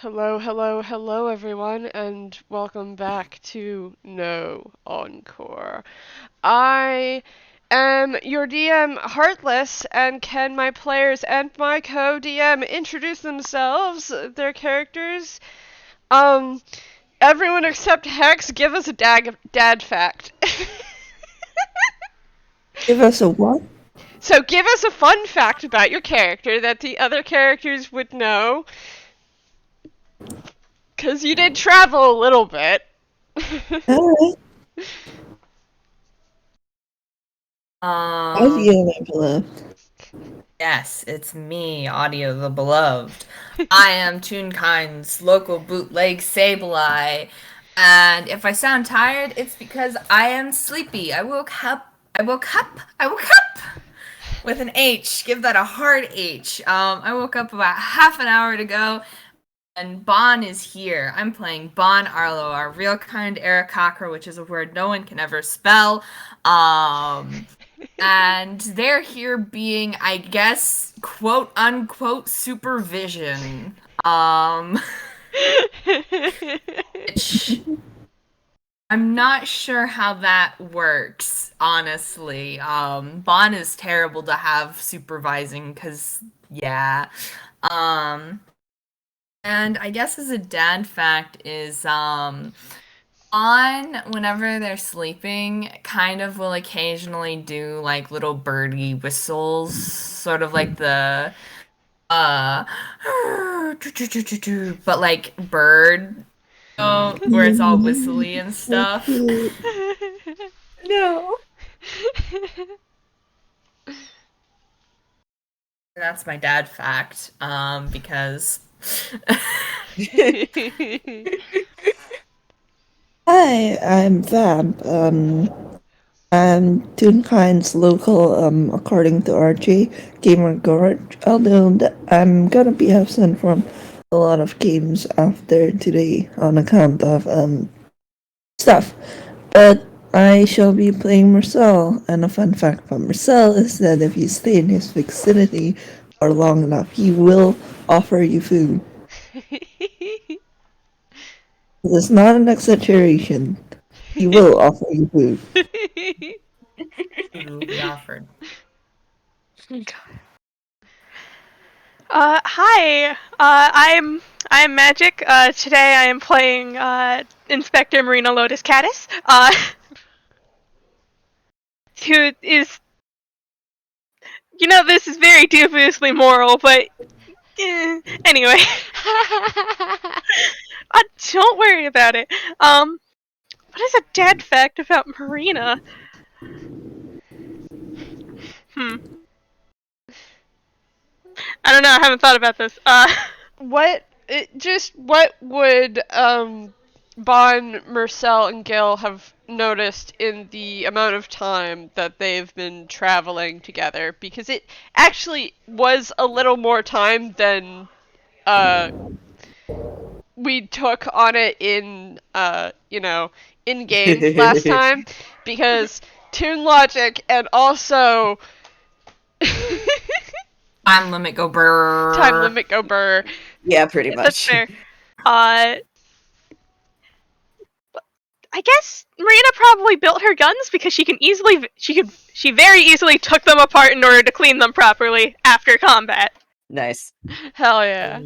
Hello, hello, hello, everyone, and welcome back to No Encore. I am your DM, Heartless, and can my players and my co-DM introduce themselves, their characters? Um, Everyone except Hex, give us a dad fact. Give us a what? So give us a fun fact about your character that the other characters would know. Because you did travel a little bit. Alright. Um, Audio my beloved. yes, it's me, Audio the Beloved. I am Toonkind's local bootleg Sableye, and if I sound tired, it's because I am sleepy. I woke up with an H. Give that a hard H. I woke up about half an hour ago, and Bon is here. I'm playing Bon Arlo, our real kind Aarakocra, which is a word no one can ever spell. And they're here being, I guess, quote unquote supervision. Which I'm not sure how that works, honestly. Bon is terrible to have supervising because, yeah. Um, and I guess as a dad fact is, on whenever they're sleeping, kind of will occasionally do like little birdie whistles, sort of like the uh but like bird, where it's all whistly and So stuff. cute. No. That's my dad fact, because Hi, I'm Vamp. I'm Toonkind's local, according to Archie, gamer guard. Although I'm gonna be absent from a lot of games after today on account of, stuff. But I shall be playing Mersel, and a fun fact about Mersel is that if you stay in his vicinity for long enough, he will offer you food. It's not an exaggeration. He will offer you food. food will be offered. Hi. I'm Magic. Today I am playing Inspector Marina Lotus Catus. Who is, this is very dubiously moral, but anyway, don't worry about it. What is a dad fact about Marina? Hmm. I don't know. I haven't thought about this. What would Bon, Mersel, and Gil have noticed in the amount of time that they've been traveling together? Because it actually was a little more time than uh we took on it in in game last time. Because Toon Logic and also Time limit go brrr. time limit go burr. Yeah, pretty much. That's fair. I guess Marina probably built her guns because she very easily took them apart in order to clean them properly after combat. Nice. Hell yeah.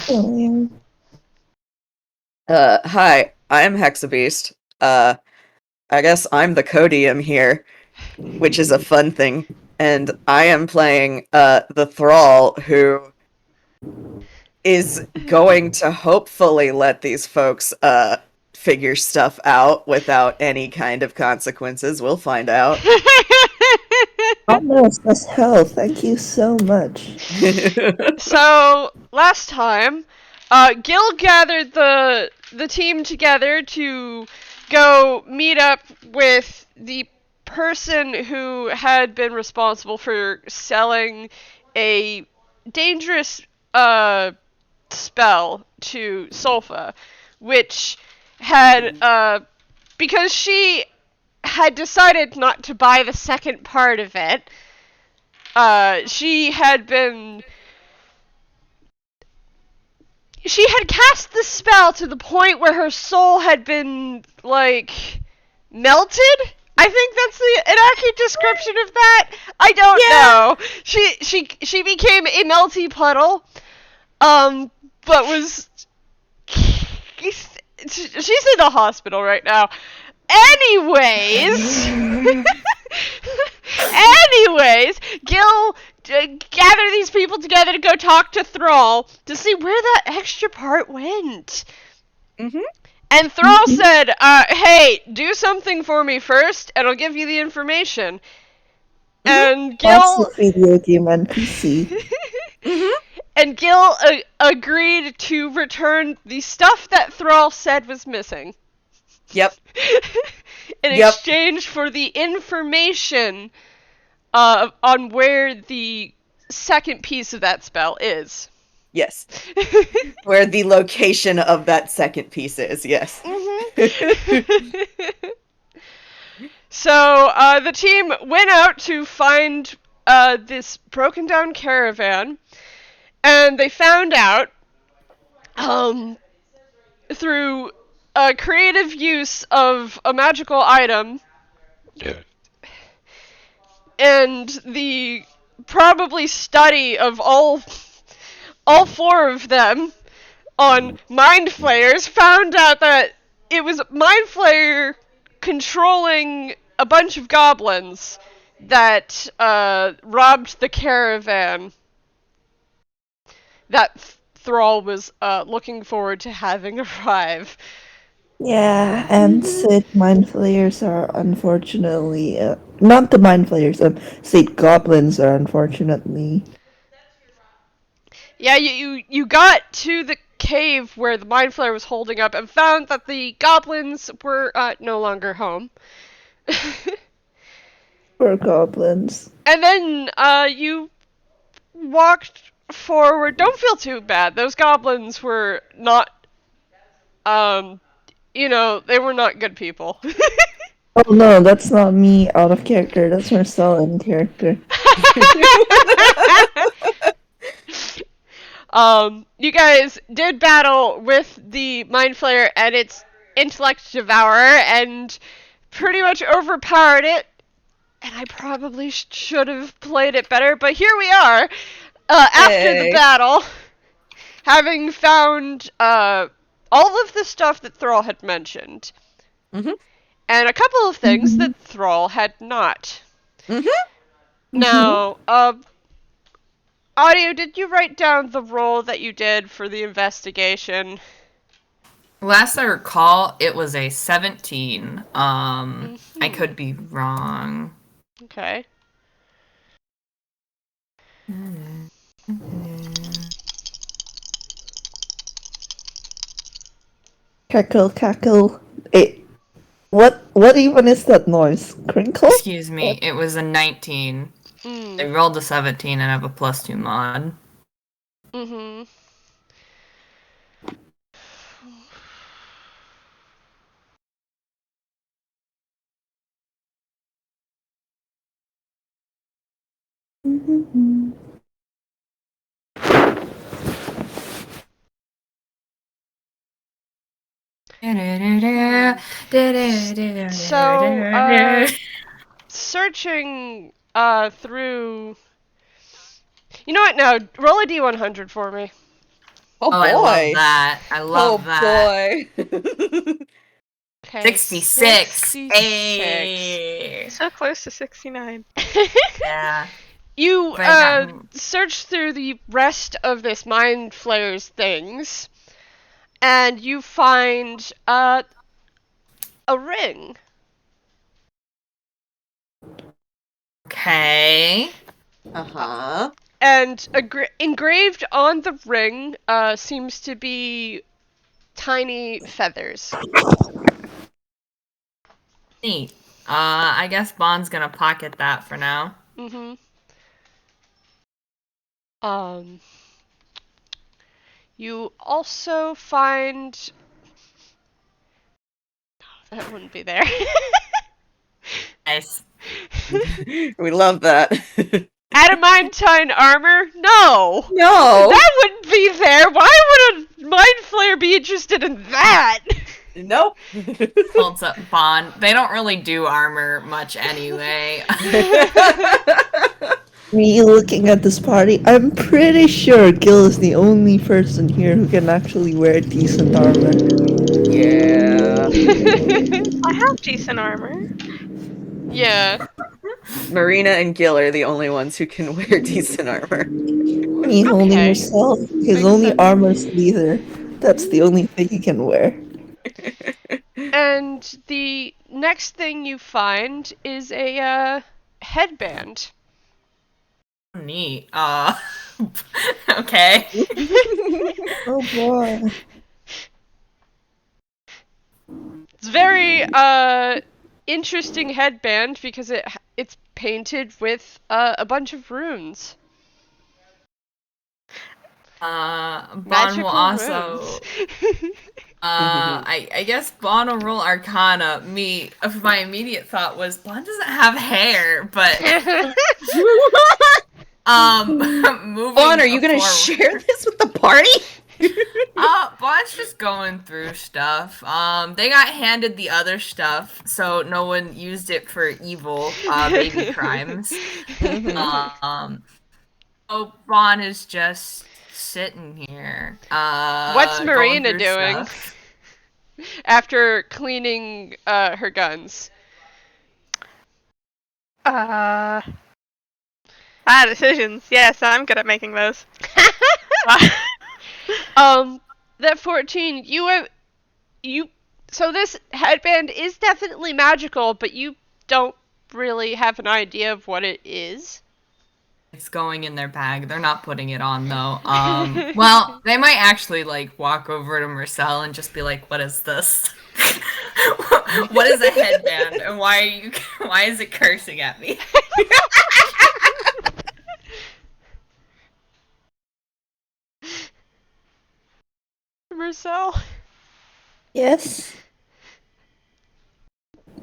Oh, Hi, I'm Hexabeast. I guess I'm the Codium here, which is a fun thing. And I am playing, the Thrall, who is going to hopefully let these folks, figure stuff out without any kind of consequences. We'll find out. Almost as hell. Thank you so much. So last time, Gil gathered the team together to go meet up with the person who had been responsible for selling a dangerous spell to Solfa, which had because she had decided not to buy the second part of it. She had been she had cast the spell to the point where her soul had been, like, melted? I think that's an accurate description of that. I don't know. She became a melty puddle, but was... She's in the hospital right now. Anyways... Anyways, Gil gathered these people together to go talk to Thrall to see where that extra part went. Mm-hmm. And Thrall said, hey, do something for me first, and I'll give you the information. And Gil... Lots of video game NPC. And Gil agreed to return the stuff that Thrall said was missing. Yep. In exchange for the information on where the second piece of that spell is. Yes. Where the location of that second piece is, yes. So, the team went out to find this broken down caravan, and they found out, through a creative use of a magical item, and the probably study of all four of them on Mind Flayers, found out that it was Mind Flayer controlling a bunch of goblins that robbed the caravan that Thrall was looking forward to having arrive. Yeah, and said Mind Flayers are unfortunately... not the Mind Flayers, said Goblins are unfortunately... Yeah, you got to the cave where the Mind Flayer was holding up and found that the goblins were no longer home. Poor Goblins. And then you walked forward. Don't feel too bad. Those goblins were not, they were not good people. Oh no, that's not me out of character. That's Mersel in character. You guys did battle with the Mind Flayer and its Intellect Devourer and pretty much overpowered it. And I probably should have played it better, but here we are, after the battle, having found all of the stuff that Thrall had mentioned. Mm-hmm. And a couple of things that Thrall had not. Mm-hmm. Now, Audio, did you write down the roll that you did for the investigation? Last I recall, it was a 17. I could be wrong. Okay. Cackle, cackle. What even is that noise? Crinkle? Excuse me, it was a 19. I rolled a 17 and I have a +2 mod. Mm-hmm. So, searching through... You know what? Now, roll a d100 for me. Oh, boy. I love that. I love that. Boy. Okay, 66. Hey. So close to 69. Yeah. You Right, search through the rest of this Mind Flayer's things, and you find a ring. Okay. Uh-huh. And engraved on the ring seems to be tiny feathers. Neat. I guess Bond's gonna pocket that for now. Mm-hmm. You also find... Oh, that wouldn't be there. Nice. We love that. Adamantine armor? No! No! That wouldn't be there! Why would a Mind interested in that. Nope. Holds up Bon. They don't really do armor much anyway. Me looking at this party, I'm pretty sure Gil is the only person here who can actually wear decent armor. Yeah. I have decent armor. Yeah. Marina and Gil are the only ones who can wear decent armor. Me holding Okay. himself, his Makes only sense. armor's leather. That's the only thing he can wear. And the next thing you find is a headband. Neat. Okay. Oh boy. It's very interesting headband because it's painted with a bunch of runes. Bon Magical will also. runes. I guess Bon will roll Arcana. My immediate thought was Bon doesn't have hair, but moving. Bon, are you gonna forward. share this with the party? Bon's just going through stuff. They got handed the other stuff, so no one used it for evil, baby crimes. So Bon is just sitting here. What's going Marina through doing stuff. after cleaning her guns? Bad decisions. Yes, I'm good at making those. That 14, so this headband is definitely magical, but you don't really have an idea of what it is. It's going in their bag. They're not putting it on though. Well, they might actually like walk over to Mersel and just be like, "What is this? What is a headband? And why is it cursing at me?" Mersel? Yes.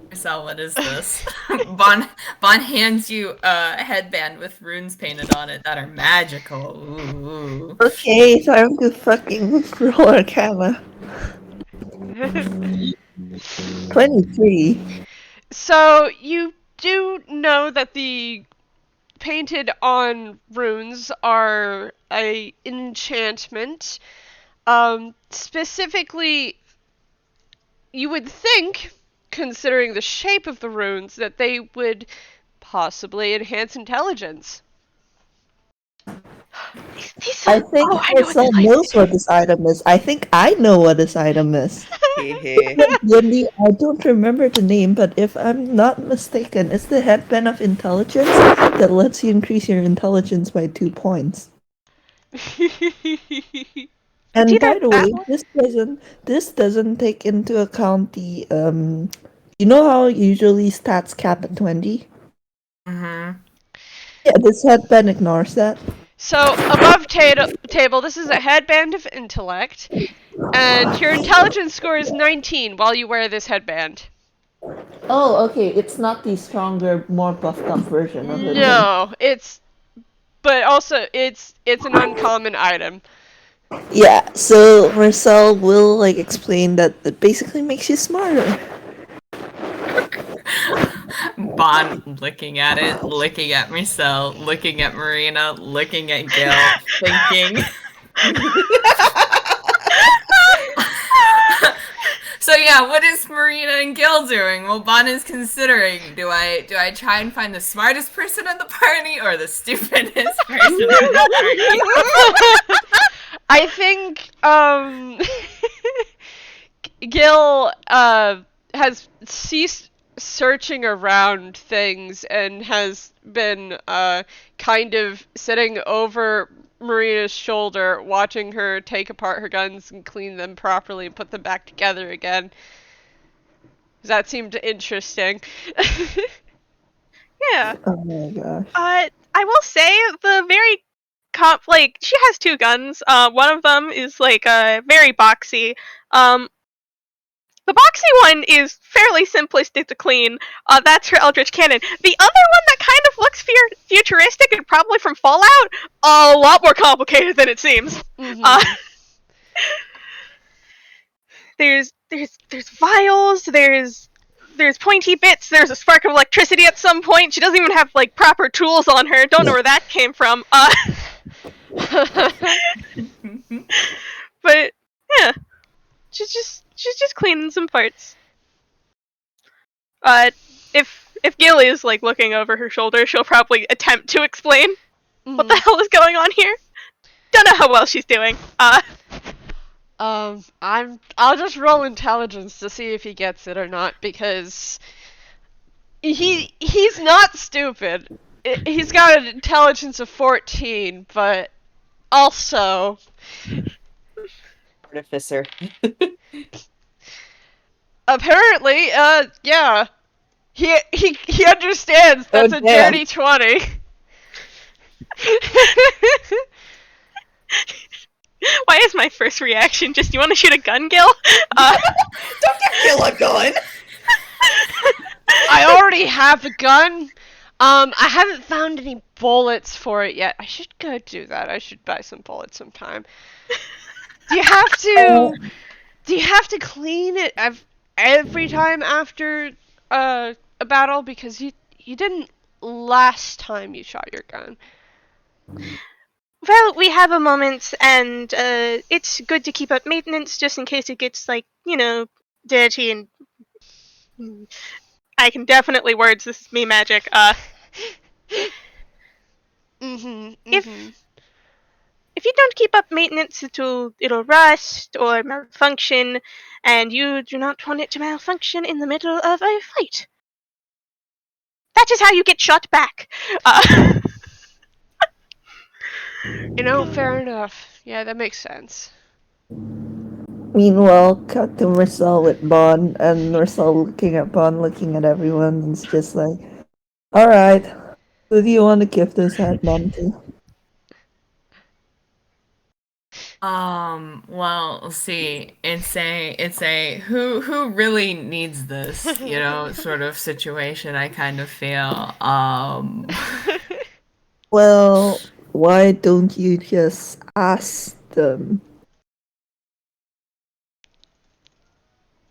Mersel, what is this? Bon hands you a headband with runes painted on it that are magical. Ooh. Okay, time to fucking roll Arcana. 23. So you do know that the painted on runes are an enchantment. Specifically, you would think, considering the shape of the runes, that they would possibly enhance intelligence. I think Marcel knows what this item is. I think I know what this item is. Wendy, I don't remember the name, but if I'm not mistaken, it's the headband of intelligence that lets you increase your intelligence by 2 points. And by the way, this doesn't take into account the you know how usually stats cap at 20? Mm-hmm. Yeah, this headband ignores that. So, above table, this is a headband of intellect, and your intelligence score is 19 while you wear this headband. Oh, okay, it's not the stronger, more buffed up version of it. No, but also, it's an uncommon item. Yeah, so Marcel will, like, explain that it basically makes you smarter. Bon looking at it, looking at Mersel, looking at Marina, looking at Gil, thinking. So yeah, what is Marina and Gil doing? Well, Bon is considering, do I try and find the smartest person in the party or the stupidest person in the party? I think Gil has ceased searching around things and has been kind of sitting over Marina's shoulder, watching her take apart her guns and clean them properly and put them back together again. That seemed interesting. Yeah. Oh my gosh. I will say the very she has 2 guns. One of them is like very boxy. The boxy one is fairly simplistic to clean. That's her Eldritch Cannon. The other one that kind of looks futuristic and probably from Fallout, a lot more complicated than it seems. Mm-hmm. there's vials, there's pointy bits, there's a spark of electricity at some point. She doesn't even have like proper tools on her. Don't know where that came from. But yeah, she's just cleaning some parts. If Gil is like looking over her shoulder, she'll probably attempt to explain what the hell is going on here. Don't know how well she's doing. I'll just roll intelligence to see if he gets it or not, because he's not stupid. He's got an intelligence of 14, but also Artificer. apparently, yeah. He understands that's a damn. dirty 20. Why is my first reaction just, you want to shoot a gun, Gil? Don't give Gil a gun! I already have a gun. I haven't found any bullets for it yet. I should go do that. I should buy some bullets sometime. Do you have to clean it every time after a battle? Because you didn't last time you shot your gun. Well, we have a moment, and it's good to keep up maintenance just in case it gets, like, dirty and... I can definitely words, this is me magic. If you don't keep up maintenance, it'll rust or malfunction, and you do not want it to malfunction in the middle of a fight. That is how you get shot back. Fair enough. Yeah, that makes sense. Meanwhile, cut to Mersel with Bon, and Mersel looking at Bon, looking at everyone, and it's just like, alright, who do you want to give this headband to? Well, let's see, it's a who really needs this, sort of situation, I kind of feel. Well, why don't you just ask them?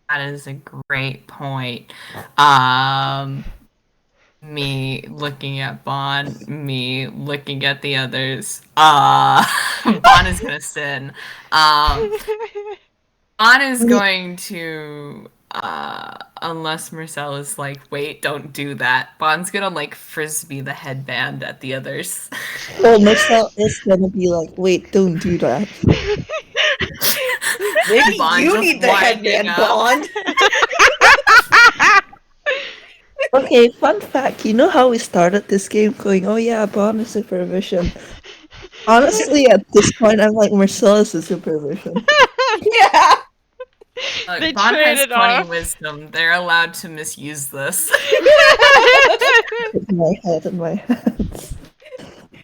That is a great point. Me looking at Bon, me looking at the others. Bon is gonna sin. Bon is going to, unless Mersel is like, wait, don't do that. Bon's gonna like frisbee the headband at the others. Well, Mersel is gonna be like, wait, don't do that. Maybe Bon you just need the winding headband, up. Bond! Okay, fun fact, you know how we started this game going, oh yeah, Bon is supervision. Honestly, at this point, I'm like, Mersel is the supervision. Yeah! Look, They Bon has traded 20 off. wisdom. They're allowed to misuse this. In my hands.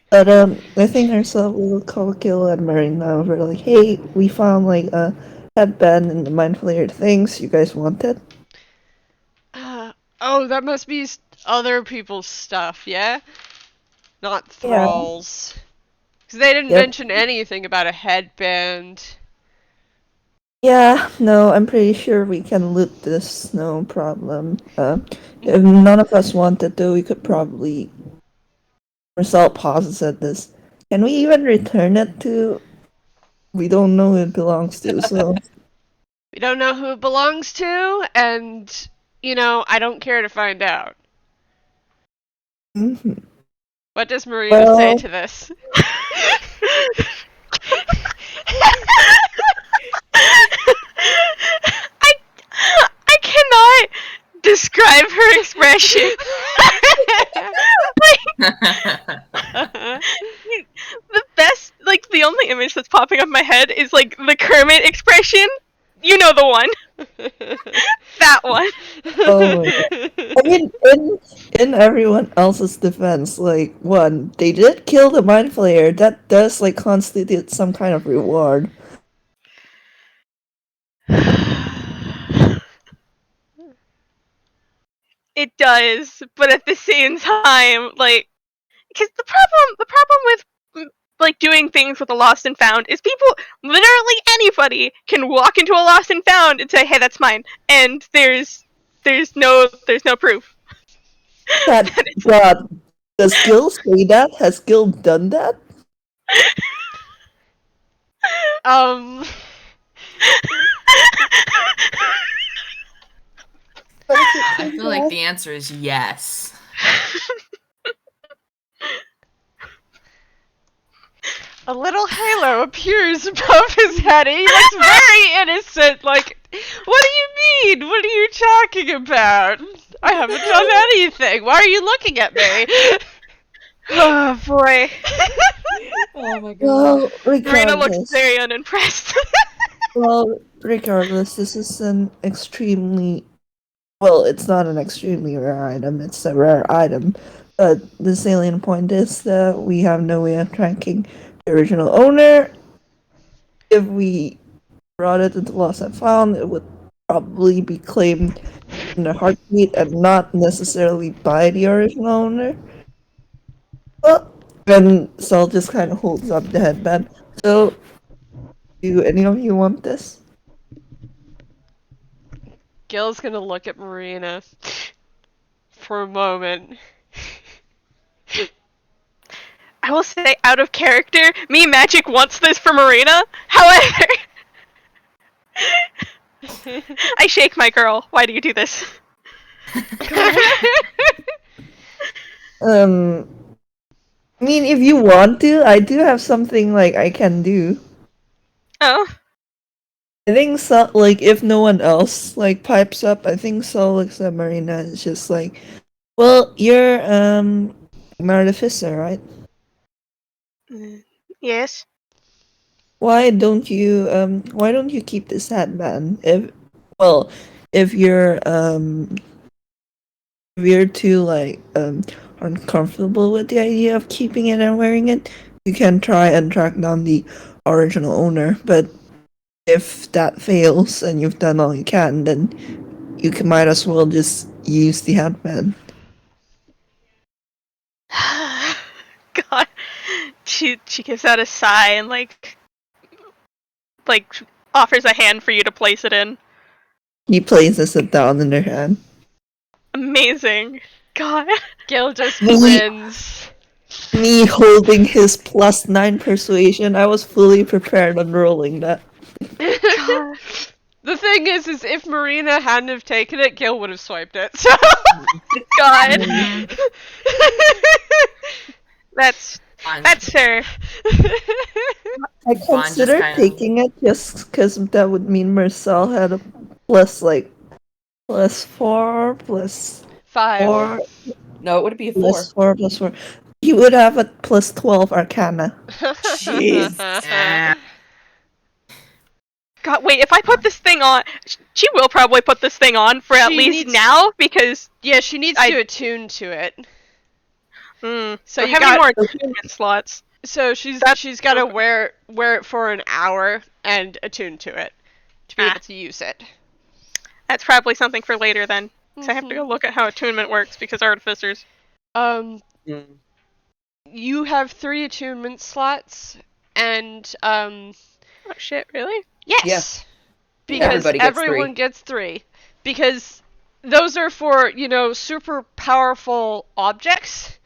But I think Mersel will call Gil and Marina over, like, hey, we found like a headband in the Mind Flayer things you guys wanted. Oh, that must be other people's stuff, yeah? Not Thrall's. Because they didn't mention anything about a headband. Yeah, no, I'm pretty sure we can loot this, no problem. If none of us wanted to, we could probably... Mersel pauses at this. Can we even return it to... We don't know who it belongs to, so... We don't know who it belongs to, and, I don't care to find out. Mm-hmm. What does Marina say to this? I cannot describe her expression. The only image that's popping up in my head is like the Kermit expression. You know the one. That one. Oh my God. I mean, in everyone else's defense, like, one, they did kill the Mind Flayer. That does, like, constitute some kind of reward. It does, but at the same time, like, because the problem with like doing things with the lost and found is people, literally anybody can walk into a lost and found and say, "Hey, that's mine," and there's no proof. That God, does Gil say that? Has Gil done that? I feel like the answer is yes. A little halo appears above his head, and he looks very innocent. Like, what do you mean? What are you talking about? I haven't done anything. Why are you looking at me? Oh boy. Oh my god. Well, Marina looks regardless. very unimpressed. Well, regardless, this is an extremely. Well, it's not an extremely rare item, it's a rare item. But the salient point is that we have no way of tracking the original owner. If we brought it into Lost and Found, it would probably be claimed in a heartbeat and not necessarily by the original owner. Well, then Saul just kind of holds up the headband. So, do any of you want this? Gil's gonna look at Marina for a moment. I will say, out of character, me Magic wants this for Marina. However, I shake my girl. Why do you do this? I mean, if you want to, I do have something like I can do. Oh. I think so. Like, if no one else like pipes up, I think so. Looks at Marina is just like, well, you're an artificer, right? Yes. Why don't you keep this headband? If you're too like uncomfortable with the idea of keeping it and wearing it, you can try and track down the original owner. But if that fails and you've done all you can, then might as well just use the headband. God. She gives out a sigh and like offers a hand for you to place it in. He places it down in her hand. Amazing. God. Gil just Me- grins. Me holding his +9 persuasion, I was fully prepared on rolling that. God. The thing is if Marina hadn't have taken it, Gil would have swiped it. So God. Mhm. That's fair. I Vaughn just considered kind of- taking it just because that would mean Mersel had a +4, +5. No, it would be a 4. +4. He would have a +12 Arcana. Jeez. God, wait, if I put this thing on, she will probably put this thing on for at She least needs- now, because Yeah, she needs to attune to it. So we're you having got more attunement slots. so she's got to wear it for an hour and attune to it to be able to use it. That's probably something for later then. So I have to go look at how attunement works, because artificers. You have 3 attunement slots, and Oh shit, really? yes, Yeah. because Everybody gets everyone 3. gets 3, because those are for super powerful objects,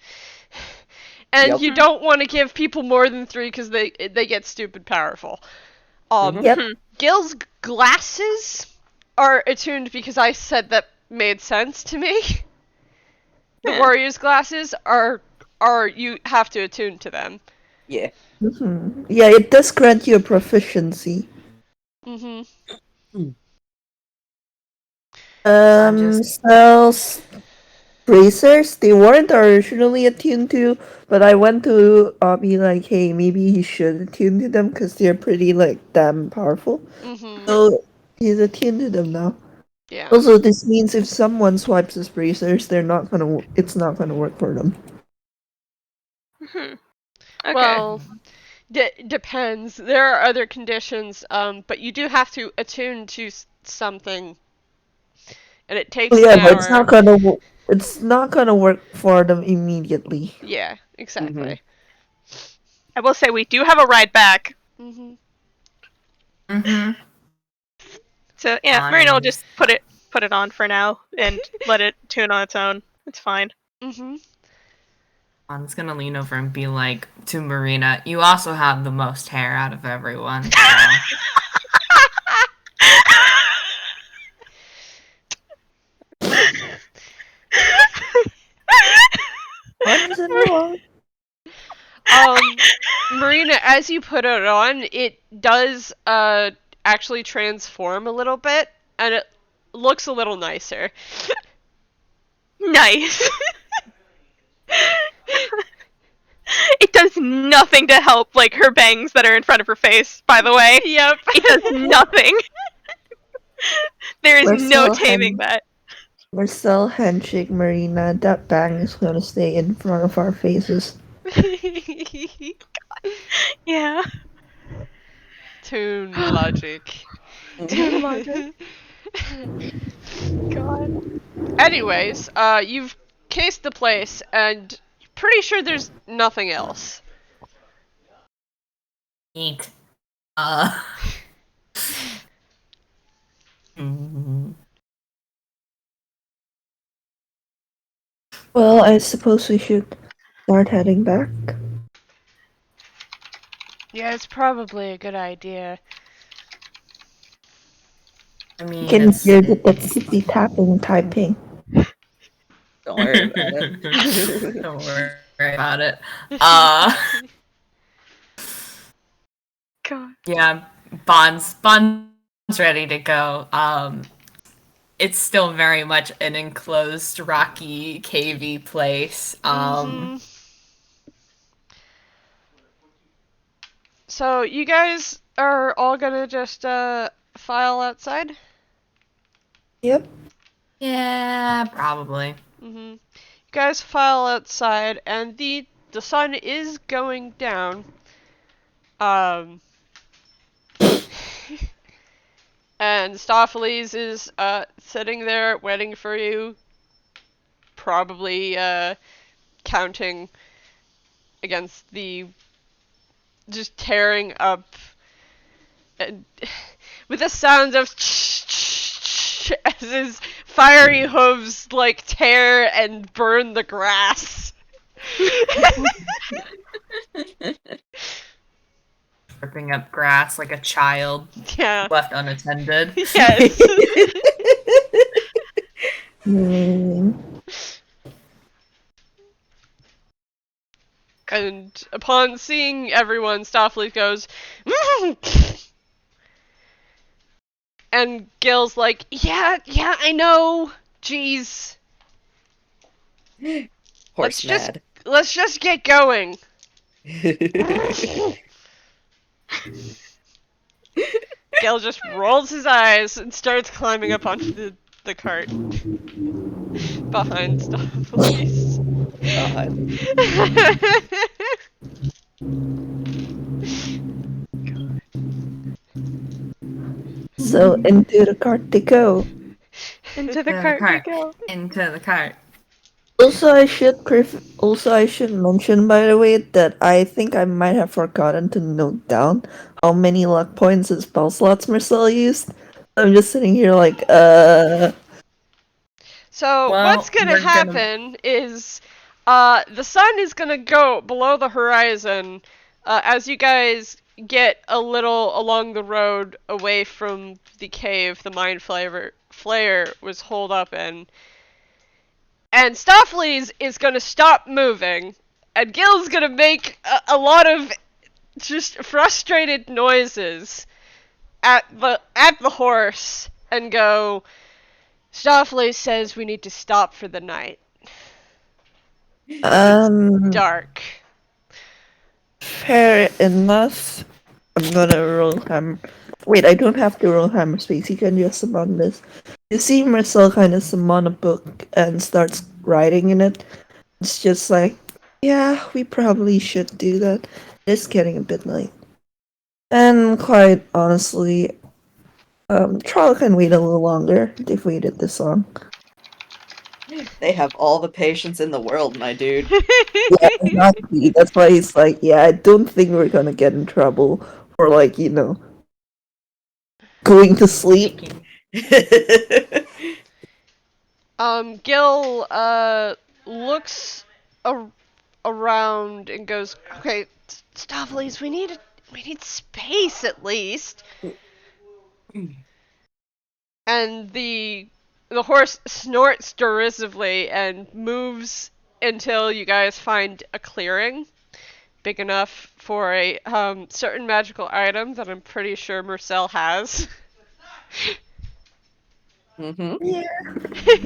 and Yep. you don't want to give people more than 3 because they get stupid powerful. Yep. Gil's glasses are attuned because I said that made sense to me. The Yeah. warrior's glasses are you have to attune to them. Yeah. Yeah, it does grant you a proficiency. Cells, bracers, they weren't originally attuned to, but I went to be like, hey, maybe he should attune to them because they're pretty like damn powerful. So he's attuned to them now. Yeah. Also, this means if someone swipes his bracers, it's not gonna work for them. Okay. Well, depends. There are other conditions, but you do have to attune to something, and it takes Yeah, an but hour. it's not gonna work for them immediately. Yeah, exactly. I will say we do have a ride back. Mm-hmm. So yeah, Marina will just put it on for now and let it tune on its own. It's fine. Mm-hmm. Bon's gonna lean over and be like to Marina, "You also have the most hair out of everyone." Wasn't wrong. Marina, as you put it on, it does actually transform a little bit, and it looks a little nicer. Nice. It does nothing to help, like, her bangs that are in front of her face, by the way. Yep. It does nothing. There is no Marcel taming that. Mersel handshake Marina. That bang is gonna stay in front of our faces. Yeah. Toon logic. Toon logic. God. Anyways, you've cased the place, and pretty sure there's nothing else. Neat. Mhm. Well, I suppose we should start heading back. Yeah, it's probably a good idea. I You mean, can it's hear the tipsy tapping typing. Don't worry about it. Don't worry about it. God. Yeah, Bond's ready to go. It's still very much an enclosed, rocky, cavey place. So you guys are all gonna just file outside? Yep. Yeah, probably. You guys file outside, and the sun is going down. And Stopheles is sitting there waiting for you, probably counting against the just tearing up with the sounds of as his fiery hooves like tear and burn the grass. Ripping up grass like a child Yeah. left unattended. Yes. And upon seeing everyone, Stoffley goes, and Gil's like, yeah, I know. Jeez. Horse mad. Let's just get going. Gil just rolls his eyes and starts climbing up onto the cart behind Stoffley's. God. So into the cart they go. Into the cart we go. Into the cart. Also, I should mention, by the way, that I think I might have forgotten to note down how many luck points and spell slots Marcel used. I'm just sitting here like, So Well, what's gonna we're happen is the sun is gonna go below the horizon as you guys get a little along the road away from the cave the mind flayer was holed up in. And Stoffley's is gonna stop moving, and Gil's gonna make a lot of just frustrated noises at the horse and go, Stoffley says we need to stop for the night. Dark. fair enough. I'm gonna roll hammer. Wait, I don't have to roll hammer space. You can just summon this. You see Marcel kind of summon a book and starts writing in it. It's just like, yeah, we probably should do that. It's getting a bit late. And quite honestly, Thrall can wait a little longer. They've waited this long. They have all the patience in the world, my dude. Yeah, exactly. That's why he's like, yeah, I don't think we're gonna get in trouble for, like, going to sleep. Gil looks around and goes, "Okay, Stavlis, we need space at least." And the horse snorts derisively and moves until you guys find a clearing big enough for a certain magical item that I'm pretty sure Mersel has. Mm-hmm.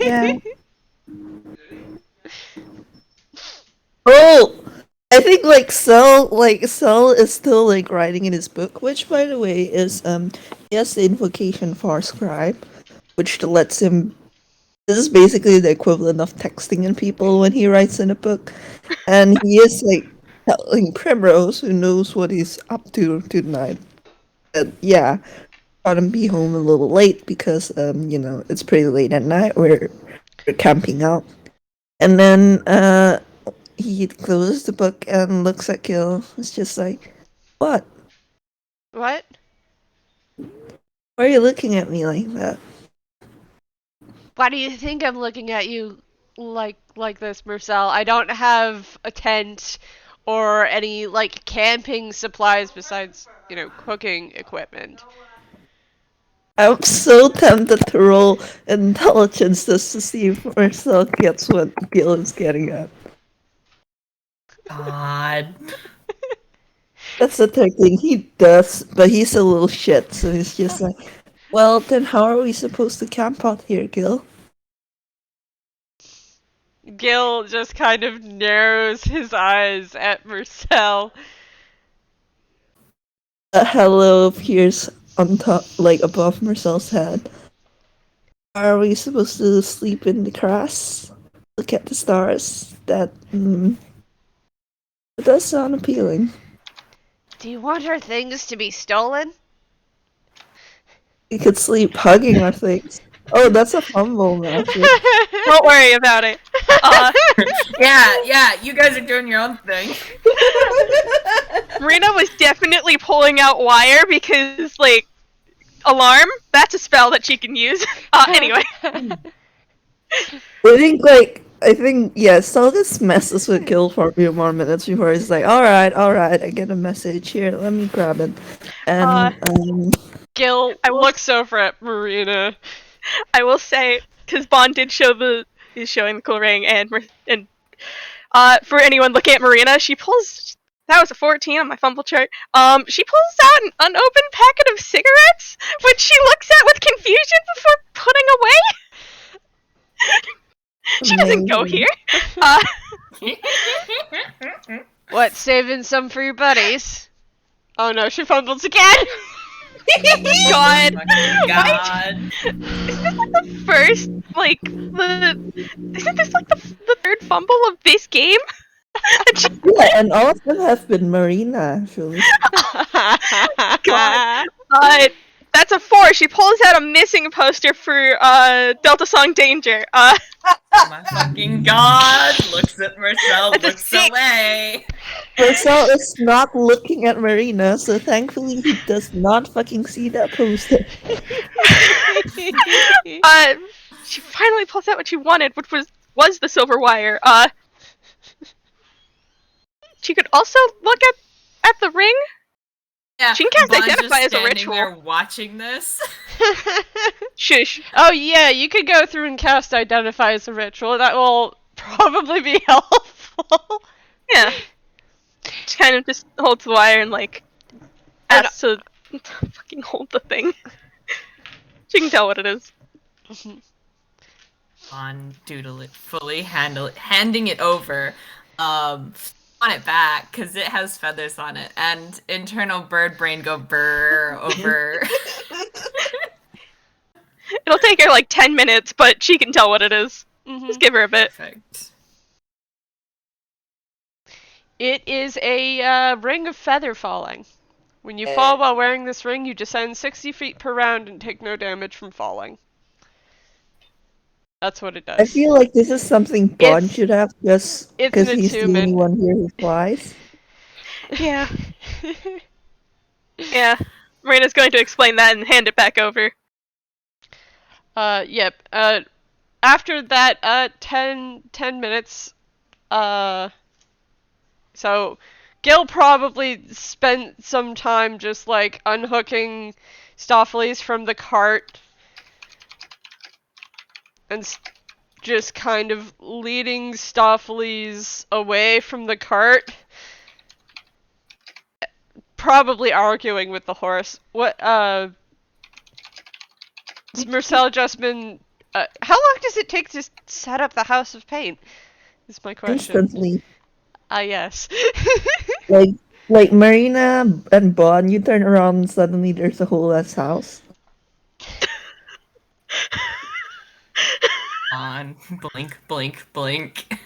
Yeah. Oh, I think Cell is still writing in his book, which by the way is he has the invocation for scribe, which lets him. This is basically the equivalent of texting in people when he writes in a book, and he is telling Primrose, who knows what he's up to tonight, that gonna be home a little late because it's pretty late at night. We're camping out, and then he closes the book and looks at Gil. It's just like, what? What? Why are you looking at me like that? Why do you think I'm looking at you like this, Mersel? I don't have a tent or any camping supplies besides, cooking equipment. I'm so tempted to roll intelligence just to see if Marcel gets what Gil is getting at. God. That's the third thing he does, but he's a little shit, so he's just like, well, then how are we supposed to camp out here, Gil? Gil just kind of narrows his eyes at Mersel. A hello appears on top, above Marcel's head. Are we supposed to sleep in the grass? Look at the stars? That it does sound appealing. Do you want our things to be stolen? We could sleep hugging our things. Oh, that's a fumble magic. Don't worry about it. Yeah, you guys are doing your own thing. Marina was definitely pulling out wire because, alarm, that's a spell that she can use. Anyway. I think, Saul just messes with Gil for a few more minutes before he's like, alright, I get a message here, let me grab it. And, Gil looks over at Marina. I will say, because Bond did is showing the cool ring, and for anyone looking at Marina, she pulls, that was a 14 on my fumble chart, she pulls out an unopened packet of cigarettes, which she looks at with confusion before putting away. She doesn't go here. What, saving some for your buddies? Oh no, she fumbles again! God. God. Isn't this the first, isn't this the third fumble of this game? yeah, and all of them have been Marina, actually. God. That's a 4. She pulls out a missing poster for Delta Song Danger. My fucking God! Looks at Mersel, That's a looks 6. away. Marcel is not looking at Marina, so thankfully he does not fucking see that poster. She finally pulls out what she wanted, which was the silver wire. She could also look at the ring. Yeah, She can cast Bond's Identify just as a standing ritual. there watching this. Shush. Oh yeah, you could go through and cast Identify as a ritual. That will probably be helpful. Yeah. She kind of just holds the wire and asks to fucking hold the thing. She can tell what it is. On fully handing it over, on it back because it has feathers on it, and internal bird brain go brrr over. It'll take her 10 minutes, but she can tell what it is. Just give her a bit. Perfect. It is a ring of feather falling. When you fall while wearing this ring, you descend 60 feet per round and take no damage from falling. That's what it does. I feel like this is something Bond should have, just because he's the only one here who flies. Yeah. Yeah. Marina's going to explain that and hand it back over. Yep. After that, 10 minutes, so Gil probably spent some time just, like, unhooking Stoffles from the cart and just kind of leading Stoffles away from the cart. Probably arguing with the horse. Has Mersel just been... how long does it take to set up the House of Pain? Is my question. Instantly. Yes. Like Marina and Bon, you turn around and suddenly there's a whole ass house. On blink, blink, blink.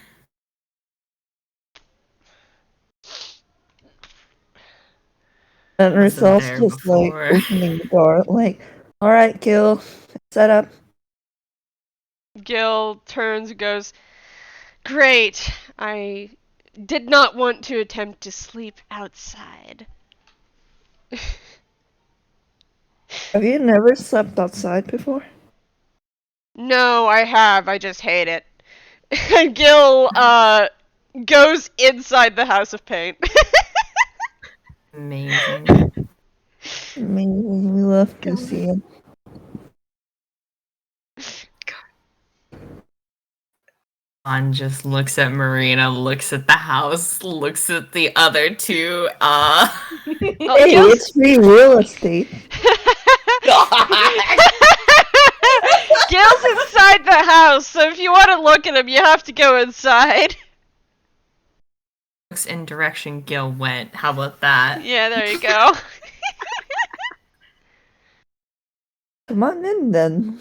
And Wasn't Marcel's there just before. like opening the door, like, alright, Gil, set up. Gil turns and goes, "Great. I did not want to attempt to sleep outside." Have you never slept outside before? No, I have. I just hate it. Gil, goes inside the House of Pain. Amazing. Amazing, we love to see it. On just looks at Marina, looks at the house, looks at the other two. Hey, it's free real estate. Gil's inside the house, so if you want to look at him, you have to go inside. Looks in direction Gil went. How about that? Yeah, there you go. Come on in then.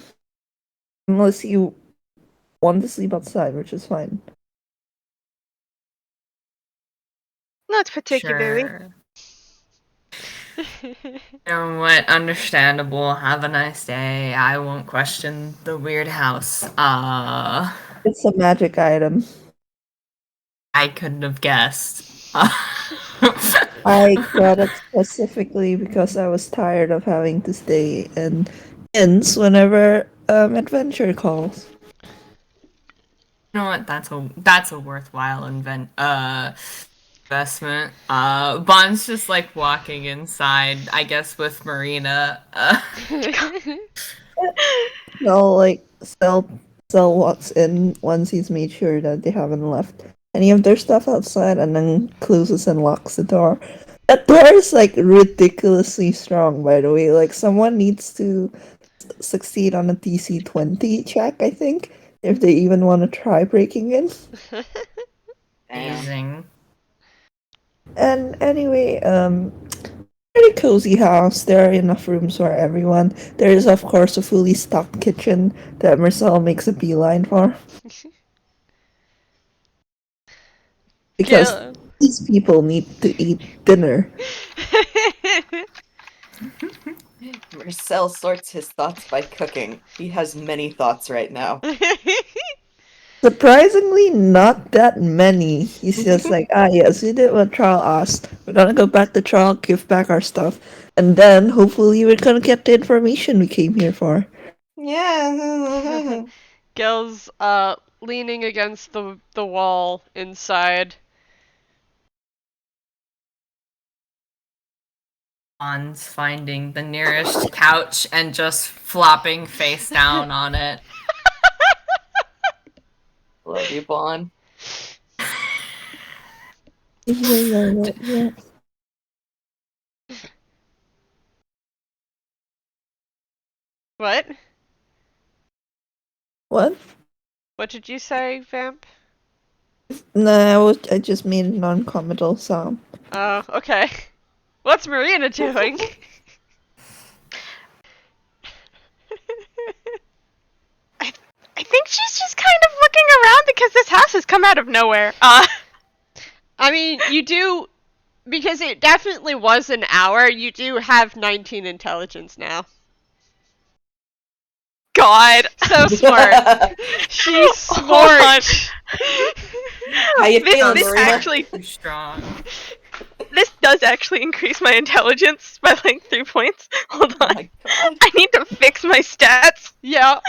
Unless you want to sleep outside, which is fine. Not particularly. Sure. You know what? Understandable. Have a nice day. I won't question the weird house. It's a magic item. I couldn't have guessed. I got it specifically because I was tired of having to stay in inns whenever adventure calls. You know what? That's a worthwhile investment. Bond's just like walking inside, I guess, with Marina. No, like Cell walks in once he's made sure that they haven't left any of their stuff outside, and then closes and locks the door. That door is like ridiculously strong, by the way. Like someone needs to succeed on a DC 20 check, I think, if they even want to try breaking in. Amazing. And anyway, pretty cozy house. There are enough rooms for everyone. There is, of course, a fully stocked kitchen that Marcel makes a beeline for. Because these people need to eat dinner. Marcel sorts his thoughts by cooking. He has many thoughts right now. Surprisingly, not that many. He's just like, yes, we did what Thrall asked. We're gonna go back to Thrall, give back our stuff, and then hopefully we're gonna get the information we came here for. Yeah. Gil's leaning against the wall inside. Bond's finding the nearest couch and just flopping face down on it. Love you, Bon. What? What? What did you say, Vamp? No, I just made a non-committal sound. Oh, okay. What's Marina doing? I think she's just kind of looking around because this house has come out of nowhere. I mean, you do, because it definitely was an hour, you do have 19 intelligence now. God. So smart. She's smart. How you feeling, This Marina? actually... Too strong. this does actually increase my intelligence by like 3 points. Hold Oh on. my god. I need to fix my stats. Yeah.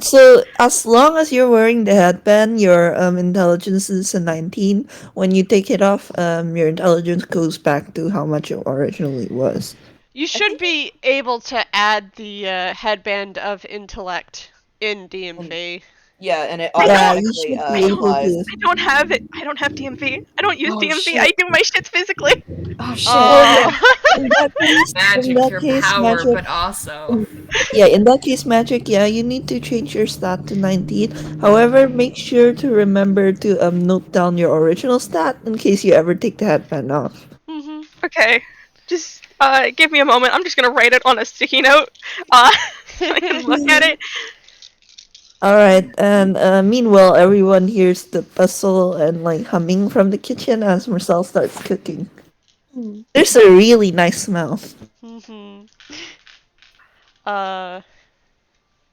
So as long as you're wearing the headband, your intelligence is a 19. When you take it off, your intelligence goes back to how much it originally was. You should be able to add the headband of intellect in DMV. Yeah, and it Yeah, you automatically should be able applies. to. I don't have it. I don't have DMV. I don't use Oh, DMV. shit. I do my shits physically. Oh shit. Oh. In that case, Magic, your power, but also. yeah, in that case, magic, yeah, you need to change your stat to 19. However, make sure to remember to note down your original stat in case you ever take the headband off. Mhm. Okay, just give me a moment. I'm just gonna write it on a sticky note, so I can look at it. Alright, and meanwhile, everyone hears the bustle and like humming from the kitchen as Marcel starts cooking. There's a really nice smell. Mhm.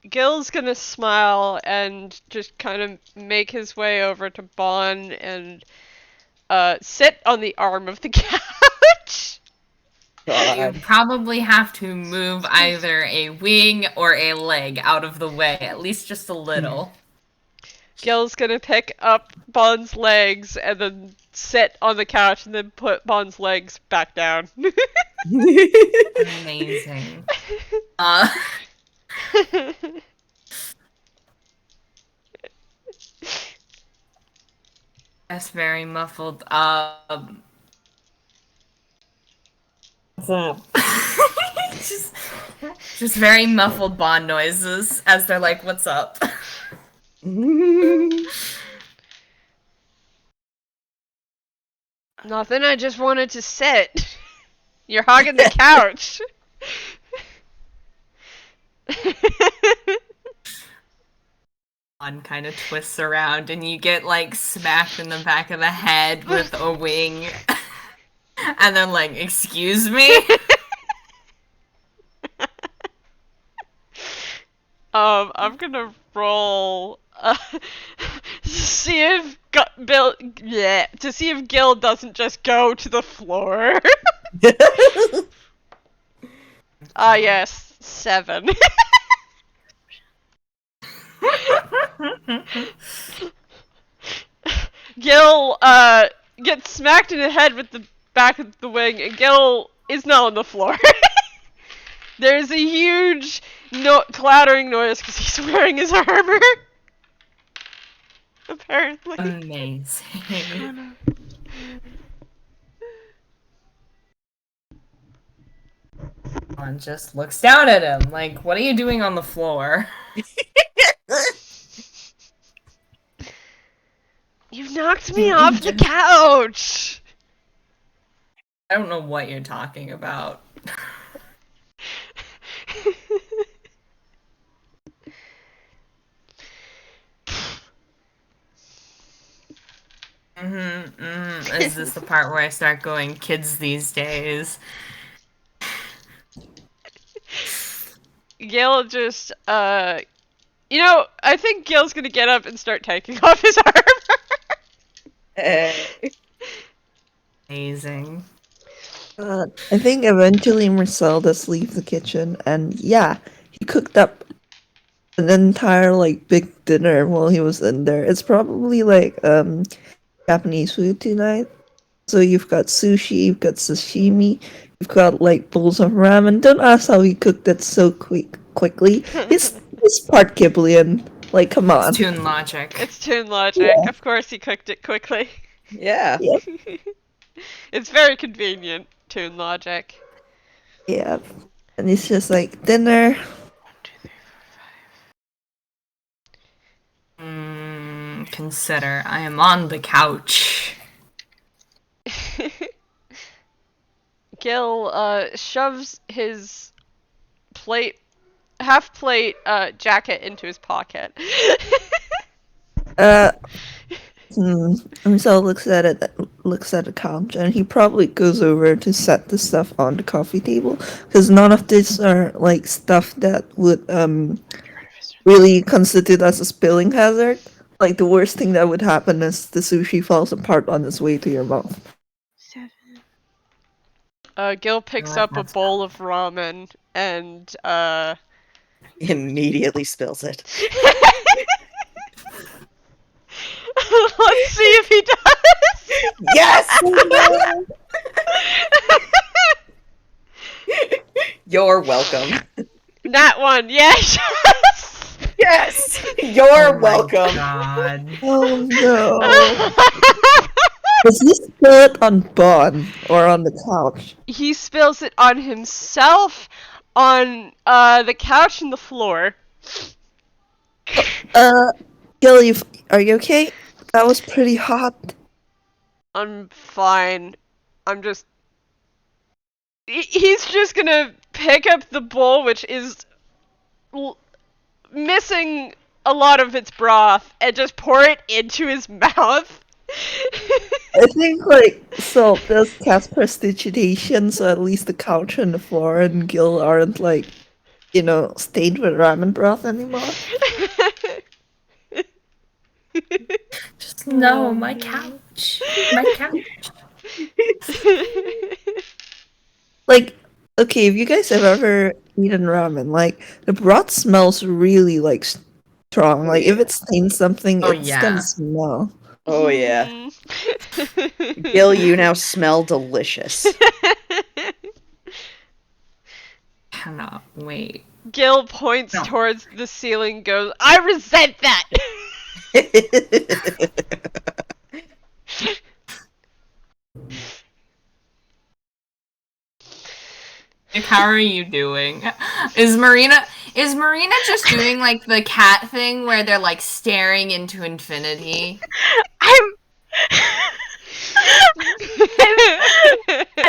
Gil's gonna smile and just kind of make his way over to Bon and sit on the arm of the couch. You God. probably have to move either a wing or a leg out of the way, at least just a little. Gil's gonna pick up Bon's legs and then sit on the couch and then put Bon's legs back down. Amazing. That's very muffled. just, just very muffled Bond noises as they're like, "What's up?" Nothing, I just wanted to sit. You're hogging the couch. Bond kind of twists around, and you get like smacked in the back of the head with a wing, and then like, "Excuse me." I'm gonna roll see if to see if Gil doesn't just go to the floor. Yes, 7. Gil gets smacked in the head with the back of the wing, and Gil is now on the floor. There's a huge clattering noise because he's wearing his armor. Apparently. Amazing. Bond just looks down at him like, "What are you doing on the floor?" You knocked me off the couch! I don't know what you're talking about. Is this the part where I start going, "Kids these days"? Gil just, you know, I think Gil's gonna get up and start taking off his armor. Amazing. I think eventually Marcel does leave the kitchen, and yeah, he cooked up an entire like big dinner while he was in there. It's probably like Japanese food tonight. So you've got sushi, you've got sashimi, you've got like bowls of ramen. Don't ask how he cooked it so quickly. It's part Ghiblian. Like, come on. It's Toon Logic. It's Toon Logic. Yeah. Of course he cooked it quickly. Yeah. Yeah. It's very convenient, Toon Logic. Yeah. And it's just like dinner. Consider, I am on the couch. Gil shoves his half plate jacket into his pocket. Marcel looks at the couch, and he probably goes over to set the stuff on the coffee table, because none of these are like stuff that would really constitute as a spilling hazard. Like, the worst thing that would happen is the sushi falls apart on its way to your mouth. 7. Gil picks up a bowl of ramen and Immediately spills it. let's see if he does. Yes! You're welcome. That one, yes. Yes! You're welcome. God. Oh no. Does he spill it on Bon or on the couch? He spills it on himself, on the couch and the floor. Gil, are you okay? That was pretty hot. I'm fine. I'm just... He's just gonna pick up the bowl, which is missing a lot of its broth, and just pour it into his mouth. I think, like, so there's cast prestidigitation, so at least the couch and the floor and Gil aren't, like, you know, stained with ramen broth anymore. Just no, my couch. My couch. Like, okay, if you guys have ever eaten ramen, like, the broth smells really, like, strong. Like, if it stains something, Oh, it's yeah. gonna smell. Oh yeah. Gil, you now smell delicious. Cannot wait. Gil points No. towards the ceiling, goes, I resent that! How are you doing? Is Marina just doing like the cat thing where they're like staring into infinity? I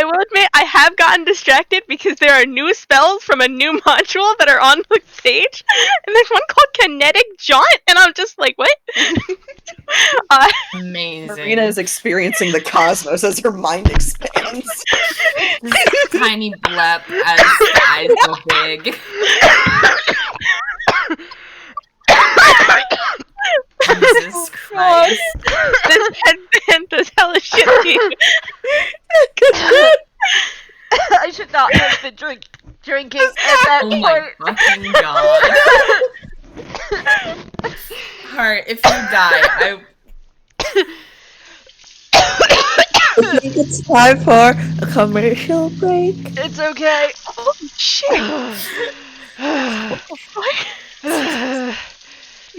will admit, I have gotten distracted because there are new spells from a new module that are on the page, and there's one called Kinetic Jaunt, and I'm just like, what? Amazing. Marina is experiencing the cosmos as her mind expands. This tiny blep as the eyes go big. Jesus Christ. This headband does hella shit to you. I should not have been drinking at that Oh my point. fucking god. Heart, if you die, I think it's time for a commercial break. It's okay. Oh, shit.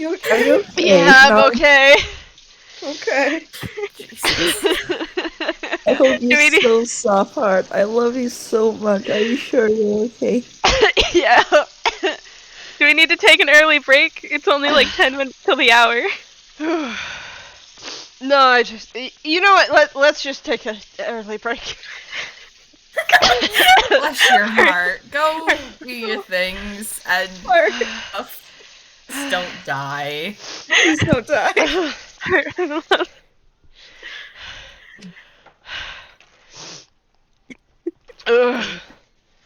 Are you okay? Yeah, I'm No, okay. Okay. I hope Do we you're need- so soft heart. I love you so much. Are you sure you're okay? Yeah. Do we need to take an early break? It's only like 10 minutes till the hour. No, I just... You know what? Let's just take an early break. bless your heart. Go do your things and just don't die. Please don't die. Ugh.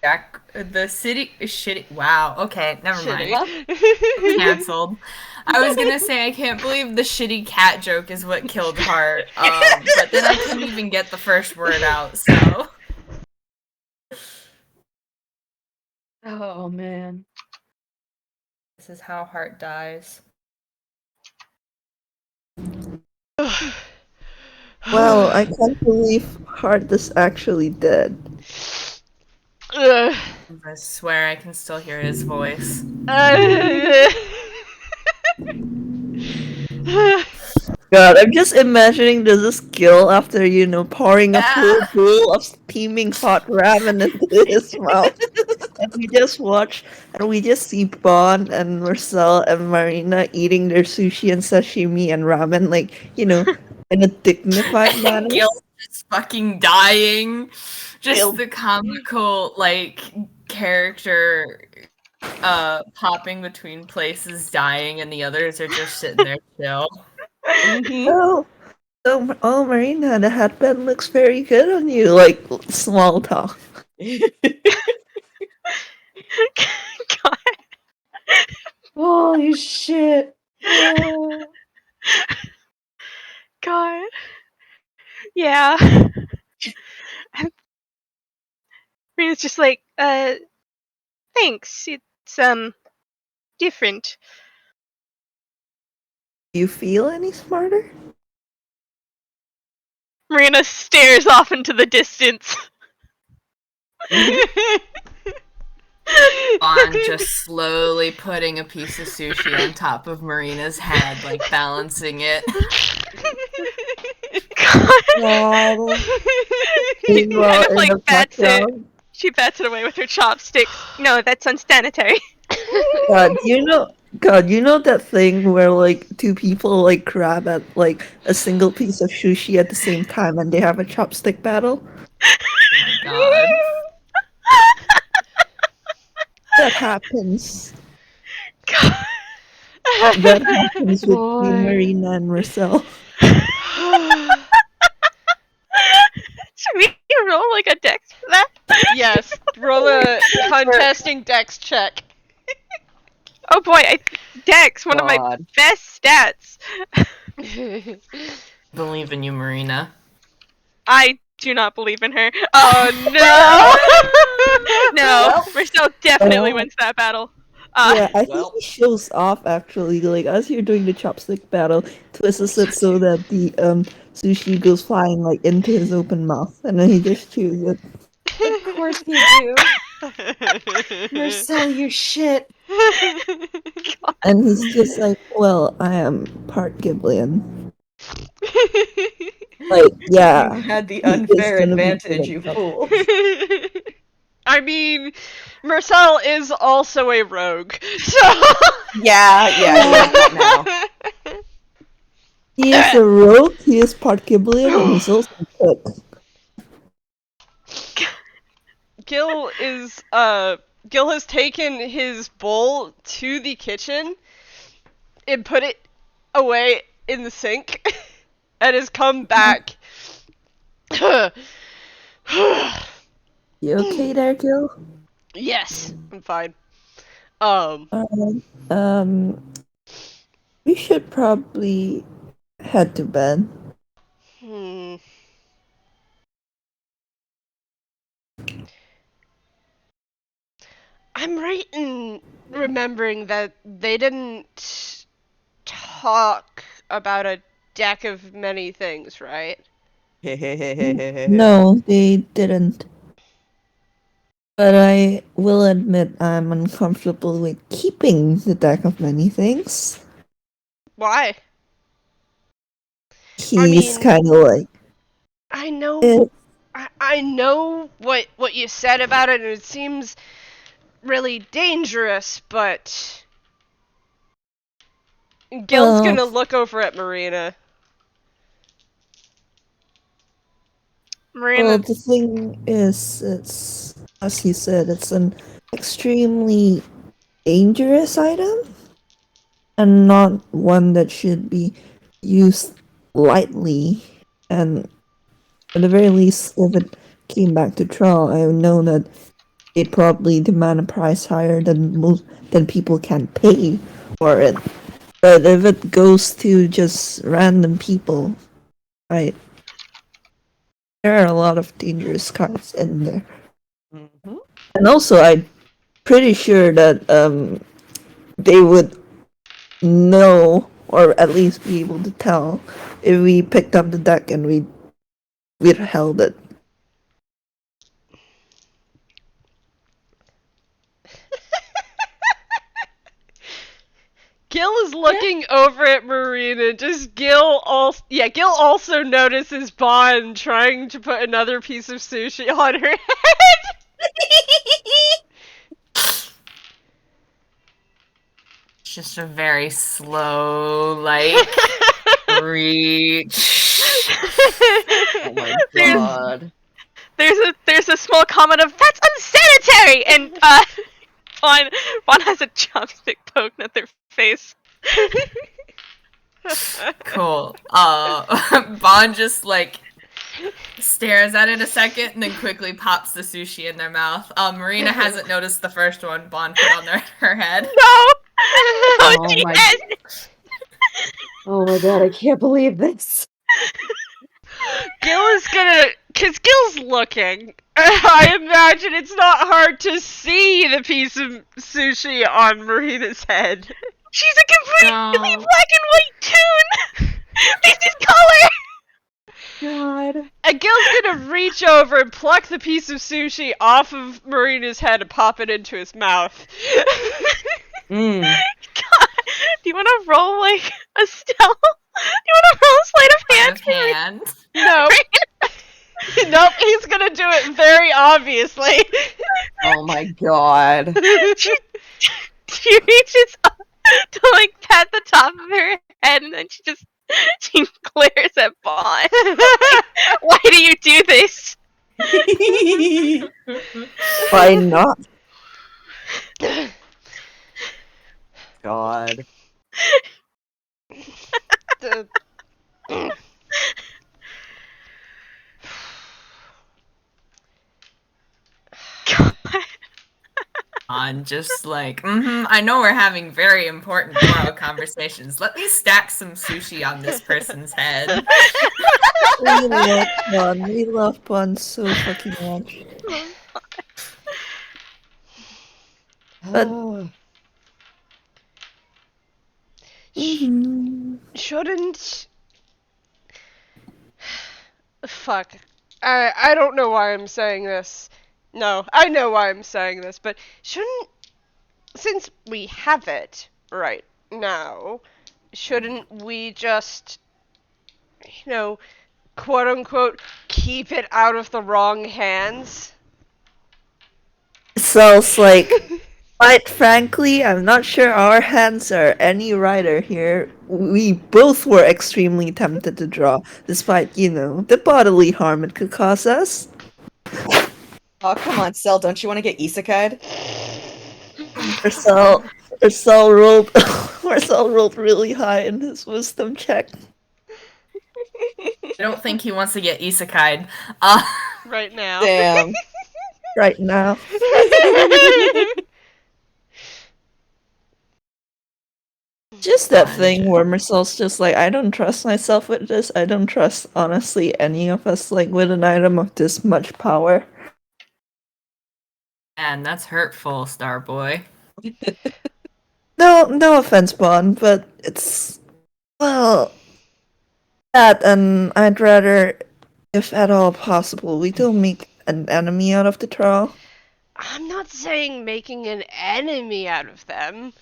Jack, the city is shitty. Wow. Okay, never mind. Shitty. Cancelled. I was gonna say I can't believe the shitty cat joke is what killed Heart. But then I couldn't even get the first word out. So. Oh man. This is how Heart dies. Well, I can't believe Heart is actually dead. Ugh. I swear I can still hear his voice. God, I'm just imagining there's this Gil after, you know, pouring a full bowl of steaming hot ramen into his mouth. And we just see Bon and Mersel and Marina eating their sushi and sashimi and ramen, like, you know, in a dignified manner. Gil's just fucking dying. Just Gil- the comical, like, character popping between places dying and the others are just sitting there chill. Oh, Marina, the headband looks very good on you, like, small talk. God. Holy shit. Oh. God. Yeah. Marina's just like, thanks. It's different. Do you feel any smarter? Marina stares off into the distance. On just slowly putting a piece of sushi on top of Marina's head, like balancing it. God. She Meanwhile, kind of in like the bats it. background, She bats it away with her chopsticks. No, that's unsanitary. God, you know that thing where like two people like grab at like a single piece of sushi at the same time and they have a chopstick battle? Oh my god. That happens. God. That happens between Boy. Marina and Mersel. Should we roll like a dex for that? Yes, roll a contesting dex check. Oh boy, dex, one of my God. best stats. Believe in you, Marina. I do not believe in her. Oh no! No, Well. Marcel definitely Oh. wins that battle. Yeah, I think Well. he shows off actually. Like as you're doing the chopstick battle, twists it so that the sushi goes flying like into his open mouth, and then he just chews it. Of course you do. Mersel, you shit. And he's just like, "Well, I am part Ghiblian." Like, yeah, You had the he is unfair gonna be advantage, you good at fool. I mean, Mersel is also a rogue, so. Yeah, he is that now. He is a rogue, he is part Ghiblian, and he's also a cook. Gil has taken his bowl to the kitchen and put it away in the sink and has come back. You okay there, Gil? Yes, I'm fine. We should probably head to bed. Hmm. I'm right in remembering that they didn't talk about a deck of many things, right? No, they didn't. But I will admit I'm uncomfortable with keeping the deck of many things. Why? He's mean- kind of like, I know. eh, I know what you said about it, and it seems really dangerous. But Gil's Well- gonna look over at Marina. Marina, well, the thing is, it's, as he said, it's an extremely dangerous item, and not one that should be used lightly. And at the very least, if it came back to Thrall, I would know that they'd probably demand a price higher than people can pay for it. But if it goes to just random people, right? There are a lot of dangerous cards in there. Mhm. And also, I'm pretty sure that they would know, or at least be able to tell, if we picked up the deck and we'd held it. Gil is looking over at Marina. Gil also notices Bon trying to put another piece of sushi on her head. It's just a very slow, like, reach. Oh my god. there's a small comment of that's unsanitary, and Bon has a chopstick poked at their face. Cool. Bon just, like, stares at it a second and then quickly pops the sushi in their mouth. Marina hasn't noticed the first one Bon put on her head. No, Oh she my- has. Oh my god, I can't believe this. Gil is gonna, cause Gil's looking, I imagine it's not hard to see the piece of sushi on Marina's head. She's a completely No. black and white toon! This is color! God. And Gil's gonna reach over and pluck the piece of sushi off of Marina's head and pop it into his mouth. Mm. God, do you want to roll like a stealth? Do you want to roll a sleight of hand? Hand. Nope. Nope, he's gonna do it very obviously. Oh my god. She reaches up to like pat the top of her head, and then she glares at Bond. Like, why do you do this? Why not? God. The- God. On just like, I know we're having very important moral conversations. Let me stack some sushi on this person's head. We love Bun. We love Bun so fucking much. But- Shouldn't... Fuck. I don't know why I'm saying this. No, I know why I'm saying this, but shouldn't... Since we have it right now, shouldn't we just, quote-unquote, keep it out of the wrong hands? So it's like, quite frankly, I'm not sure our hands are any righter here. We both were extremely tempted to draw, despite, the bodily harm it could cause us. Oh, come on, Cell, don't you want to get isekai'd? Marcel rolled Marcel rolled really high in his wisdom check. I don't think he wants to get isekai'd. Right now. Damn. Right now. Just that thing where Marcel's just like, I don't trust myself with this. I don't trust, honestly, any of us, like, with an item of this much power. And that's hurtful, Starboy. No offense, Bond, but it's, well, that, and I'd rather, if at all possible, we don't make an enemy out of the Thrall. I'm not saying making an enemy out of them.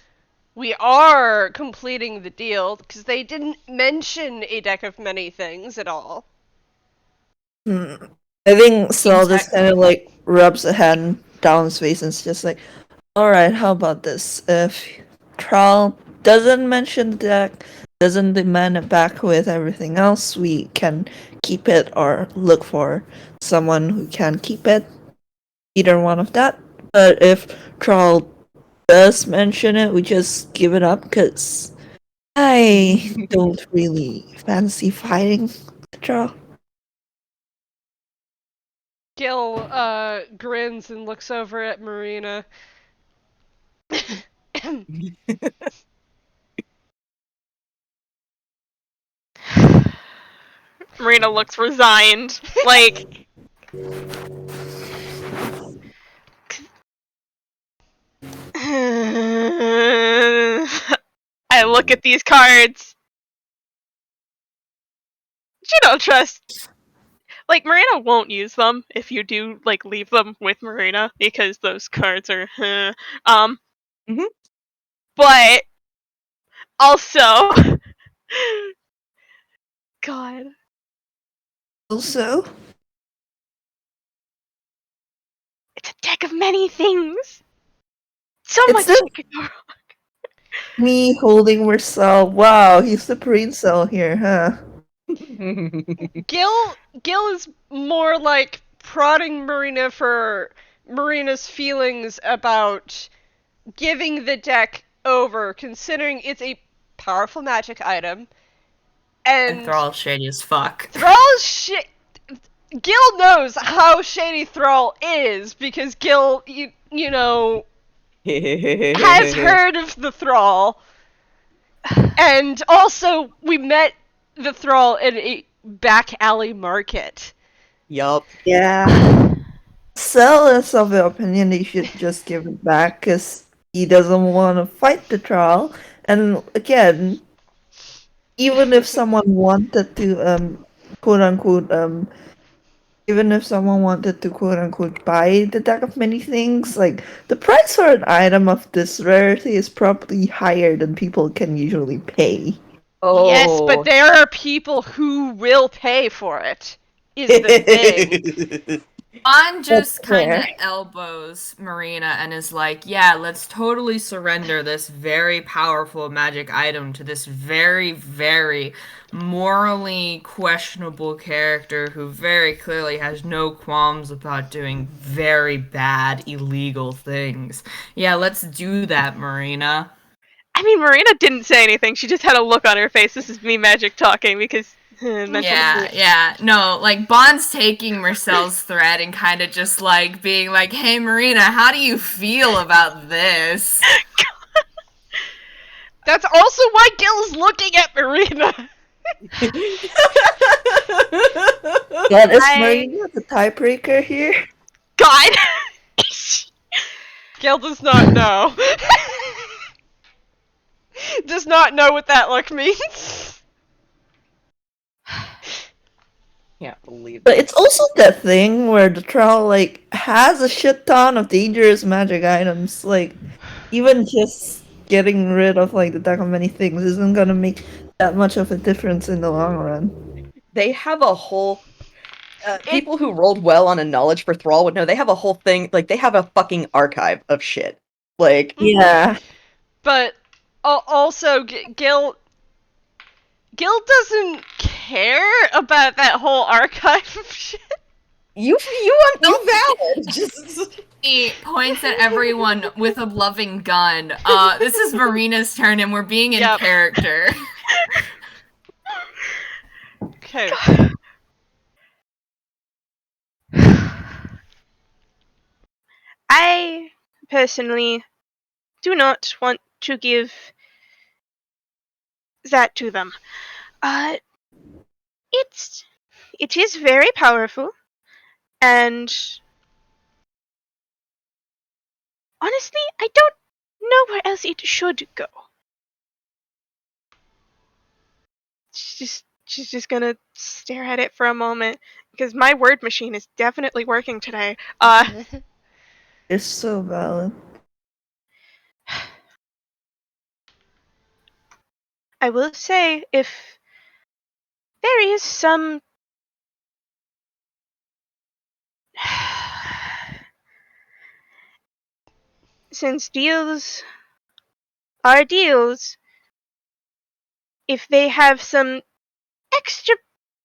We are completing the deal, because they didn't mention a deck of many things at all. I think Saul just kind of, like, rubs a hand down his face and is just like, alright, how about this? If Thrall doesn't mention the deck, doesn't demand it back with everything else, we can keep it or look for someone who can keep it. Either one of that. But if Thrall does mention it, we just give it up, because I don't really fancy fighting the Thrall. Gil grins and looks over at Marina. Marina looks resigned. Like, I look at these cards. You don't trust. Like, Marina won't use them if you do, like, leave them with Marina, because those cards are, But, also, God. Also, It's a deck of many things. So It's much the- that could go wrong. me holding Marcel. Wow, he's the brain cell here, huh? Gil is more like prodding Marina for Marina's feelings about giving the deck over, considering it's a powerful magic item. And Thrall's shady as fuck. Thrall's Gil knows how shady Thrall is, because Gil, has heard of the Thrall. And also, we met the Thrall in a back alley market. Yup. Yeah. Mersel is of the opinion they should just give it back because he doesn't want to fight the Thrall. And again, even if someone wanted to, quote unquote, even if someone wanted to quote unquote buy the deck of many things, like the price for an item of this rarity is probably higher than people can usually pay. Yes, but Oh. there are people who will pay for it. Is the thing. Bon just kind of fair. elbows Marina and is like, yeah, let's totally surrender this very powerful magic item to this very, very morally questionable character who very clearly has no qualms about doing very bad, illegal things. Yeah, let's do that, Marina. I mean, Marina didn't say anything. She just had a look on her face. This is me magic talking because mental Yeah, yeah. No, like Bond's taking Marcel's threat and kind of just like being like, "Hey Marina, how do you feel about this?" That's also why Gil's looking at Marina. God, is I- Marina the tiebreaker here? God. Gil does not know. Does not know what that look means. Can't believe But it. it's also that thing where the Thrall like has a shit ton of dangerous magic items. Like even just getting rid of like the deck of many things isn't gonna make that much of a difference in the long run. They have a whole people who rolled well on a knowledge for Thrall would know they have a whole thing, like they have a fucking archive of shit. Like Yeah. But also, Gil doesn't care about that whole archive of shit. you valid. Just He points at everyone with a loving gun. This is Marina's turn, and we're being in Yep. character. Okay. I personally do not want to give that to them. Uh, it is very powerful, and honestly, I don't know where else it should go. She's just gonna stare at it for a moment because my word machine is definitely working today. It's so valid. I will say if there is some since deals are deals, if they have some extra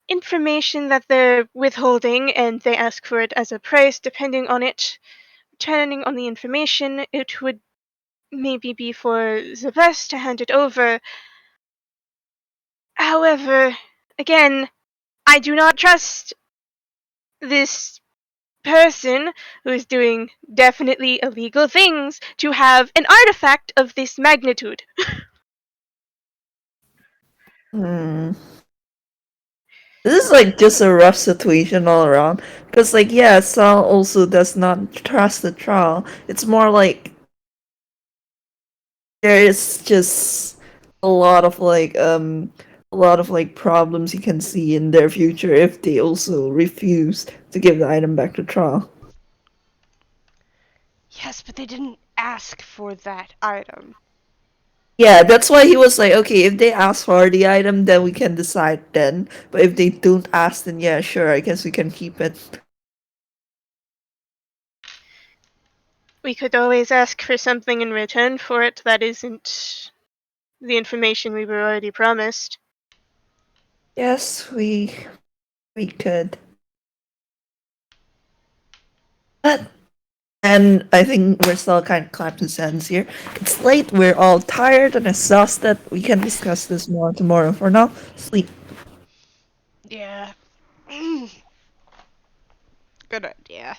information that they're withholding and they ask for it as a price, depending on the information, it would maybe be for the best to hand it over. However, again, I do not trust this person who is doing definitely illegal things to have an artifact of this magnitude. Hmm. This is like just a rough situation all around. Because like yeah, Sal also does not trust the Thrall. It's more like there is just a lot of like problems you can see in their future if they also refuse to give the item back to Thrall. Yes, but they didn't ask for that item. Yeah, that's why he was like, okay, if they ask for the item, then we can decide then. But if they don't ask, then yeah, sure, I guess we can keep it. We could always ask for something in return for it that isn't the information we were already promised. Yes, we could. But and I think we're still kind of clapped his hands here. It's late, we're all tired and exhausted. We can discuss this more tomorrow. For now, sleep. Yeah. Good idea.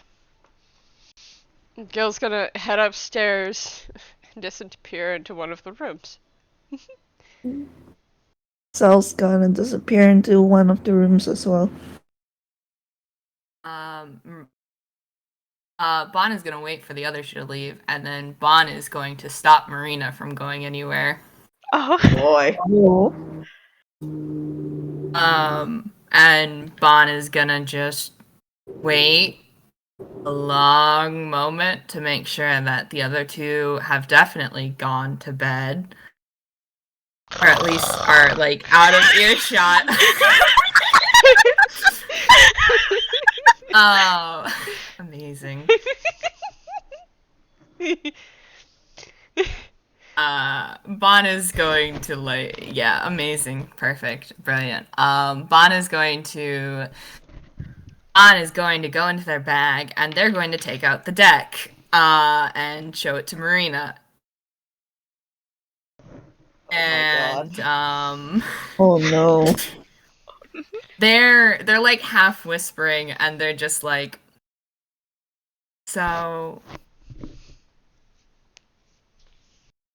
Gil's gonna head upstairs and disappear into one of the rooms. Sal's gonna disappear into one of the rooms as well. Um, Bon is gonna wait for the other two to leave, and then Bon is going to stop Marina from going anywhere. Oh. Boy. And Bon is gonna just wait a long moment to make sure that the other two have definitely gone to bed. Or at least are, like, out of earshot. Oh, amazing. Bon is going to, like, yeah, amazing, perfect, brilliant. Bon is going to go into their bag, and they're going to take out the deck, and show it to Marina. And, Oh no. they're like half whispering, and they're just like, so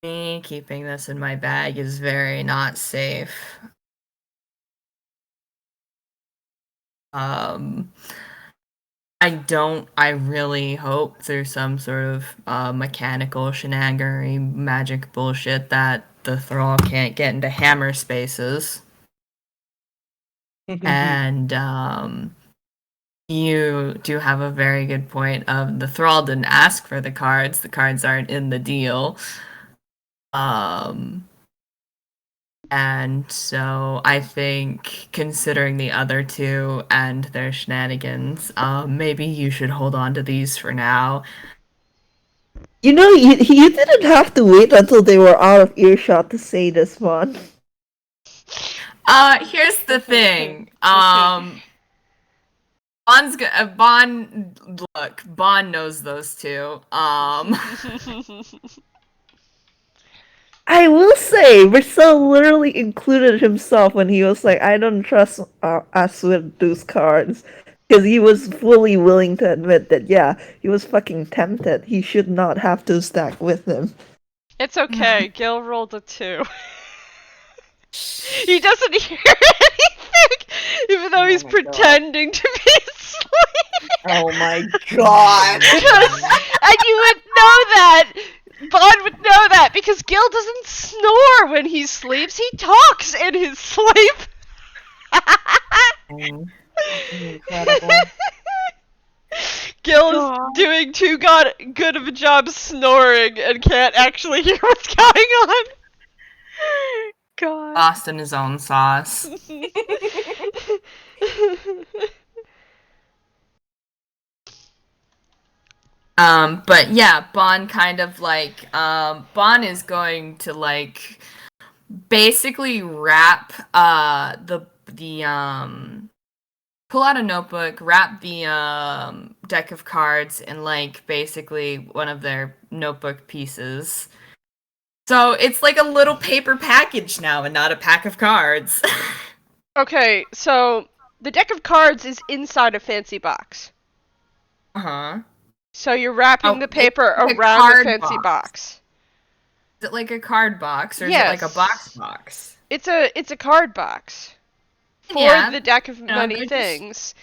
me keeping this in my bag is very not safe. I really hope through some sort of mechanical shenanigery magic bullshit that the Thrall can't get into hammer spaces. And you do have a very good point of the Thrall didn't ask for the cards aren't in the deal. And so I think, considering the other two and their shenanigans, maybe you should hold on to these for now. You know, you didn't have to wait until they were out of earshot to say this one. Here's the thing. Bon knows those two. I will say, Mersel literally included himself when he was like, I don't trust us with those cards. Because he was fully willing to admit that, yeah, he was fucking tempted. He should not have to stack with him. It's okay, Gil rolled a 2. He doesn't hear anything, even though he's pretending to be asleep. Oh my god! And you would know that! Bon would know that, because Gil doesn't snore when he sleeps, he talks in his sleep! Incredible. Gil is doing too good of a job snoring and can't actually hear what's going on. God. Lost in his own sauce. But yeah, Bon kind of like, Bon is going to like basically wrap pull out a notebook, wrap the deck of cards in like basically one of their notebook pieces. So it's like a little paper package now and not a pack of cards. Okay, so the deck of cards is inside a fancy box. Uh-huh. So you're wrapping the paper like around the fancy box. Is it like a card box or Yes. is it like a box? It's a card box. For the deck of many things.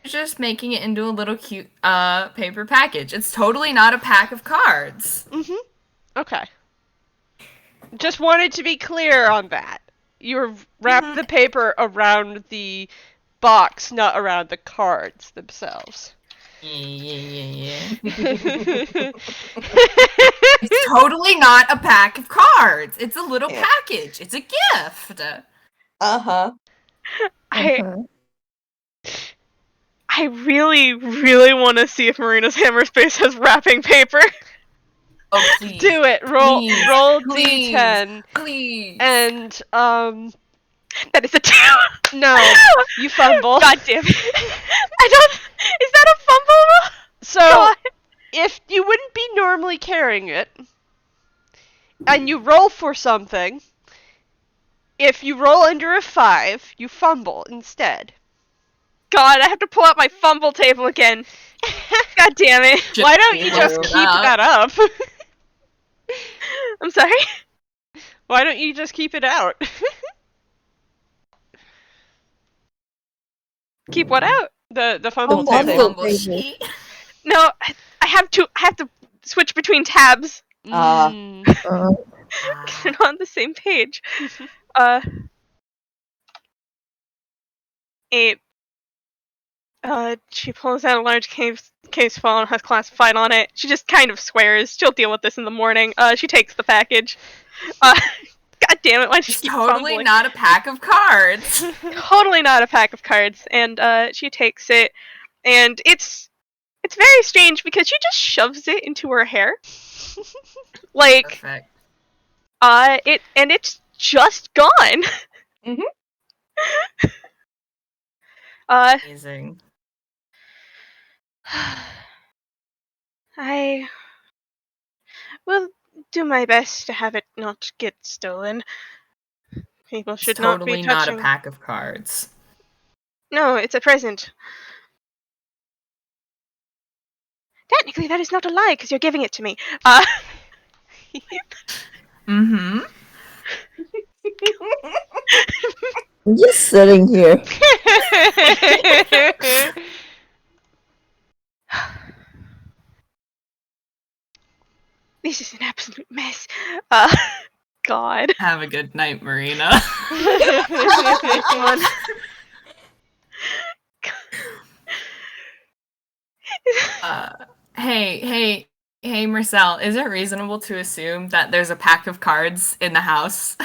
Just making it into a little cute paper package. It's totally not a pack of cards. Mm-hmm. Okay. Just wanted to be clear on that. You wrap the paper around the box, not around the cards themselves. Yeah. It's totally not a pack of cards. It's a little package. It's a gift. Uh-huh. I really, really want to see if Marina's hammer space has wrapping paper. Oh, please. Do it. Roll please, D10. Please. And That is a 2. No, you fumble. God damn it. Is that a fumble roll? So God. if you wouldn't be normally carrying it, and you roll for something, if you roll under a 5, you fumble instead. God, I have to pull out my fumble table again. God damn it. Why don't you just keep that up? I'm sorry? Why don't you just keep it out? Keep what out? The fumble Fumble table. table. sheet. No, I have to switch between tabs. Mm. Get it on the same page. 8. She pulls out a large case file and has classified on it. She just kind of swears. She'll deal with this in the morning. She takes the package. God damn it, why does she It's keep totally fumbling? not a pack of cards. Totally not a pack of cards. And she takes it, and it's very strange because she just shoves it into her hair. Like, Perfect. it's just gone. Mhm. Amazing. I will do my best to have it not get stolen. People It's should not be totally not a touching. pack of cards. No, it's a present. Technically, that is not a lie because you're giving it to me. Mm-hmm. I'm just sitting here. This is an absolute mess. God. Have a good night, Marina. Hey, Mersel, is it reasonable to assume that there's a pack of cards in the house?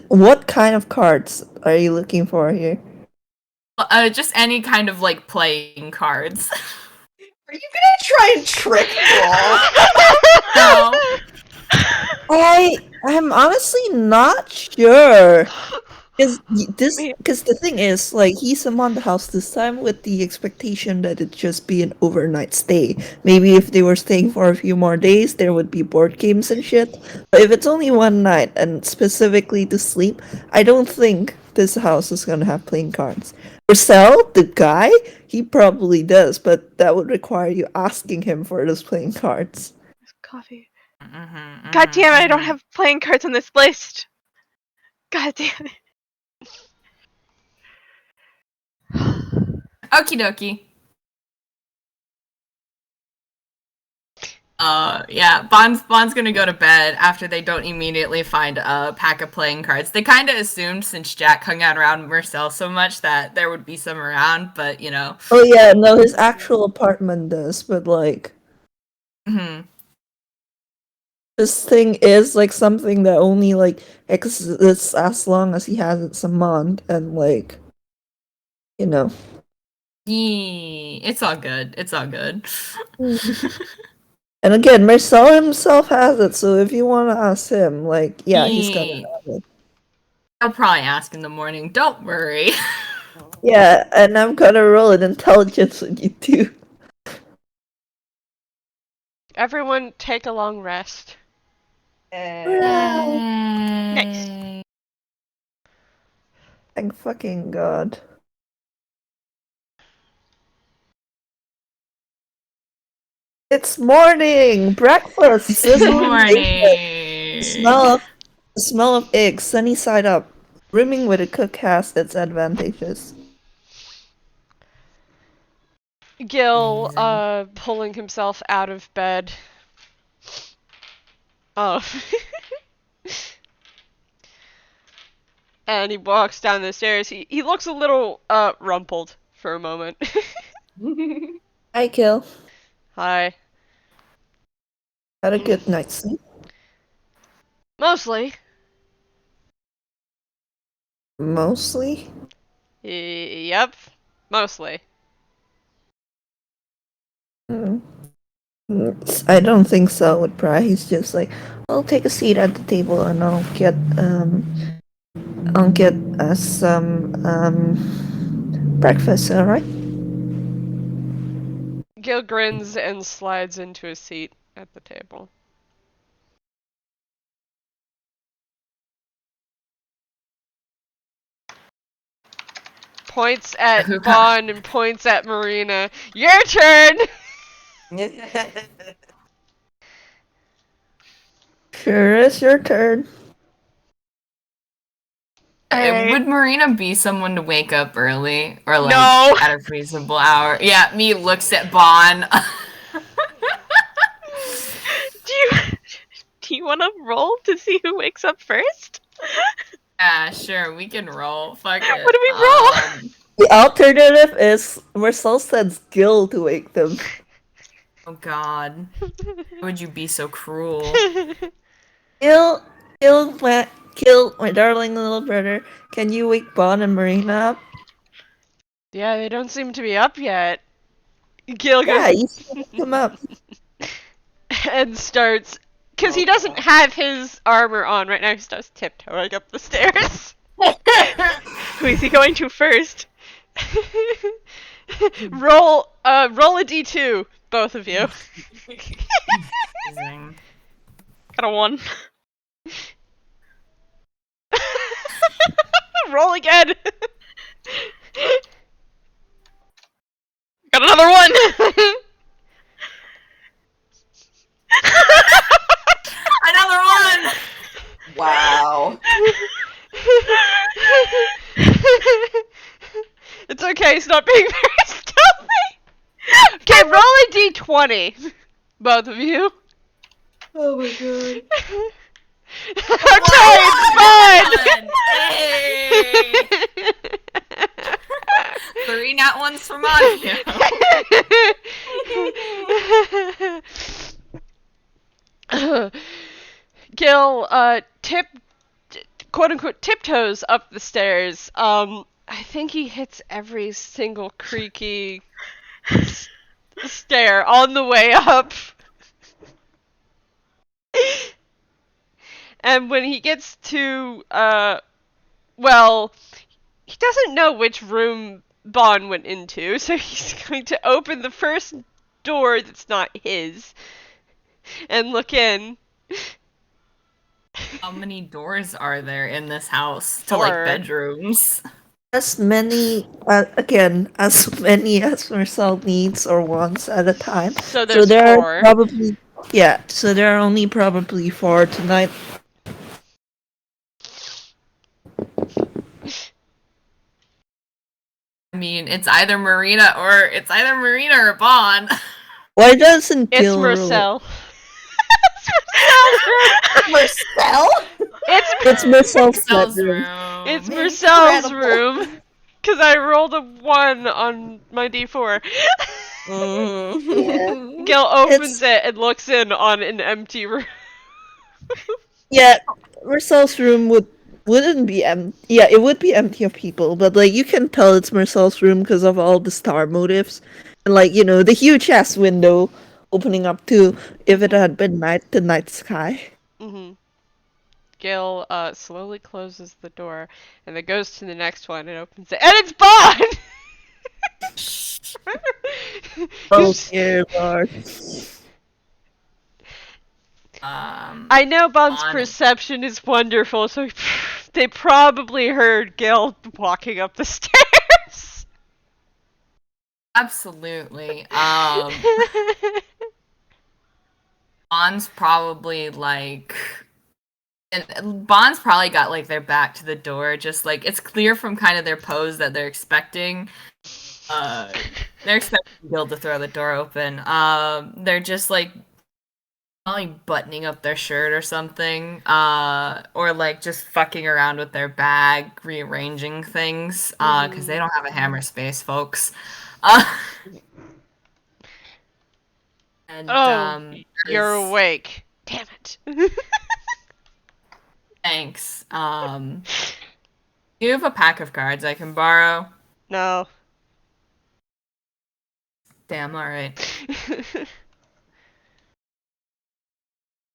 What kind of cards are you looking for here? Just any kind of, like, playing cards. Are you gonna try and trick Thrall? No. I'm honestly not sure. Because the thing is, like, he summoned the house this time with the expectation that it'd just be an overnight stay. Maybe if they were staying for a few more days, there would be board games and shit. But if it's only one night and specifically to sleep, I don't think this house is gonna have playing cards. Marcel, the guy, he probably does, but that would require you asking him for those playing cards. Coffee. Mm-hmm, God damn it, I don't have playing cards on this list. God damn it. Okie dokie. Yeah, Bond's gonna go to bed after they don't immediately find a pack of playing cards. They kind of assumed since Jack hung out around Marcel so much that there would be some around, but you know. Oh yeah, no, his actual apartment does, but like, this thing is like something that only like exists as long as he has it summoned, and like, you know. Yeah, it's all good. It's all good. And again, Marcel himself has it, so if you want to ask him, like, yeah, he's gonna have it. I'll probably ask in the morning. Don't worry. Yeah, and I'm gonna roll an intelligence when you do. Everyone take a long rest. Nice. Thank fucking god. It's morning! Breakfast! It's Sizzling bacon! morning. The smell of eggs, sunny side up. Brimming with a cook has its advantages. Gil, pulling himself out of bed. Oh. And he walks down the stairs. He looks a little, rumpled for a moment. Hi, Gil. Hi. Had a good night's sleep? Mostly. Mostly? Yep. Mostly. I don't think so with Pry. He's just like, I'll take a seat at the table and I'll get us some breakfast, alright? Gil grins and slides into a seat at the table. Points at Bon and points at Marina. Your turn! Sure is your turn. Alright. Would Marina be someone to wake up early or like No. at a reasonable hour? Yeah, me looks at Bon. Do you want to roll to see who wakes up first? Yeah, sure, we can roll. Fuck it. What do we roll? The alternative is Marcel sends Gil to wake them. Oh God, why would you be so cruel? Kill, my darling little brother. Can you wake Bon and Marina up? Yeah, they don't seem to be up yet. Gil Yeah, goes you should wake them up. and starts, because he doesn't have his armor on right now. He starts tiptoeing up the stairs. Who is he going to first? roll a d2, both of you. Amazing. Got a 1. Roll again. Got another 1. Another one. Wow. It's okay, he's not being very stealthy. Okay, roll a d20, both of you. Oh my god. Okay, it's fine. Hey! 3 nat ones from Audio. Gil, quote unquote, tiptoes up the stairs. I think he hits every single creaky stair on the way up. And when he gets to, well, he doesn't know which room Bon went into, so he's going to open the first door that's not his and look in. How many doors are there in this house to 4. like bedrooms? As many, again, as many as Marcel needs or wants at a time. So there's there 4. are probably, yeah, so there are only probably 4 tonight. I mean, it's either Marina or Bon. Why doesn't It's Gil roll? Mersel. Marcel? It's Marcel's Marcel's bedroom. room. It's Mercel's Incredible. room. Because I rolled a 1 on my d4. Mm. Gil opens it and looks in on an empty room. Yeah, Marcel's room wouldn't be empty. Yeah, it would be empty of people, but like you can tell it's Marcel's room because of all the star motifs, and like the huge ass window opening up to if it had been night, the night sky. Mm-hmm. Gil slowly closes the door and then goes to the next one and opens it, and it's Bon. Oh dear lord! I know Bon's perception is wonderful, so they probably heard Gil walking up the stairs. Absolutely. Bon's probably like, and Bon's probably got like their back to the door, just like it's clear from kind of their pose that they're expecting Gil to throw the door open. They're just like probably buttoning up their shirt or something, or like just fucking around with their bag, rearranging things, because they don't have a hammer space, folks. And you're awake. Damn it. Thanks. Do you have a pack of cards I can borrow? No. Damn, alright.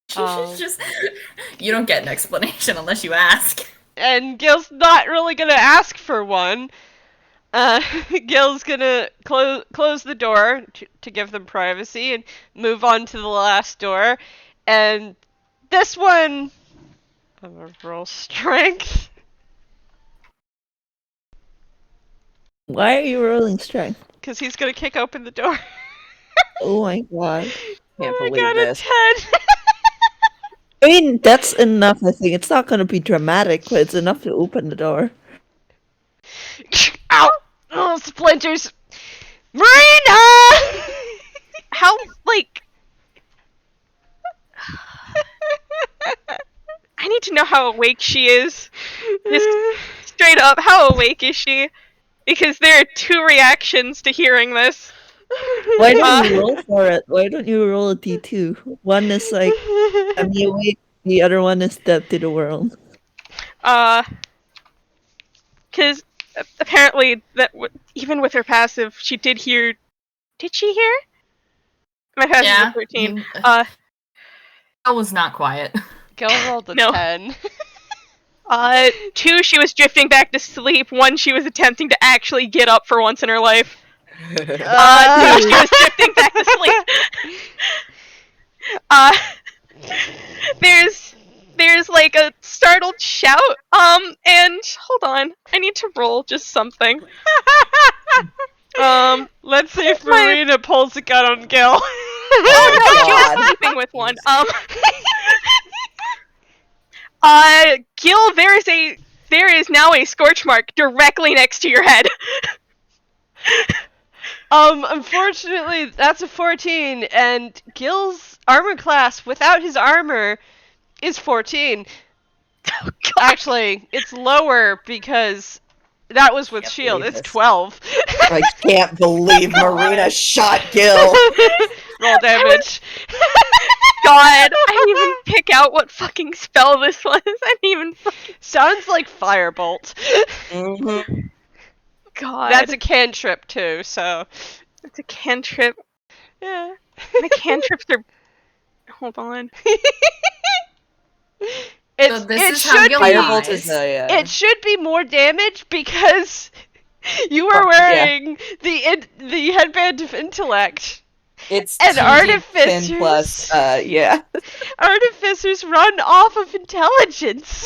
Just you don't get an explanation unless you ask. And Gil's not really gonna ask for one. Gil's gonna close the door to give them privacy and move on to the last door. And this one, I'm gonna roll strength. Why are you rolling strength? Because he's gonna kick open the door. Oh my god! Can't I believe got this. a 10. I mean, that's enough, I think. It's not gonna be dramatic, but it's enough to open the door. Ow! Oh, splinters! Marina! How, like... I need to know how awake she is. Just straight up, how awake is she? Because there are two reactions to hearing this. Why don't you roll for it? Why don't you roll a d2? One is like, I'm awake, the other one is dead to the world. Because apparently, even with her passive, she did hear... Did she hear? My passive was 13. I was not quiet. Gil rolled a No. 10. 2, she was drifting back to sleep. 1, she was attempting to actually get up for once in her life. 2, she was drifting back to sleep. There's like a startled shout. And hold on, I need to roll just something. Let's see if Marina pulls a gun on Gil. Oh no, she was sleeping with one. Gil, there is now a scorch mark directly next to your head. Unfortunately, that's a 14, and Gil's armor class without his armor is 14. Oh, God. Actually, it's lower because that was with shield. believe It's this. 12. I can't believe Marina shot Gil. Roll damage. God, I didn't even pick out what fucking spell this was. I didn't even fucking... Sounds like firebolt. Mm-hmm. God. That's a cantrip too, so It's a cantrip. yeah. My cantrips are... Hold on. So this it is how should Gil be Firebolt dies. is a it should be more damage because you were wearing the headband of intellect. it's And 2d10 artificers. plus yeah. Artificers run off of intelligence.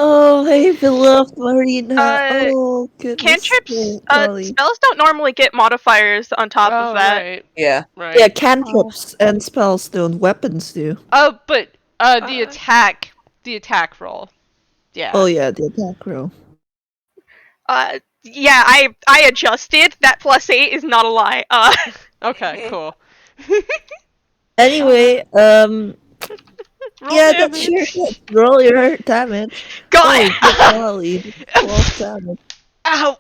Oh, hey, beloved Marina. Uh, Oh, goodness. Cantrips, golly. spells don't normally get modifiers on top of that. Right, Yeah. right. Yeah, cantrips and spells don't. Weapons do. Oh, but the attack roll. Yeah. Oh, yeah, the attack roll. Yeah, I adjusted. That +8 is not a lie. Okay, cool. Anyway, Roll yeah, that's damage. your hit. Roll your damage. God! Oh, good golly. 12 damage. Ow.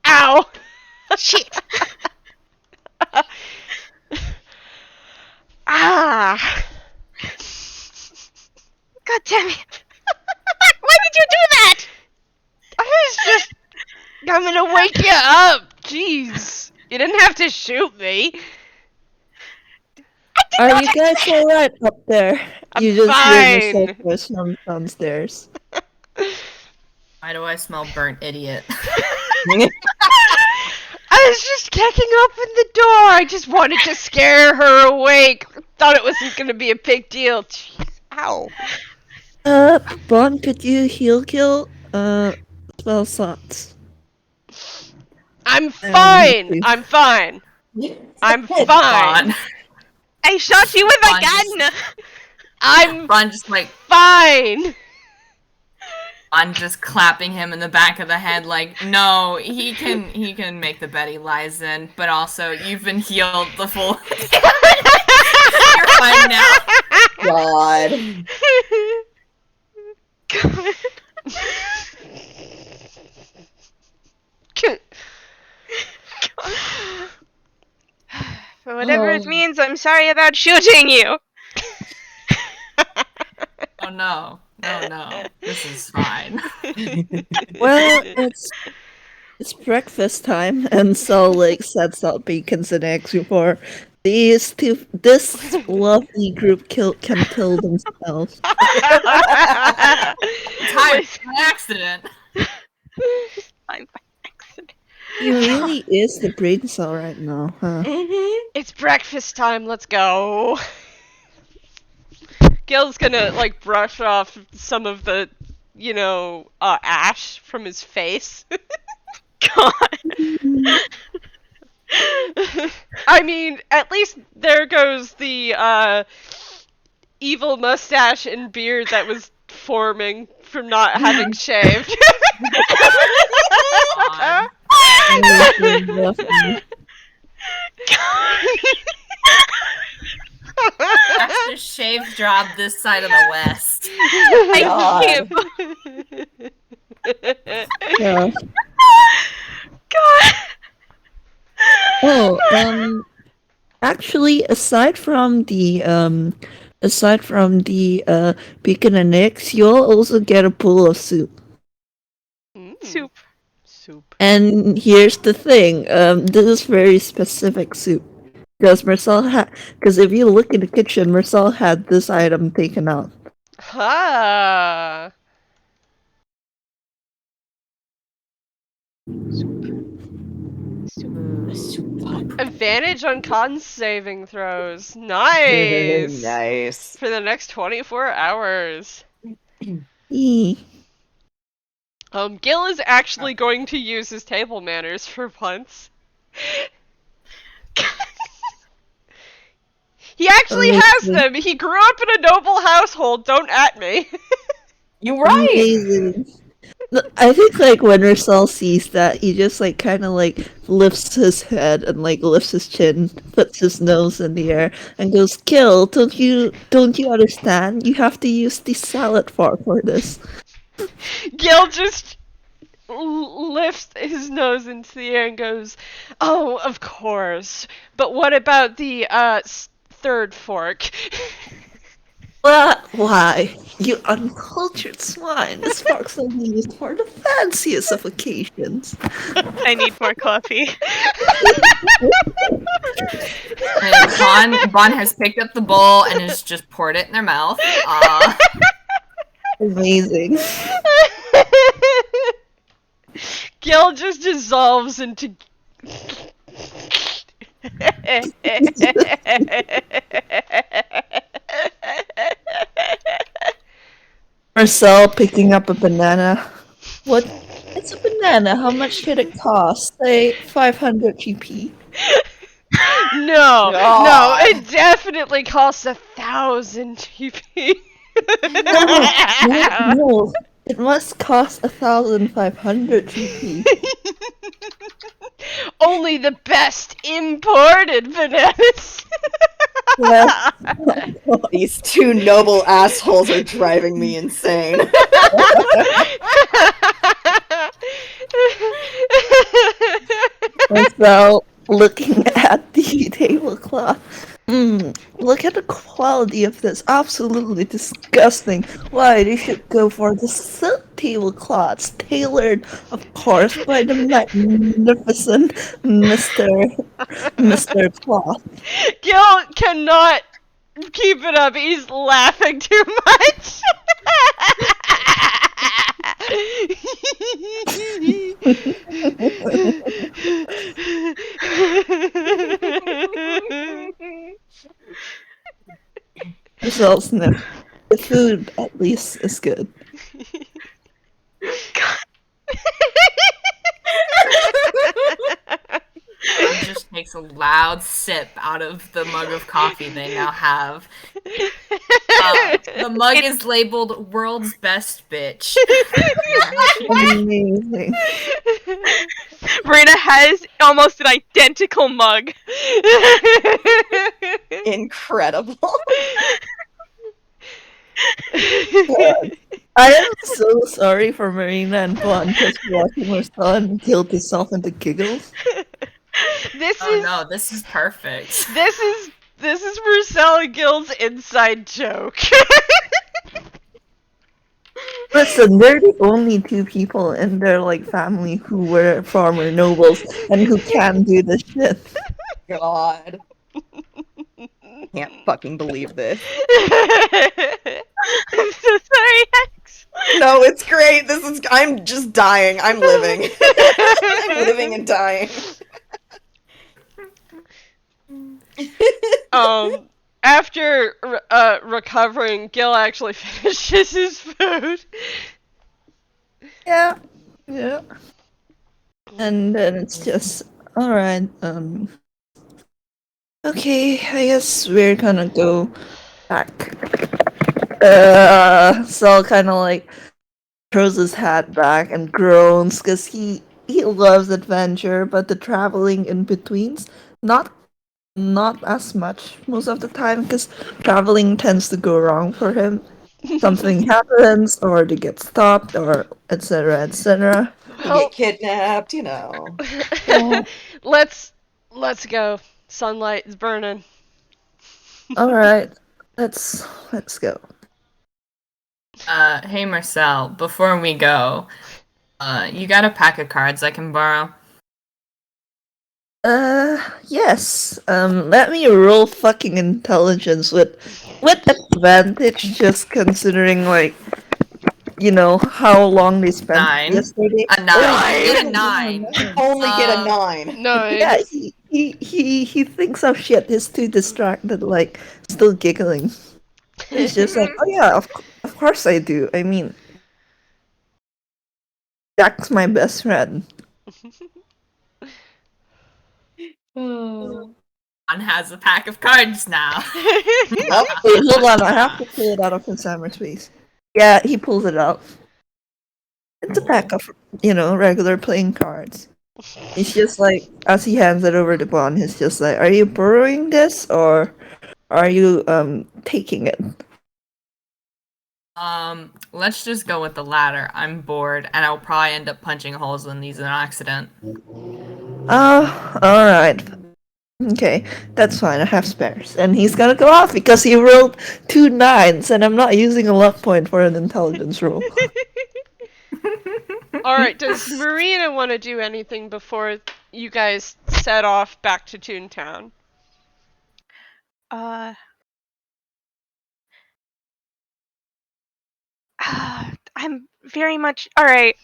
Ow. Shit! Ah. God damn it! Why did you do that? I was just coming to wake you up. Jeez. You didn't have to shoot me. Are you guys alright up there? I'm You just hear fine. yourself voice from downstairs. Why do I smell burnt idiot? I was just kicking open the door. I just wanted to scare her awake. Thought it wasn't gonna be a big deal. Jeez. Ow. Bon, could you heal kill? Spell slots. I'm fine. I'm fine. I'm fine. Ron. I shot you with a Fine, gun! I'm Ron just like fine. Ron just clapping him in the back of the head like, no, he can make the bed he lies in, but also you've been healed the full You're fine now. God. God. For whatever it means, I'm sorry about shooting you! Oh no. No. This is fine. Well, it's breakfast time, and so like sets out bacons and eggs before this lovely group can kill themselves. It's by accident. I'm by accident. He really is the brain cell right now, huh? It's breakfast time. Let's go. Gil's gonna like brush off some of the, ash from his face. God. I I mean, at least there goes the evil mustache and beard that was forming from not having shaved. God. Fastest shave job this side of the West. I can't. Yeah. God. Oh, actually, aside from the bacon and eggs, you'll also get a bowl of soup. Soup. Soup. And here's the thing, this is very specific soup. Because because if you look in the kitchen, Mersel had this item taken out. Ha! Advantage on con saving throws. Nice! Nice. For the next 24 hours. Eee. Gil is actually going to use his table manners for once. He actually has them! He grew up in a noble household, don't at me! You're right. Amazing. I think like when Mersel sees that, he just like kind of like lifts his head and like lifts his chin, puts his nose in the air, and goes, "Gil, don't you understand? You have to use the salad bar for this." Gil just lifts his nose into the air and goes, "Oh, of course. But what about the third fork?" Why, you uncultured swine! This fork's only used for the fanciest of occasions. I need more coffee. And Bon has picked up the bowl and has just poured it in their mouth. Amazing. Gil just dissolves into. Mersel picking up a banana. What? It's a banana. How much could it cost? Say 500 GP. No, God. it definitely costs 1,000 GP. No, it must cost 1,500 GP. Only the best imported bananas. Yes. These two noble assholes are driving me insane. Mersel looking at the tablecloth. Look at the quality of this. Absolutely disgusting. Why, they should go for the silk tablecloths, tailored, of course, by the magnificent Mr. Cloth. Gil cannot keep it up. He's laughing too much. Mersel sniff. The food, at least, is good. Bon just takes a loud sip out of the mug of coffee they now have. The mug is labeled "World's Best Bitch." Amazing. Marina has almost an identical mug. Incredible. I am so sorry for Marina and Bon just watching her son kill himself into giggles. Oh no, this is perfect. This is Mersel and Gil's inside joke. Listen, they're the only two people in their like family who were farmer nobles and who can do this shit. God. Can't fucking believe this. I'm so sorry, Hex. No, it's great. I'm just dying. I'm living. I'm living and dying. After recovering, Gil actually finishes his food. Yeah. And then it's just alright, Okay, I guess we're gonna go back. Saul kind of like throws his hat back and groans because he loves adventure, but the traveling in betweens not as much most of the time because traveling tends to go wrong for him. Something happens, or they get stopped, or etc. etc. You Well, get kidnapped, you know. let's go. Sunlight is burning. All right, let's go. Hey Marcel, before we go, you got a pack of cards I can borrow? Yes. Let me roll fucking intelligence with advantage, just considering like how long they spent 9. yesterday. A 9. Oh, You get a yeah, 9. Only get a 9. yeah, Nice. he thinks, oh shit, he's too distracted, like still giggling. He's just like, oh yeah, of course I do. I mean, Jack's my best friend. Oh. One has a pack of cards now. Yep. Wait, hold on, I have to pull it out of his space. Yeah, he pulls it out. It's a pack of, regular playing cards. It's just like, as he hands it over to Bon, he's just like, are you borrowing this, or are you, taking it? Let's just go with the latter. I'm bored, and I'll probably end up punching holes in these in an accident. Alright. Okay, that's fine, I have spares. And he's gonna go off because he rolled 2 9s, and I'm not using a luck point for an intelligence roll. Alright, does Marina want to do anything before you guys set off back to Toontown? I'm very much alright.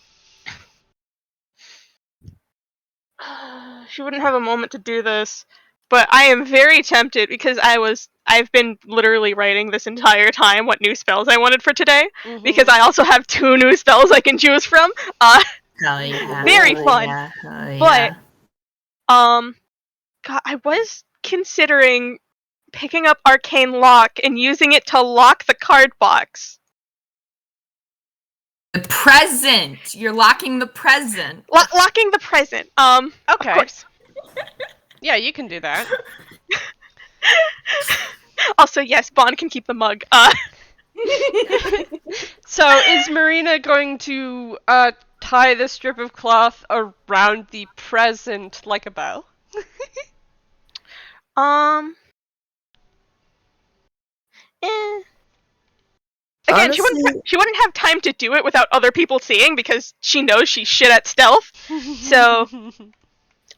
She wouldn't have a moment to do this, but I am very tempted because I've been literally writing this entire time what new spells I wanted for today because I also have 2 new spells I can choose from. Hell yeah. Very Hell fun. Yeah, hell But yeah. God, I was considering picking up Arcane Lock and using it to lock the card box. The present! You're locking the present. Locking the present. Okay. Of course. Yeah, you can do that. Also, yes, Bond can keep the mug. So, is Marina going to tie the strip of cloth around the present like a bow? Again, Honestly, she wouldn't have time to do it without other people seeing because she knows she's shit at stealth. So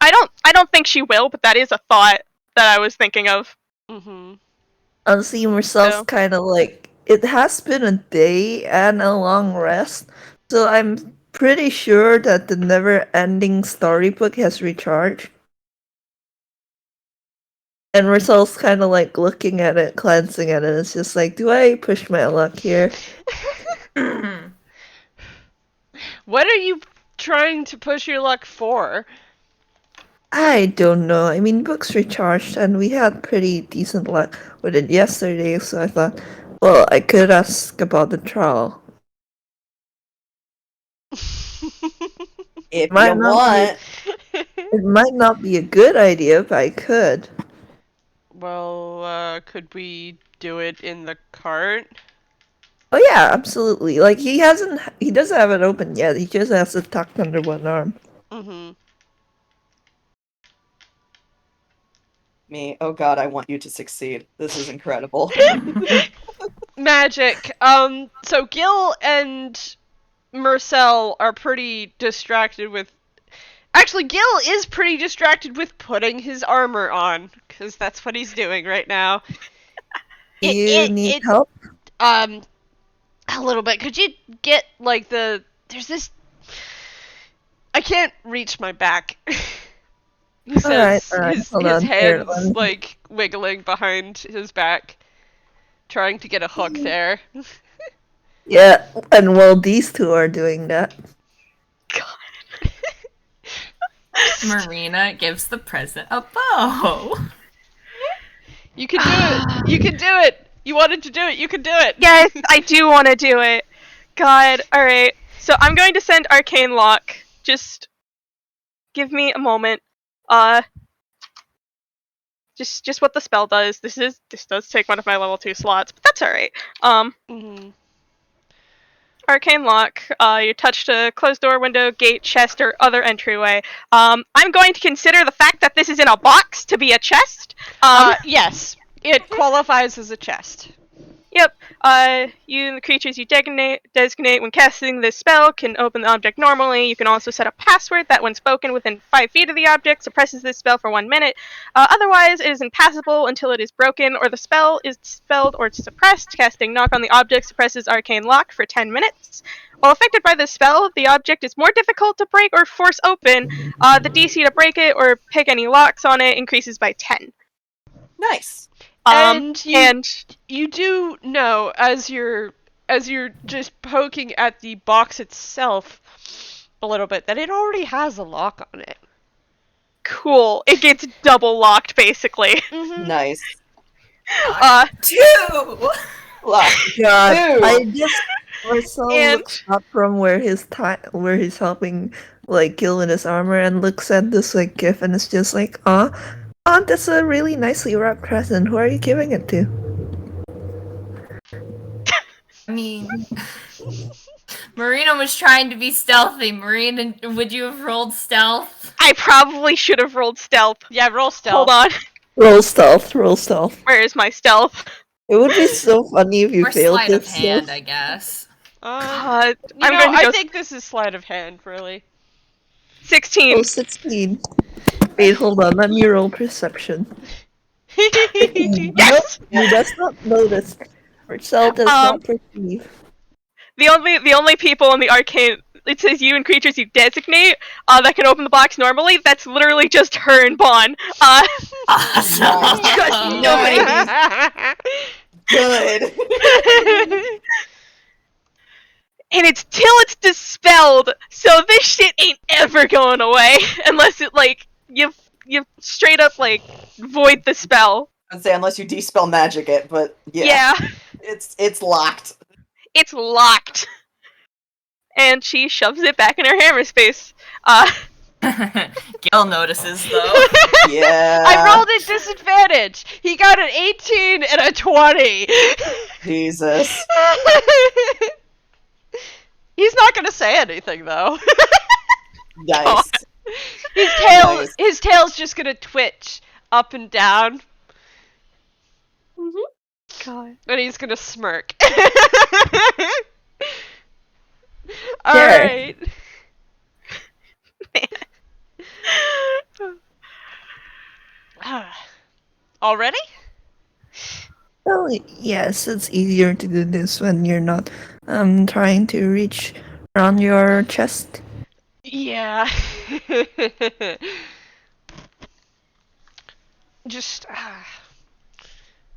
I don't think she will, but that is a thought that I was thinking of. honestly, Marcel's kind of like, it has been a day and a long rest, so I'm pretty sure that the never-ending storybook has recharged. And Marcel's kind of like looking at it, glancing at it. It's just like, do I push my luck here? What are you trying to push your luck for? I don't know. I mean, books recharged, and we had pretty decent luck with it yesterday, so I thought, well, I could ask about the trial. If Might you not want. It might not be a good idea, but I could. Well, could we do it in the cart? Oh yeah, absolutely. Like, he doesn't have it open yet. He just has it tucked under one arm. Me, oh god, I want you to succeed. This is incredible. Magic. So Gil and Mersel are pretty distracted with... Actually, Gil is pretty distracted with putting his armor on, because that's what he's doing right now. Do you need help? A little bit. Could you get, like, there's this... I can't reach my back. He says Alright, his hold on. hands, Here, like, wiggling behind his back, trying to get a hook there. Yeah, and while these two are doing that... Marina gives the present a bow. You can do it. You can do it. You wanted to do it. You can do it. Yes, I do want to do it. God, alright. So I'm going to send Arcane Lock. Just give me a moment. Just what the spell does. This does take one of my level 2 slots, but that's alright. Mhm. Arcane Lock. You touched a closed door, window, gate, chest, or other entryway. I'm going to consider the fact that this is in a box to be a chest. Yes, it qualifies as a chest. Yep. You and the creatures you designate when casting this spell can open the object normally. You can also set a password that, when spoken within 5 feet of the object, suppresses this spell for 1 minute. Otherwise, it is impassable until it is broken or the spell is dispelled or suppressed. Casting Knock on the object suppresses Arcane Lock for 10 minutes. While affected by this spell, the object is more difficult to break or force open. The DC to break it or pick any locks on it increases by 10. Nice. And you do know, as you're just poking at the box itself a little bit, that it already has a lock on it. Cool. It gets double locked, basically. Nice. 2! Lock. God, Ew. I just Mersel And- looks up from where he's helping like Gil in his armor and looks at this like gif and it's just like, oh, that's a really nicely wrapped present. Who are you giving it to? I mean, Marina was trying to be stealthy. Marina, would you have rolled stealth? I probably should have rolled stealth. Yeah, roll stealth. Hold on. Roll stealth, roll stealth. Where is my stealth? It would be so funny if you Or failed sleight of this. hand, I guess. God, You I'm know, going to I go think this is sleight of hand, really. 16. Oh, 16. Wait, hold on, let me roll perception. Yes! Nope, he does not notice. Mersel does not perceive. The only people in the arcane, it says you and creatures you designate that can open the box normally. That's literally just her and Bon. Awesome. Because nobody. Good. And it's till it's dispelled, so this shit ain't ever going away unless it like you straight up like void the spell. I'd say unless you dispel magic it, but Yeah, it's locked. it's locked. And she shoves it back in her hammer space. Gil notices, though. Yeah. I rolled at disadvantage. He got an 18 and a 20. Jesus. He's not gonna say anything though. Nice. His tail's just gonna twitch up and down. God. And he's gonna smirk. Alright. Already? Well, yes, it's easier to do this when you're not trying to reach around your chest. Yeah. Just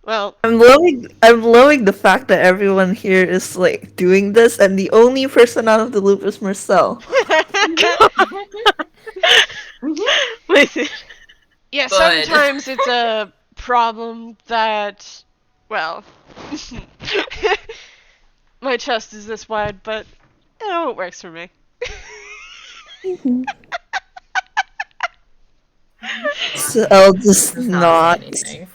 well, I'm loving the fact that everyone here is like doing this, and the only person out of the loop is Mersel. Listen. yeah, Good. sometimes it's a problem that, well, my chest is this wide, but you know, it works for me. So I'll just Does nod, mean anything.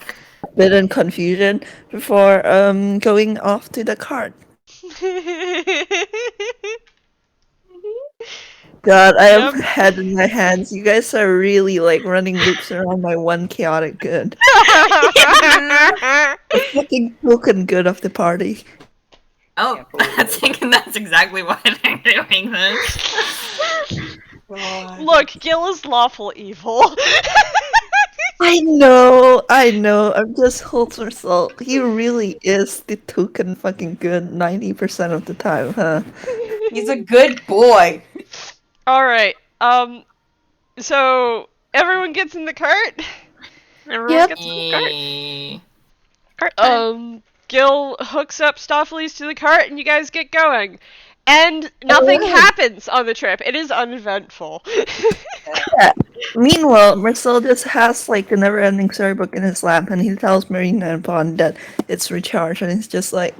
a bit in confusion before going off to the cart. God, I have Yep. head in my hands. You guys are really like running loops around my one chaotic good. The fucking token good of the party. Oh, I'm thinking that's exactly why they're doing this. God. Look, Gil is lawful evil. I know. I'm just wholesome salt. He really is the token fucking good 90% of the time, huh? He's a good boy. Alright, so everyone gets in the cart? Everyone Yep. gets in the cart. Eh, Cart time. Gil hooks up Stoffles to the cart and you guys get going. And nothing Alright. happens on the trip. It is uneventful. Meanwhile, Marcel just has like a never-ending storybook in his lap, and he tells Marina and Bond that it's recharged, and he's just like,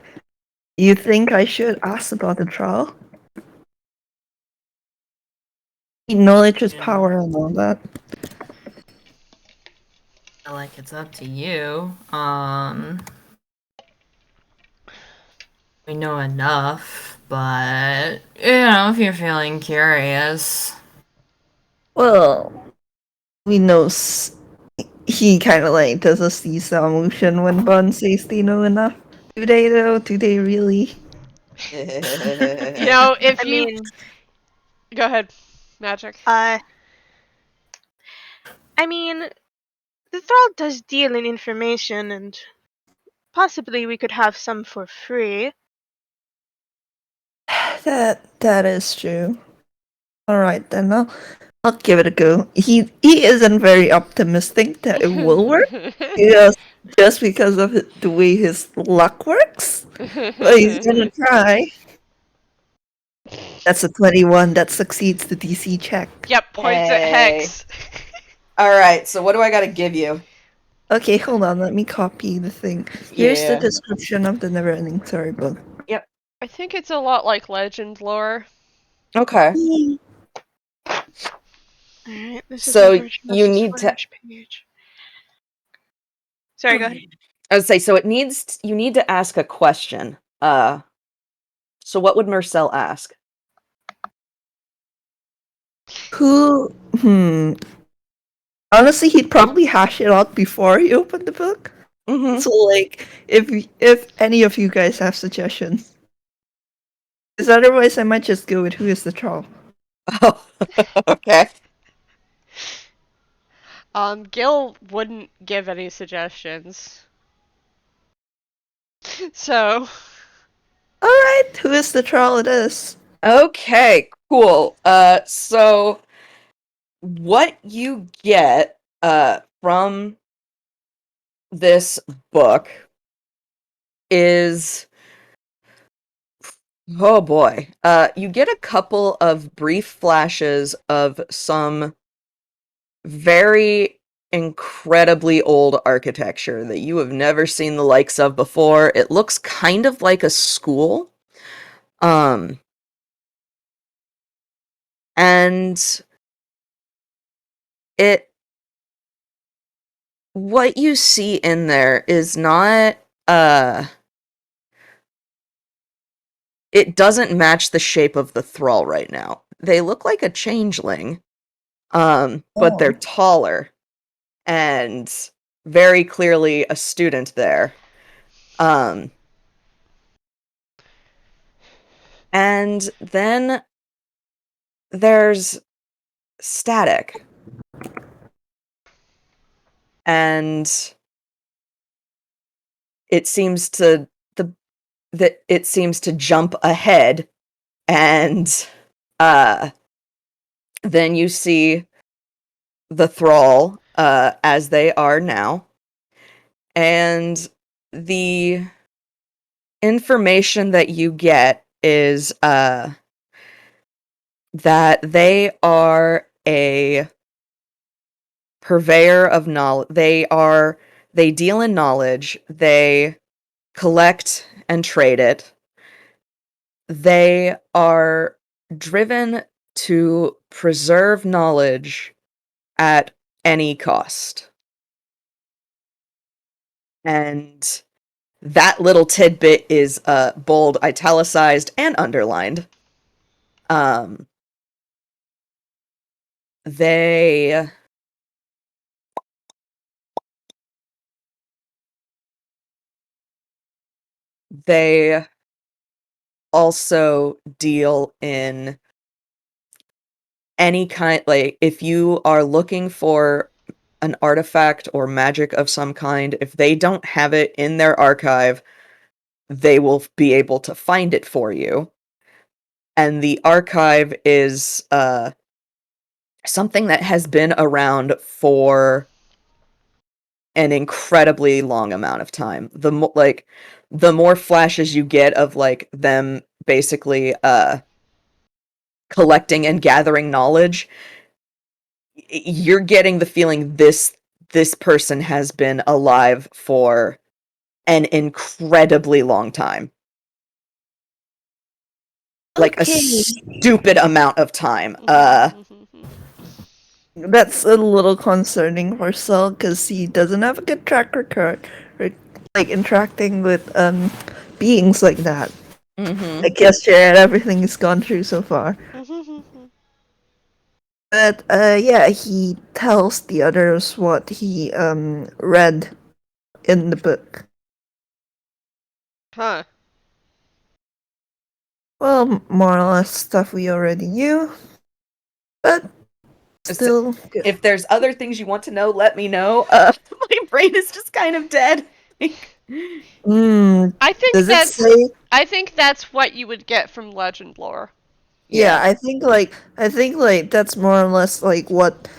"You think I should ask about the trial? Knowledge is power and all that." I feel like it's up to you. We know enough, but if you're feeling curious. Well, we know he kind of like does a seesaw motion when Bond says they know enough. Do they though? Do they really? If I you mean, go ahead, Magic. I mean, the Thrall does deal in information, and possibly we could have some for free. That is true. All right, then I'll give it a go. He isn't very optimistic that it will work, just because of the way his luck works. But he's gonna try. That's a 21 that succeeds the DC check. Yep, points at Hex. Alright, so what do I gotta give you? Okay, hold on. Let me copy the thing. Here's the Yeah. description of the never-ending storybook. I think it's a lot like legend lore. Okay. Alright, this So is the you need to- page. Sorry, go ahead. I would say, so you need to ask a question. So what would Mersel ask? Who? Honestly, he'd probably hash it out before he opened the book. Mm-hmm. So, like, if any of you guys have suggestions, because otherwise I might just go with who is the troll. Oh, okay. Gil wouldn't give any suggestions. So. Alright, who is the troll it is? Okay, cool. So what you get from this book is, oh boy, you get a couple of brief flashes of some very incredibly old architecture that you have never seen the likes of before. It looks kind of like a school. And what you see in there is not, it doesn't match the shape of the Thrall right now. They look like a changeling, but they're taller and very clearly a student there. And then there's static. And it seems to jump ahead, and then you see the Thrall as they are now, and the information that you get is that they are a purveyor of knowledge. They deal in knowledge. They collect and trade it. They are driven to preserve knowledge at any cost. And that little tidbit is bold, italicized, and underlined. They also deal in any kind, like, if you are looking for an artifact or magic of some kind, if they don't have it in their archive, they will be able to find it for you. And the archive is something that has been around for an incredibly long amount of time. The more flashes you get of like them basically collecting and gathering knowledge, you're getting the feeling this person has been alive for an incredibly long time. Like a stupid amount of time. That's a little concerning for Saul because he doesn't have a good track record, like interacting with beings like that. Like yesterday, everything he's gone through so far. But yeah, he tells the others what he read in the book. Huh. Well, more or less stuff we already knew, but still good. If there's other things you want to know, let me know. My brain is just kind of dead. I think Does it that's say? I think that's what you would get from legend lore. Yeah, I think that's more or less like what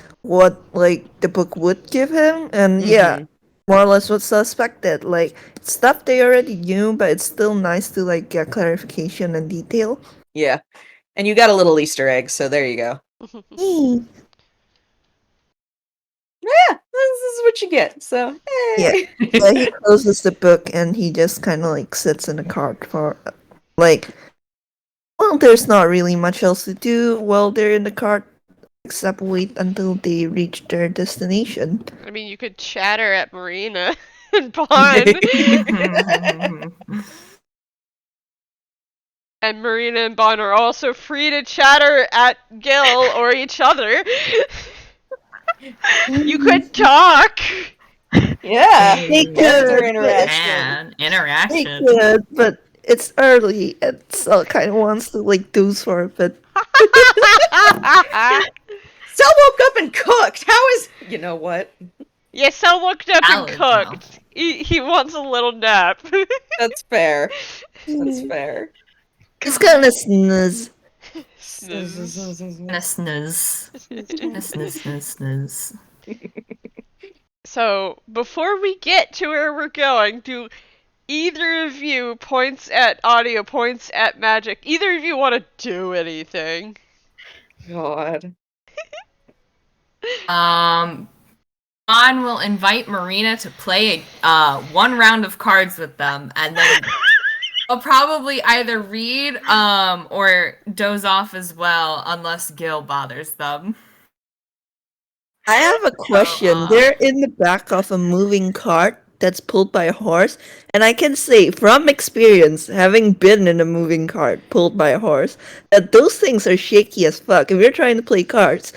like the book would give him, and yeah, more or less what's suspected. Like stuff they already knew, but it's still nice to like get clarification and detail. Yeah, and you got a little Easter egg, so there you go. Yeah, this is what you get. So hey. Yeah, he closes the book and he just kind of like sits in the cart for like. Well, there's not really much else to do while they're in the cart except wait until they reach their destination. I mean, you could chatter at Marina and Bon. And Marina and Bon are also free to chatter at Gil or each other. You could talk. Yeah, They could, interaction. They could, but it's early and Sel kind of wants to like doze for a bit. Sel woke up and cooked. How is... You know what? Yeah, Sel woke up and cooked. He wants a little nap. That's fair. That's fair. It's kind of snooze. Snooze. So, before we get to where we're going, do either of you, points at audio, points at magic, either of you want to do anything? God. Bon will invite Marina to play one round of cards with them, and then I'll probably either read or doze off as well, unless Gil bothers them. I have a question. They're in the back of a moving cart that's pulled by a horse, and I can say from experience, having been in a moving cart pulled by a horse, that those things are shaky as fuck. If you're trying to play cards,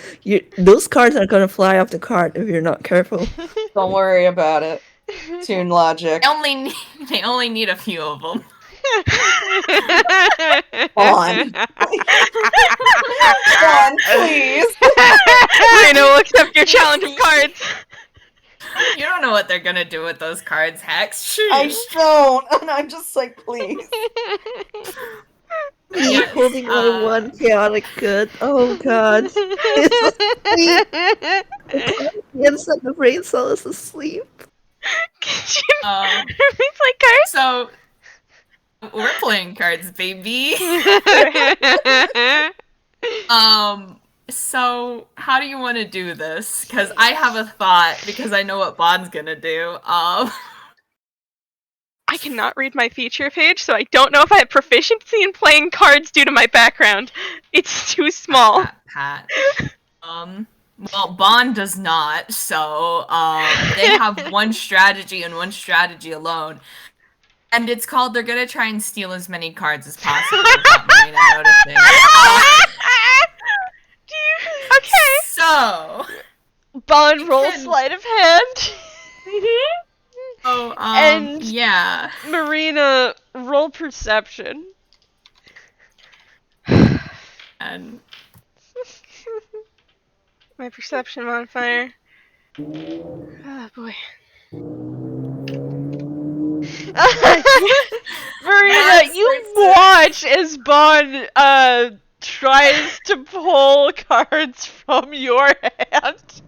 those cards are gonna fly off the cart if you're not careful. Don't worry about it. Tune logic. They only need a few of them. Bon, please. Marina will accept your challenge of cards. You don't know what they're gonna do with those cards, Hex. Shoot. I don't, and I'm just like, please. Me holding my one chaotic good. Oh god. The inside the brain cell is asleep. Can you play cards? So we're playing cards, baby. So how do you want to do this? Because I have a thought, because I know what Bon's gonna do. I cannot read my feature page, so I don't know if I have proficiency in playing cards due to my background. It's too small. Pat. Well, Bon does not, so they have one strategy and one strategy alone. And it's called they're gonna try and steal as many cards as possible without Marina noticing. Okay. So Bon roll sleight of hand. Oh, and yeah. Marina, roll perception. And My perception modifier. Oh boy. Marina, you watch as Bon tries to pull cards from your hand.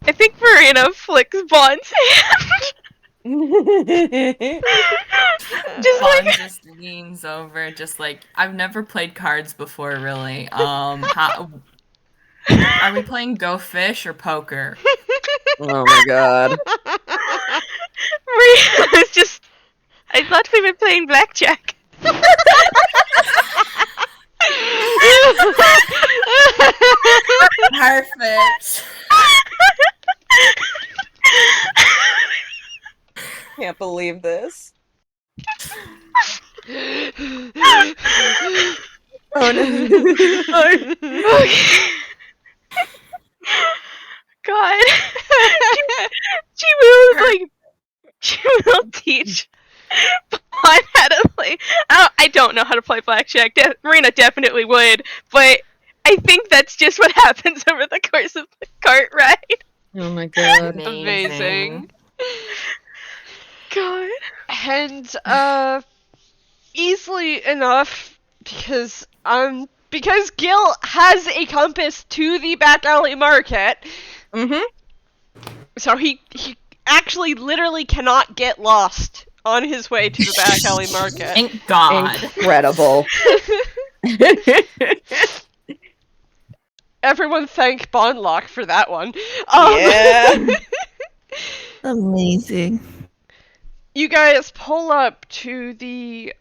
I think Marina flicks Bon's hand. Just Vaughn like just leans over, just like, I've never played cards before, really. How are we playing Go Fish or poker? Oh my god. Maria was just. I thought we were playing blackjack. Perfect. Can't believe this. Oh no. Okay. God. She will she will teach Vaughn how to play. I don't know how to play blackjack. Marina definitely would, but I think that's just what happens over the course of the cart ride. Oh my god. Amazing. God. And easily enough, because Gil has a compass to the back alley market, so he actually literally cannot get lost on his way to the back alley market. Thank God. Incredible. Everyone thank Bondlock for that one. Yeah. Amazing. You guys pull up to the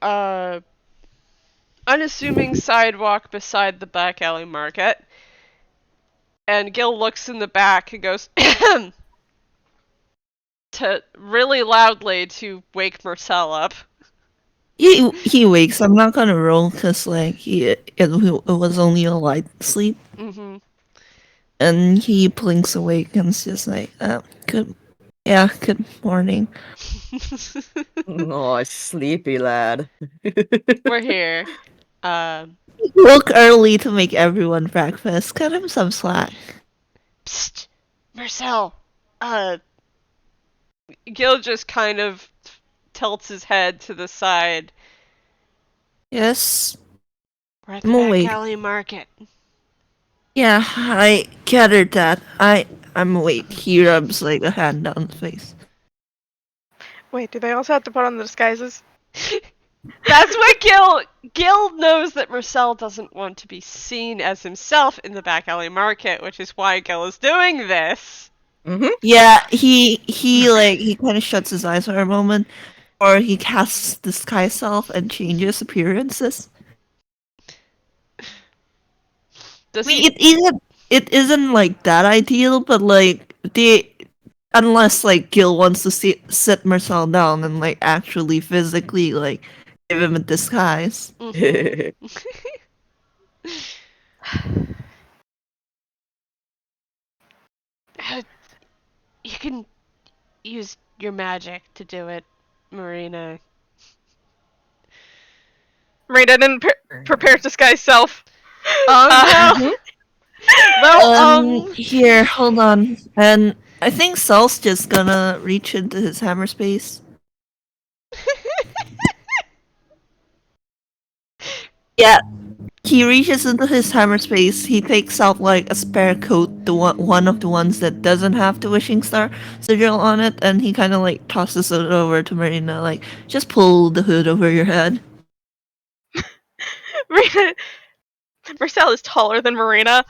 unassuming sidewalk beside the back alley market, and Gil looks in the back and goes to really loudly to wake Mersel up. He wakes. I'm not gonna roll because like it was only a light sleep, Mm-hmm. and he blinks awake and is just like, good morning. Oh, sleepy lad. We're here. Woke early to make everyone breakfast. Cut him some slack. Psst, Mersel. Gil just kind of tilts his head to the side. Yes. We're at the I'm back awake. alley market. Yeah, I gathered that. I'm awake. He rubs like a hand down his face. Wait, do they also have to put on the disguises? That's what Gil knows that Mersel doesn't want to be seen as himself in the back alley market, which is why Gil is doing this. Yeah, he kind of shuts his eyes for a moment, or he casts disguise self and changes appearances. Does I mean, it isn't like that ideal, but like unless like Gil wants to sit Marcel down and like actually physically like give him a disguise. Mhm. You can use your magic to do it, Marina. Marina didn't prepare disguise self. No. Well, Here, hold on. And I think Sal's just gonna reach into his hammer space. Yeah, he reaches into his hammer space. He takes out like a spare coat, one of the ones that doesn't have the wishing star sigil on it, and he kind of like tosses it over to Marina, like just pull the hood over your head. Marina, Mersel is taller than Marina.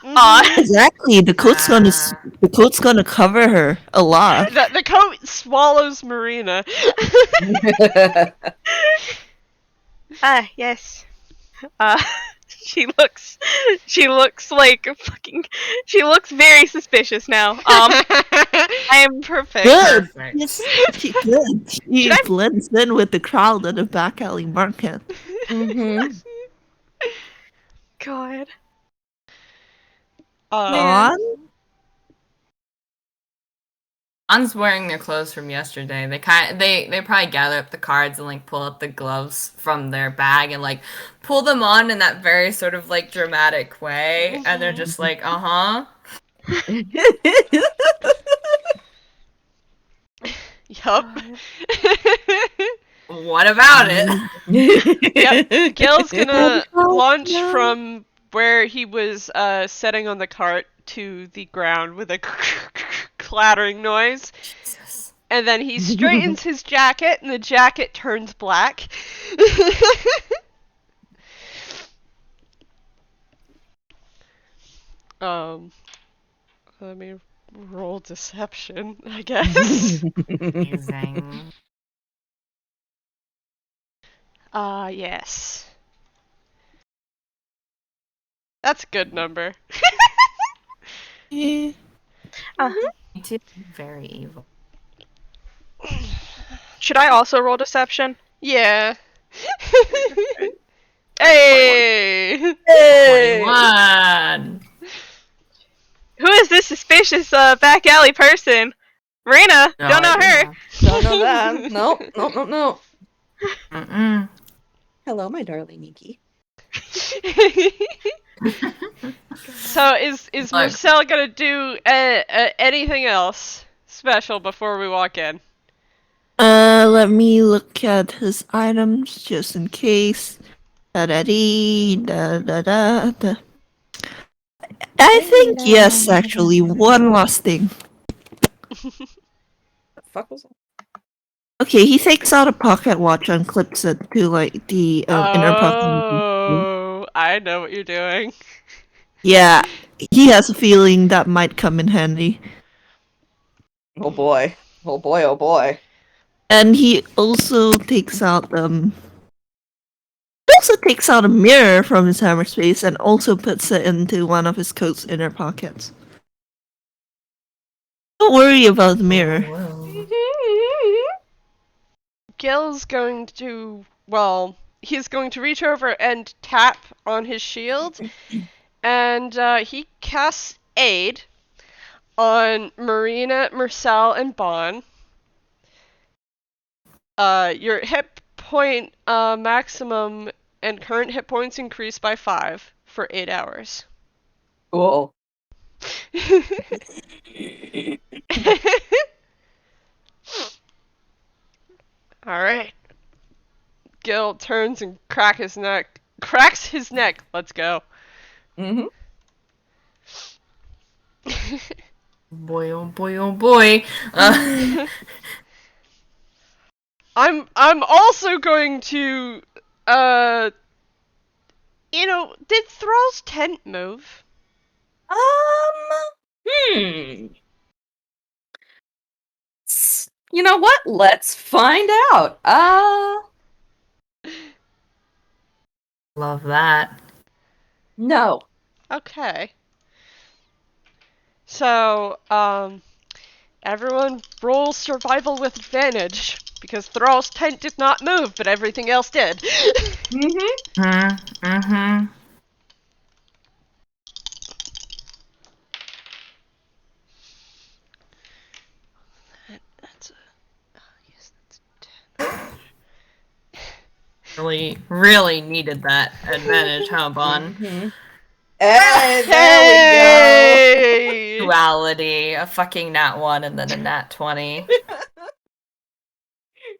Exactly, the coat's gonna cover her a lot. The coat swallows Marina. Yes. She looks like she looks very suspicious now. I am perfect. Good. Perfect. Yes, good. She blends in with the crowd at the back alley market. God. On? On's wearing their clothes from yesterday. They probably gather up the cards and like pull up the gloves from their bag and like pull them on in that very sort of like dramatic way, and they're just like, Yup. What about it? Yep. Gil's gonna launch from where he was setting on the cart to the ground with a clattering noise. Jesus. And then he straightens his jacket, and the jacket turns black. Let me roll deception, I guess. Amazing. Yes. That's a good number. Eh. Me too. Very evil. Should I also roll deception? Yeah. Hey! Hey! 21. Who is this suspicious back alley person? Marina, No don't know her. idea. Don't know that. No. Mm-mm. Hello, my darling Nikki. So is Look. Mersel gonna do anything else special before we walk in? Let me look at his items just in case. Da-da-dee, da-da-da-da. I think yes, actually. One last thing. The fuck was that? Okay, he takes out a pocket watch and clips it to like the inner pocket. Oh, I know what you're doing. Yeah, he has a feeling that might come in handy. Oh boy. Oh boy, oh boy. And he also takes out a mirror from his hammer space and also puts it into one of his coat's inner pockets. Don't worry about the mirror. Whoa. Gil's going to, well, he's going to reach over and tap on his shield, and he casts Aid on Marina, Mersel, and Bon. Your hit point maximum and current hit points increase by 5 for 8 hours. Cool. Alright. Gil turns and cracks his neck. Let's go. Mm-hmm. Boy, oh boy, oh boy. I'm also going to did Thrall's tent move? You know what? Let's find out. Love that. No. Okay. So, everyone roll survival with advantage, because Thrall's tent did not move, but everything else did. Mm-hmm. Mm-hmm. That's yes, that's 10. Really needed that advantage, huh, Bon? Mm-hmm. Hey, there we go. Duality, a fucking nat 1 and then a nat 20.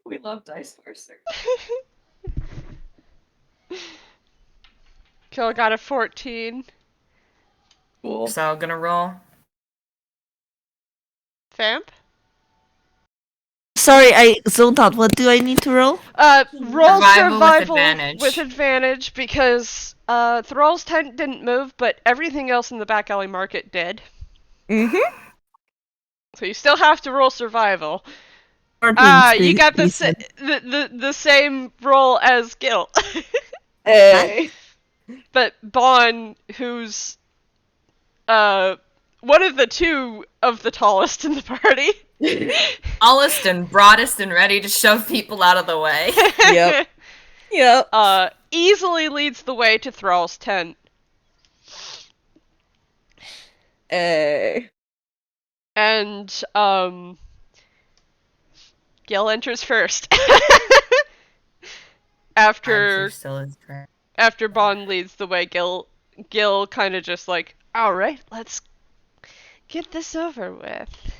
We love Dice Forcer. Kill got a 14. Cool. So, gonna roll. Vamp? Sorry, I zoned out. What do I need to roll? Roll survival with advantage because Thrall's tent didn't move, but everything else in the back alley market did. Mm-hmm. So you still have to roll survival. You got the same roll as Gil. Hey. But Bon, who's one of the two of the tallest in the party. Tallest and broadest and ready to shove people out of the way. Yep. Yep. Easily leads the way to Thrall's tent. Hey. And Gil enters first. After Bon leads the way, Gil kind of just like, all right, let's get this over with,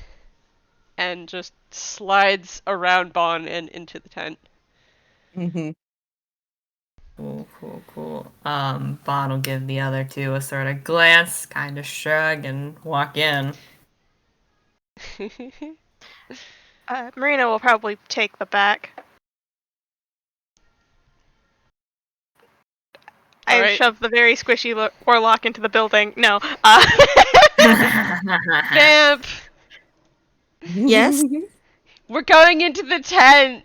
and just slides around Bon and into the tent. Mm-hmm. Cool. Bon will give the other two a sort of glance, kind of shrug, and walk in. Marina will probably take the back. I Alright. shoved the very squishy warlock into the building. No. Vamp! Yes? We're going into the tent!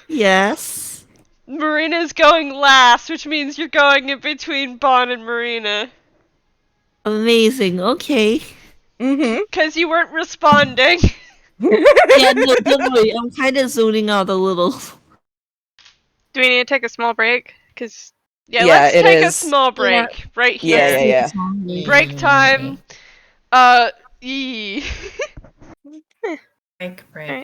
Yes. Marina's going last, which means you're going in between Bon and Marina. Amazing. Okay. Mm-hmm. Because you weren't responding. Yeah, no, don't worry. I'm kind of zoning out a little. Do we need to take a small break? Because Yeah, Yeah, let's it take a is. small break right Yeah, here. yeah. Break time. Yee. Break.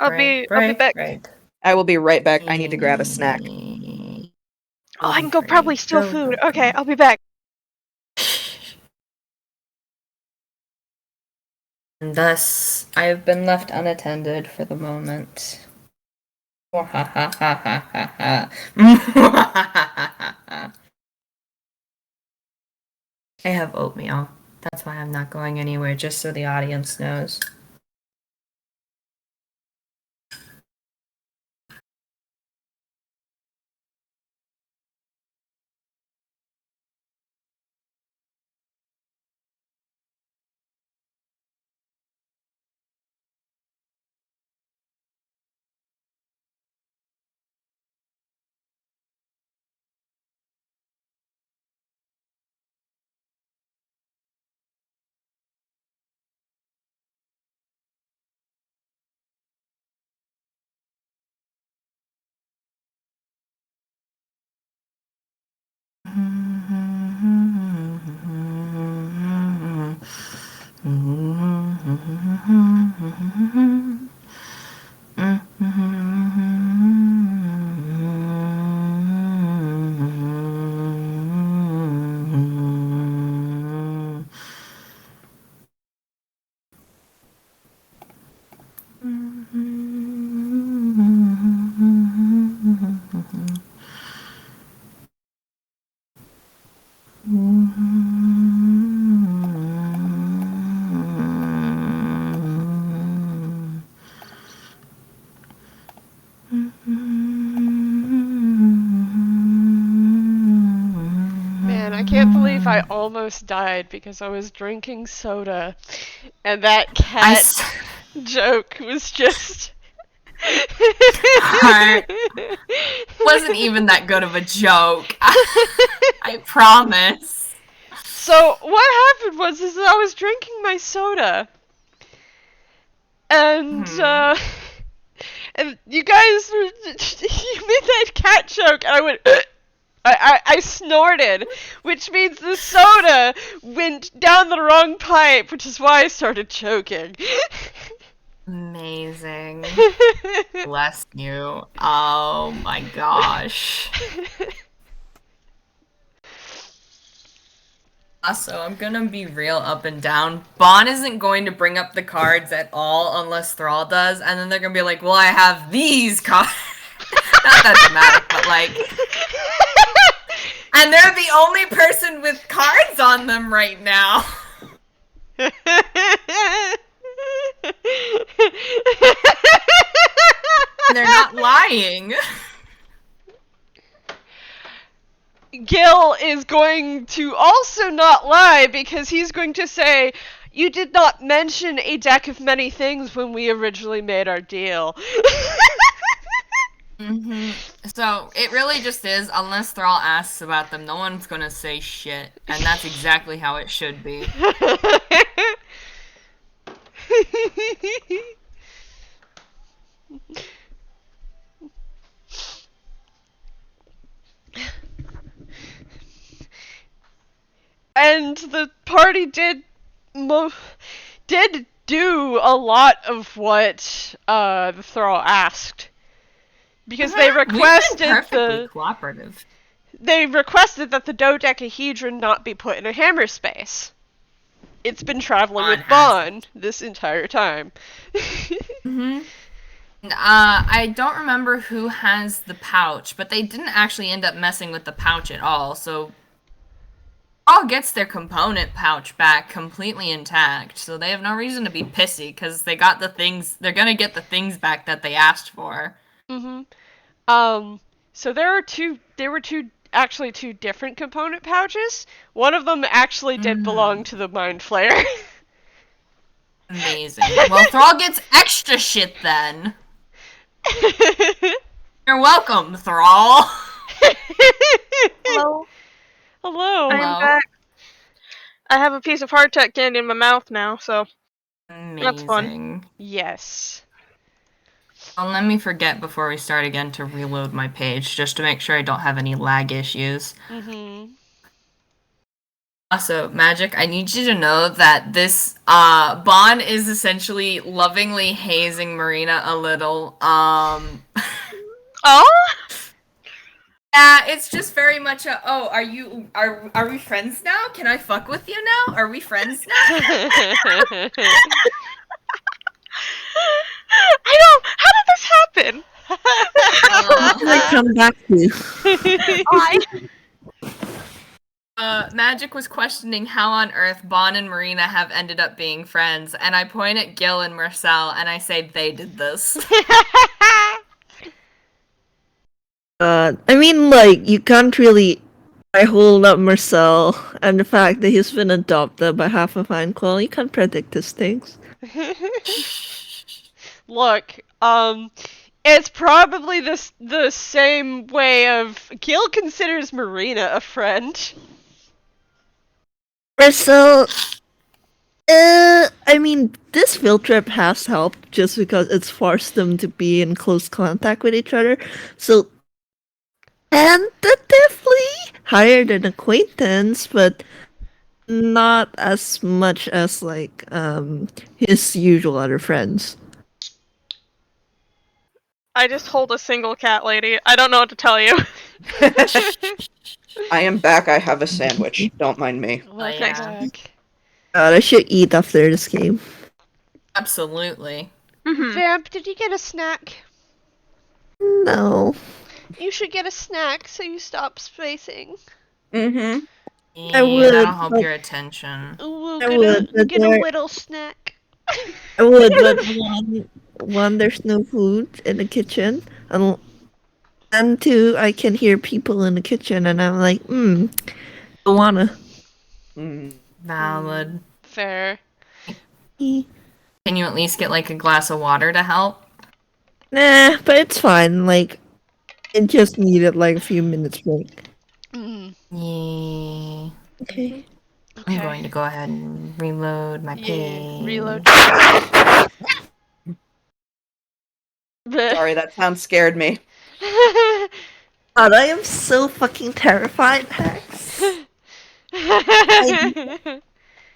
I'll be back. I will be right back. I need to grab a snack. Oh, I can go probably steal food. Okay, I'll be back. And thus, I have been left unattended for the moment. I have oatmeal. That's why I'm not going anywhere, just so the audience knows. Man, I can't believe I almost died because I was drinking soda. And that cat joke was just. Wasn't even that good of a joke. I promise. So what happened was is that I was drinking my soda, and and you guys you made that cat joke, and I went. I snorted, which means the soda went down the wrong pipe, which is why I started choking. Amazing. Bless you. Oh my gosh. Also, I'm gonna be real up and down. Bon isn't going to bring up the cards at all unless Thrall does, and then they're gonna be like, well, I have these cards. Not that dramatic, but like... And they're the only person with cards on them right now. And they're not lying. Gil is going to also not lie because he's going to say, you did not mention a deck of many things when we originally made our deal. So, it really just is, unless Thrall asks about them, no one's gonna say shit. And that's exactly how it should be. And the party did do a lot of what the Thrall asked. Because they requested cooperative. They requested that the dodecahedron not be put in a hammer space. It's been traveling with Bon this entire time. I don't remember who has the pouch, but they didn't actually end up messing with the pouch at all, so... All gets their component pouch back completely intact, so they have no reason to be pissy because they got the things. They're gonna get the things back that they asked for. So there were actually two different component pouches. One of them actually did belong to the Mind Flayer. Amazing. Well, Thrall gets extra shit then. You're welcome, Thrall. Hello. Hello. I'm back. I have a piece of hardtack candy in my mouth now, so Amazing. that's fun. Yes. Well, let me forget before we start again to reload my page, just to make sure I don't have any lag issues. Also, Magic, I need you to know that this Bon is essentially lovingly hazing Marina a little. Oh? Yeah, it's just very much a, oh, are we friends now? Can I fuck with you now? Are we friends now? I don't. How did this happen? What did I come back to? Magic was questioning how on earth Bon and Marina have ended up being friends, and I point at Gil and Mersel, and I say they did this. I mean, like, you can't really hold up Marcel and the fact that he's been adopted by half of Einquell. You can't predict his things. Look, it's probably the same way of Gil considers Marina a friend. Marcel, I mean, this field trip has helped just because it's forced them to be in close contact with each other. So, tentatively hired an acquaintance, but not as much as like his usual other friends. I just hold a single cat lady. I don't know what to tell you. I am back. I have a sandwich. Don't mind me. Welcome yeah. back. I should eat after this game. Absolutely. Vamp, did you get a snack? No. You should get a snack so you stop spacing. Mm-hmm. I would, That'll help but- your attention. Ooh, I would, but get a there- little snack. I would, but one, there's no food in the kitchen, and two, I can hear people in the kitchen, and I'm like, don't wanna. Valid. Fair. Can you at least get like a glass of water to help? Nah, but it's fine. Like, it just needed like a few minutes break. Yeah. Okay. I'm going to go ahead and reload my page. Reload. Sorry, that sound scared me. God, I am so fucking terrified, Hex. I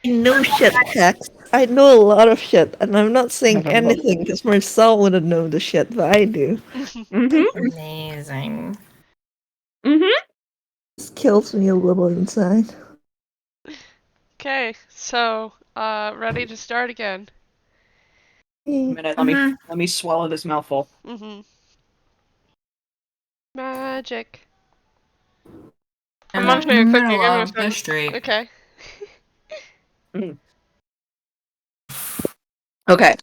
know shit, Hex. I know a lot of shit, and I'm not saying anything because Marcel wouldn't know the shit, but I do. Amazing. This kills me a little inside. Okay, so, ready to start again. A minute, let me swallow this mouthful. Magic. I'm munching a cookie. Give me a second. History. Okay. Okay.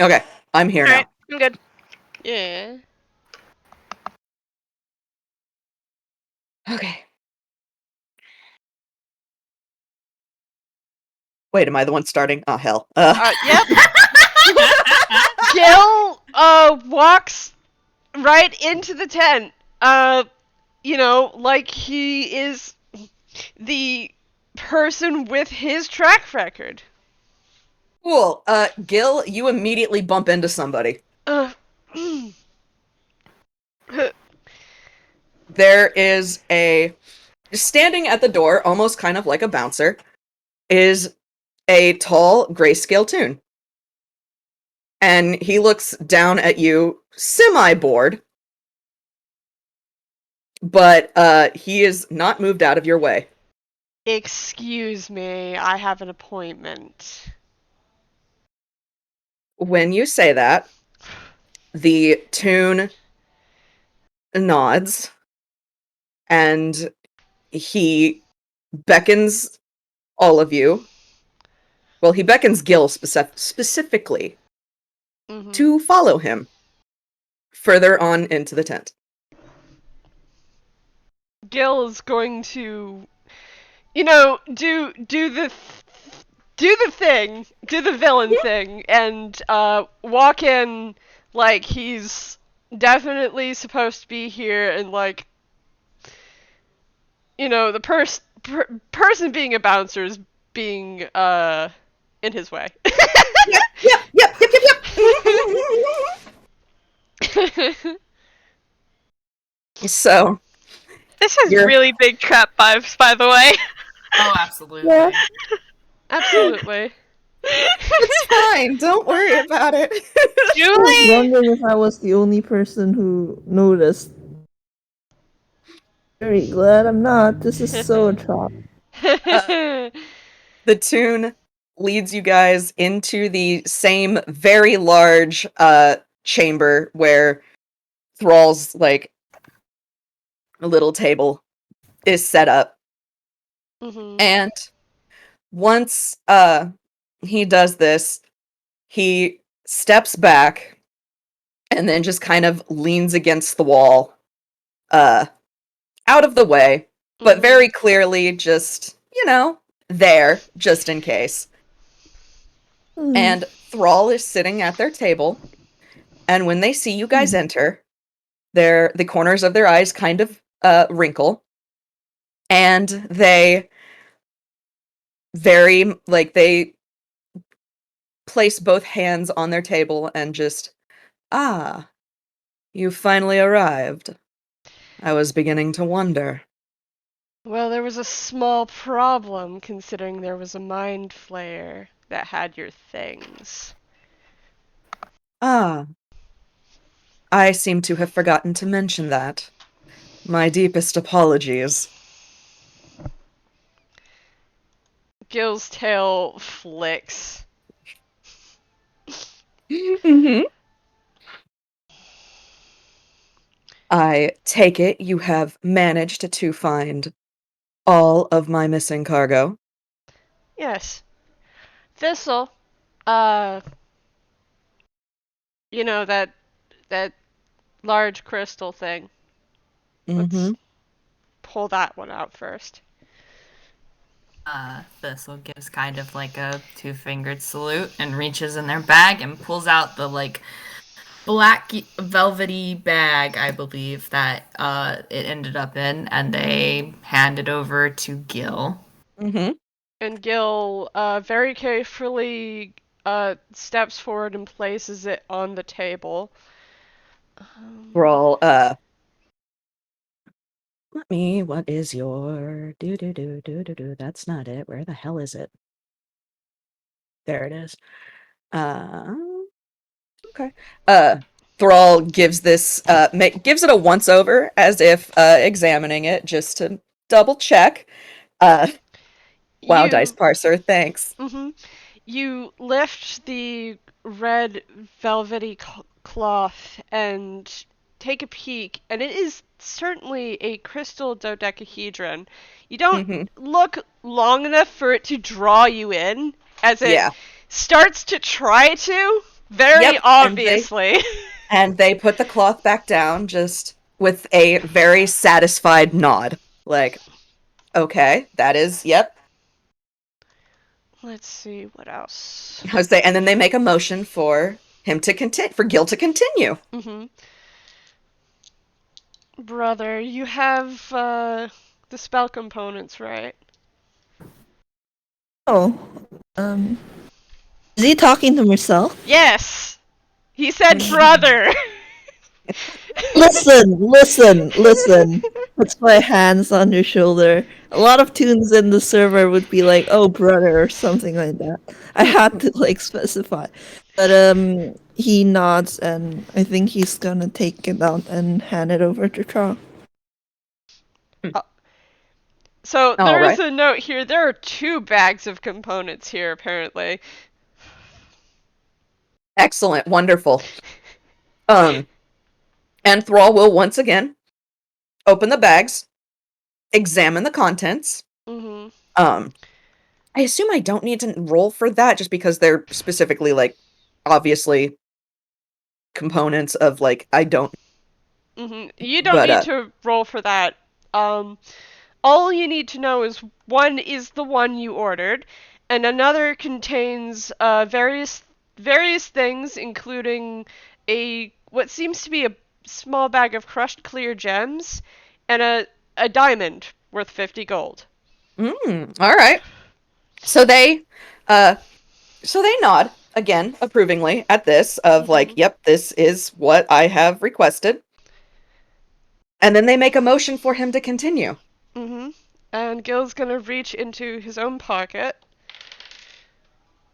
Okay. I'm here now. Alright, I'm good. Yeah. Okay. Wait, am I the one starting? Oh, hell. Yep. Gil, walks right into the tent. You know, like he is the person with his track record. Cool. Gil, you immediately bump into somebody. There is standing at the door, almost kind of like a bouncer, is a tall grayscale toon. And he looks down at you, semi-bored, but he is not moved out of your way. Excuse me, I have an appointment. When you say that, the toon nods, and he beckons all of you. Well, he beckons Gil specifically to follow him further on into the tent. Gil is going to, do the thing, do the villain thing, and walk in like he's definitely supposed to be here, and like, the person being a bouncer is being in his way. Yep. So, This has really big trap vibes, by the way. Oh, absolutely. Yeah. Absolutely. it's fine. Don't worry about it. I was Julie, wondering if I was the only person who noticed. Very glad I'm not. This is so a trap. The tune leads you guys into the same very large chamber where Thrall's like a little table is set up. And once he does this, he steps back and then just kind of leans against the wall out of the way, but very clearly just, there, just in case. And Thrall is sitting at their table, and when they see you guys enter, the corners of their eyes kind of wrinkle, and they they place both hands on their table and just, you finally arrived. I was beginning to wonder. Well, there was a small problem, considering there was a mind flayer that had your things. I seem to have forgotten to mention that. My deepest apologies. Gil's tail flicks. I take it you have managed to find all of my missing cargo? Yes. Thistle, that large crystal thing. Let's pull that one out first. Thistle gives kind of like a two-fingered salute and reaches in their bag and pulls out the like black velvety bag, I believe, that it ended up in, and they hand it over to Gil. And Gil very carefully steps forward and places it on the table. Thrall, what is your that's not it. Where the hell is it? There it is. Okay. Thrall gives this gives it a once over as if examining it just to double check. Wow, dice parser, thanks. You lift the red velvety cloth and take a peek, and it is certainly a crystal dodecahedron. You don't look long enough for it to draw you in, as it starts to try to, very obviously. And they put the cloth back down just with a very satisfied nod. Like, okay, that is, yep. Let's see, what else? I would say, and then they make a motion for him to for Gil to continue. Brother, you have the spell components, right? Oh, is he talking to himself? Yes! He said brother! Listen. Puts my hands on your shoulder. A lot of tunes in the server would be like, oh, brother, or something like that. I had to, specify. But, he nods, and I think he's gonna take it out and hand it over to Thrall. So, there is a note here. There are 2 bags of components here, apparently. Excellent, wonderful. And Thrall will once again open the bags, examine the contents, Mm-hmm. I assume I don't need to roll for that just because they're specifically, like, obviously components of, like, I don't. Mm-hmm. You don't But, need to roll for that. All you need to know is one is the one you ordered, and another contains various things, including what seems to be a small bag of crushed clear gems, and a diamond worth 50 gold. all right. So they, uh, so they nod again approvingly at this of like, Mm-hmm. yep, this is what I have requested. And then they make a motion for him to continue. Mm-hmm. And Gil's gonna reach into his own pocket,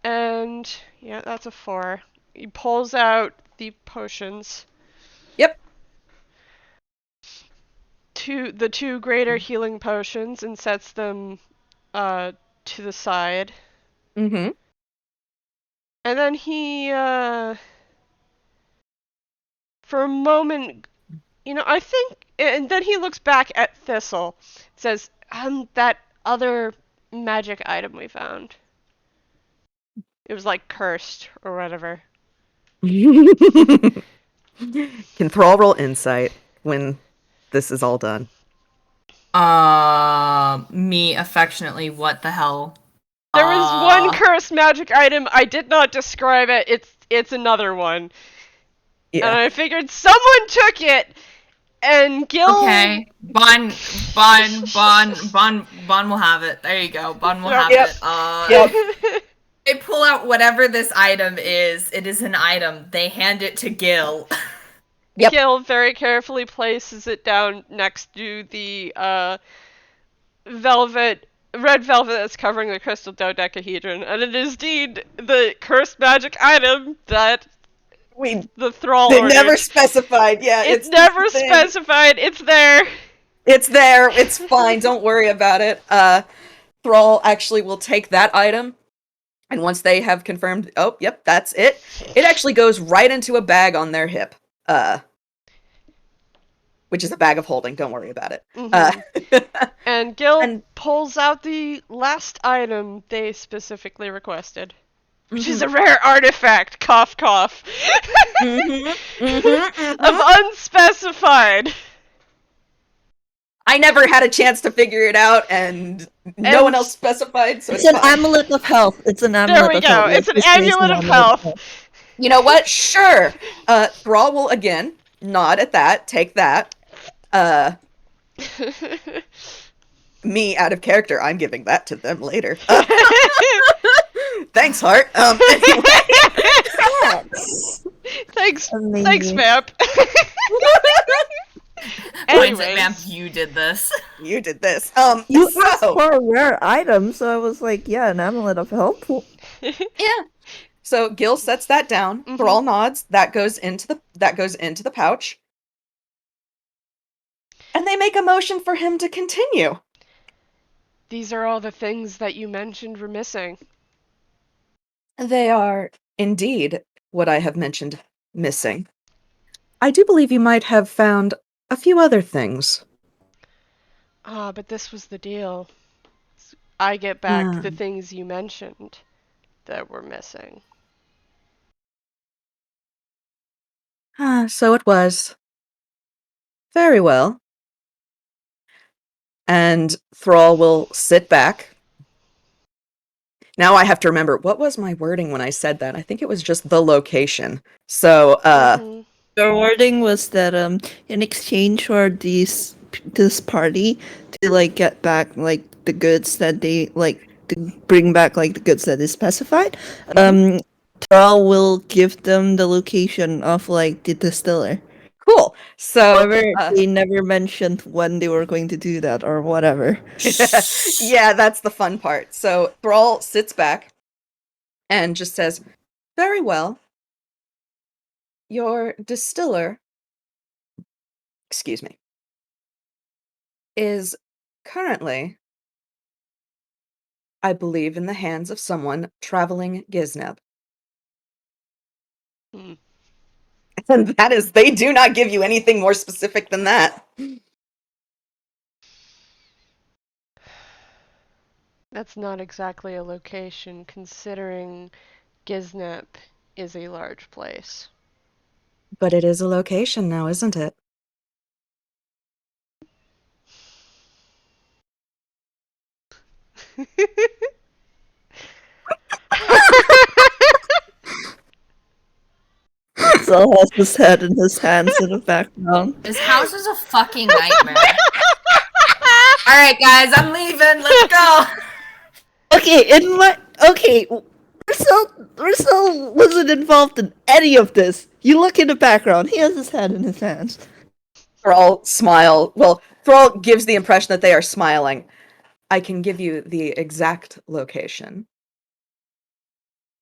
and yeah, that's a 4. He pulls out the potions. Yep. The two greater healing potions and sets them to the side. Mm-hmm. And then he for a moment, I think, and then he looks back at Thistle, says, that other magic item we found. It was like cursed or whatever. Can Thrall roll insight when this is all done? Me affectionately, what the hell? There was one cursed magic item. I did not describe it. It's another one. And Yeah. I figured someone took it, and Gil. Okay, Bon will have it. There you go. Bon will have Yep. it. Yep. They pull out whatever this item is. It is an item. They hand it to Gil. Yep. Gil very carefully places it down next to the red velvet that's covering the crystal dodecahedron, and it is indeed the cursed magic item that the Thrall It ordered. never specified. Yeah, It's never specified. It's there. It's there. It's fine. Don't worry about it. Thrall actually will take that item, and once they have confirmed, oh, yep, that's it. It actually goes right into a bag on their hip. Which is a bag of holding. Don't worry about it. Mm-hmm. And Gil pulls out the last item they specifically requested, which is a rare artifact. Cough, cough. Of unspecified. I never had a chance to figure it out, and no one else specified, so it's an amulet of health. It's an amulet of health. There we go. It's an amulet of health. You know what? Sure. Thrall will again nod at that, take that. Me out of character, I'm giving that to them later. Thanks, Heart. Anyway. Thanks, Vamp. Anyways. Vamp, you did this. You did this. You asked for a rare item, so I was like, yeah, an amulet of health. Yeah. So Gil sets that down. Mm-hmm. Thrall nods. That goes into the pouch. And they make a motion for him to continue. These are all the things that you mentioned were missing. They are indeed what I have mentioned missing. I do believe you might have found a few other things. But this was the deal. I get back the things you mentioned that were missing. So it was. Very well. And Thrall will sit back. Now I have to remember, what was my wording when I said that? I think it was just the location. So, Your wording was that, in exchange for this party to, like, get back, like, the goods that they, like, to bring back, like, the goods that is specified, Thrall will give them the location of, like, the distiller. Cool. So however, they never mentioned when they were going to do that or whatever. Yeah, that's the fun part. So Thrall sits back and just says, very well. Your distiller, excuse me, is currently, I believe, in the hands of someone traveling Gizneb. And that is, they do not give you anything more specific than that. That's not exactly a location, considering Giznep is a large place. But it is a location now, isn't it? Mersel has his head in his hands in the background. This house is a fucking nightmare. Alright, guys, I'm leaving. Let's go. Okay, Mersel wasn't involved in any of this. You look in the background, he has his head in his hands. Thrall smile. Well, Thrall gives the impression that they are smiling. I can give you the exact location.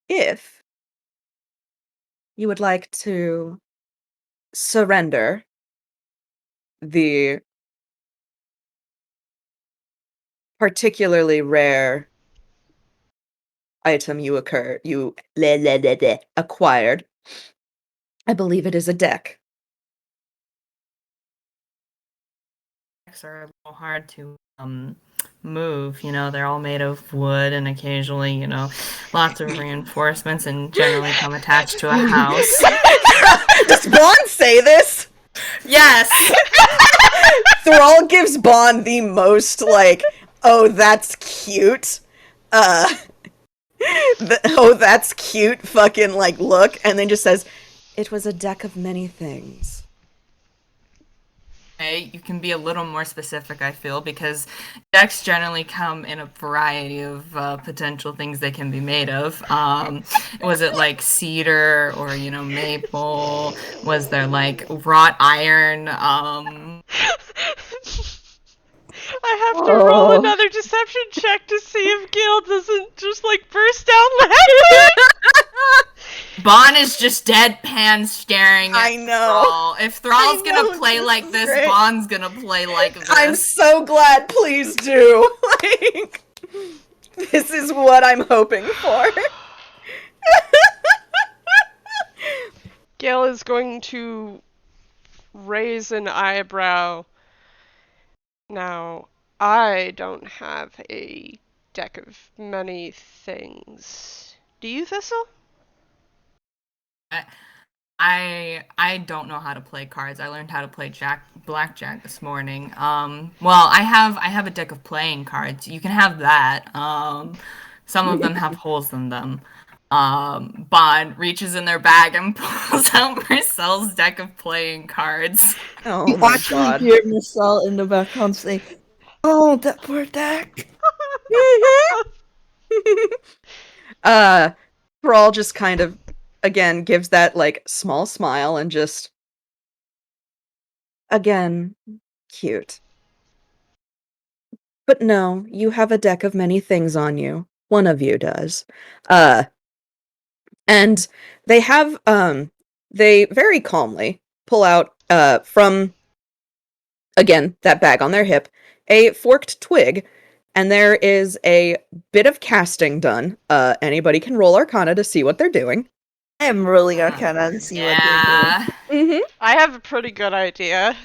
If you would like to surrender the particularly rare item you acquired, I believe it is a deck. Decks are a little hard to move. You know, they're all made of wood and occasionally, you know, lots of reinforcements and generally come attached to a house. Does Bon say this? Yes! Thrall gives Bon the most, like, oh, that's cute. Oh, that's cute fucking, like, look. And then just says, it was a deck of many things. Okay, you can be a little more specific, I feel, because decks generally come in a variety of potential things they can be made of. Was it like cedar or, you know, maple? Was there like wrought iron? I have to roll another deception check to see if Gil doesn't just like burst out laughing. Bon is just deadpan staring at I know. Thrall. If Thrall's I gonna know, play this like is this, great. Bon's gonna play like this. I'm so glad, please do. Like, this is what I'm hoping for. Gil is going to raise an eyebrow. Now, I don't have a deck of many things. Do you, Thistle? I don't know how to play cards. I learned how to play blackjack this morning. Well, I have a deck of playing cards. You can have that. Some of them have holes in them. Bon reaches in their bag and pulls out Marcel's deck of playing cards. Oh You my actually god. hear Mersel in the background say, "Oh, that poor deck." Thrall just kind of, again, gives that, like, small smile and just, again, cute. But no, you have a deck of many things on you. One of you does. And they have, they very calmly pull out, from, again, that bag on their hip, a forked twig, and there is a bit of casting done. Anybody can roll Arcana to see what they're doing. I am rolling Arcana to see what they're doing. Yeah. I have a pretty good idea.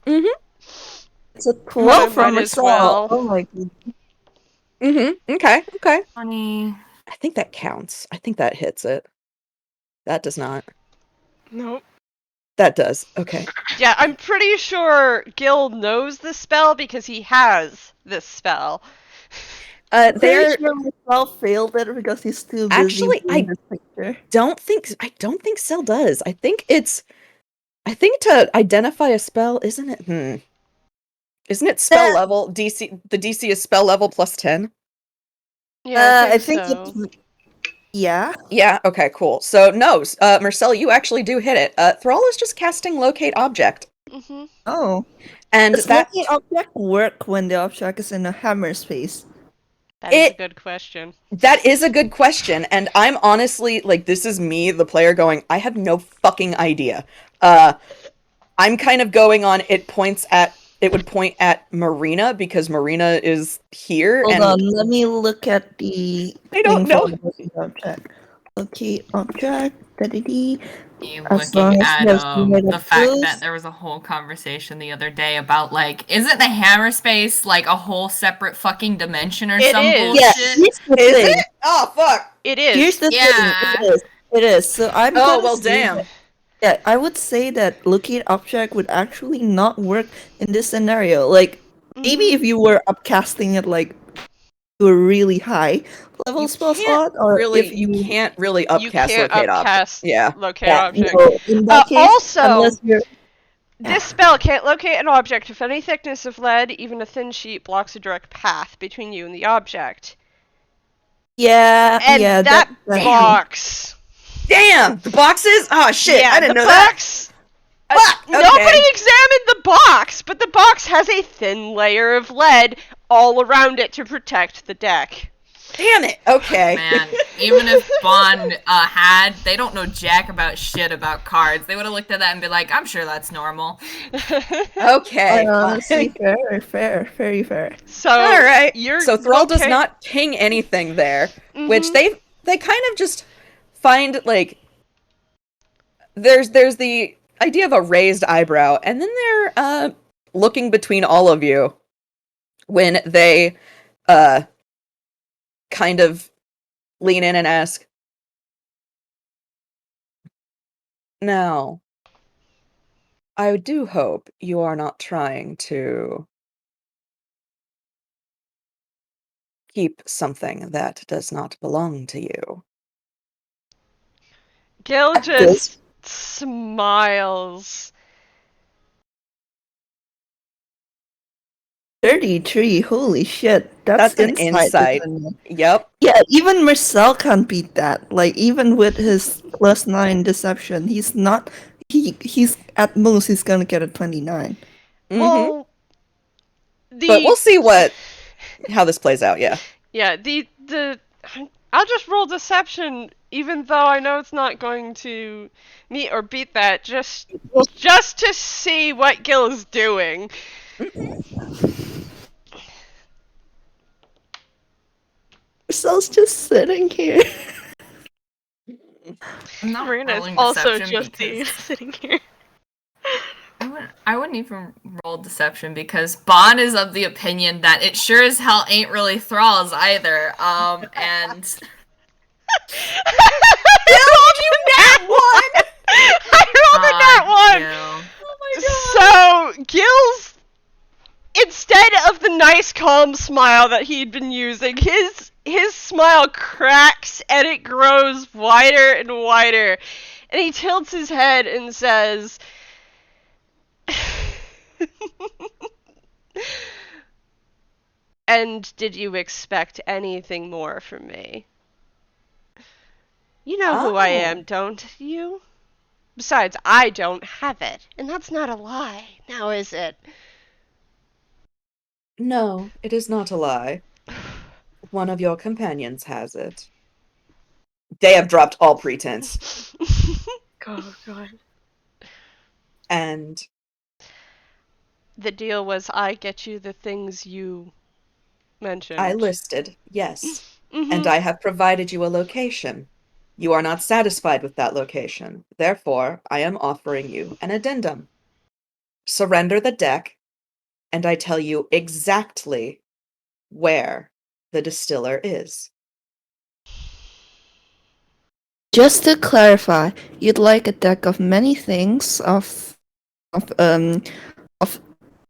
It's a 12 from might as Mersel. well. Oh my god. Okay. Funny. I think that counts. I think that hits it. That does not. Nope. That does. Okay. Yeah, I'm pretty sure Gil knows the spell because he has this spell. Pretty They're sure Mersel failed it because he's too busy Actually, doing this picture. don't think Cell does. I think to identify a spell, isn't it? Isn't it spell level DC? The DC is spell level plus 10. Yeah, I think so. it's yeah. Yeah. Okay. Cool. So no, Marcel, you actually do hit it. Thrall is just casting locate object, Mhm. Oh. and Does that the object work when the object is in a hammer space? That is a good question. That is a good question, and I'm honestly, like, this is me, the player, going, I have no fucking idea. I'm kind of going on, it would point at Marina, because Marina is here, Hold and on, let me look at the I don't thing for know. the object. Okay, object. identity. You As looking long as at you have somewhere the that fact goes. that there was a whole conversation the other day about like, isn't the hammer space like a whole separate fucking dimension or It some is. Yeah, bullshit? here's the Is thing. it? Oh fuck! It is. Here's the thing. Yeah. It is. It is. So I'm Oh gonna well, say damn. that, yeah, I would say that locate object would actually not work in this scenario. Like maybe if you were upcasting it like to a really high level You spell can't slot, or if you you can't really You upcast can't locate object. upcast Yeah. locate yeah, object. no, in that case, Also, unless you're this spell can't locate an object if any thickness of lead, even a thin sheet, blocks a direct path between you and the object. yeah, And yeah, that that box. Damn! The boxes? Oh shit, Yeah, I didn't the know box. Fuck! Nobody Okay. examined the box, but the box has a thin layer of lead all around it to protect the deck. Damn it! Okay. Man, even if Bon they don't know jack about shit about cards. They would have looked at that and be like, I'm sure that's normal. Okay. honestly fine. fair, very fair. So Alright. you're So Thrall does locate- not ping anything there. Which Mhm. they kind of just find like there's the idea of a raised eyebrow, and then they're looking between all of you when they kind of lean in and ask, now, I do hope you are not trying to keep something that does not belong to you. Gil just smiles. 33, holy shit, that's an insight. isn't it? Yep. Yeah, even Mersel can't beat that. Like even with his +9 deception, he's not. He's at most he's gonna get a 29. Well, But we'll see how this plays out. Yeah. Yeah, the I'll just roll deception, even though I know it's not going to meet or beat that, just to see what Gil is doing. Mersel's just sitting here. I'm not Marina is rolling also deception just because sitting here. I wouldn't even roll deception because Bon is of the opinion that it sure as hell ain't really Thrall's either. And I rolled a nat 1! Oh my god! So, Gil's, instead of the nice calm smile that he'd been using, his smile cracks and it grows wider and wider. And he tilts his head and says, and did you expect anything more from me? You know who I am, don't you? Besides, I don't have it. And that's not a lie, now is it? No, it is not a lie. One of your companions has it. They have dropped all pretense. Oh god. And The deal was I get you the things you mentioned. I listed, yes. Mhm. And I have provided you a location. You are not satisfied with that location. Therefore, I am offering you an addendum. Surrender the deck, and I tell you exactly where the distiller is. Just to clarify, you'd like a deck of many things of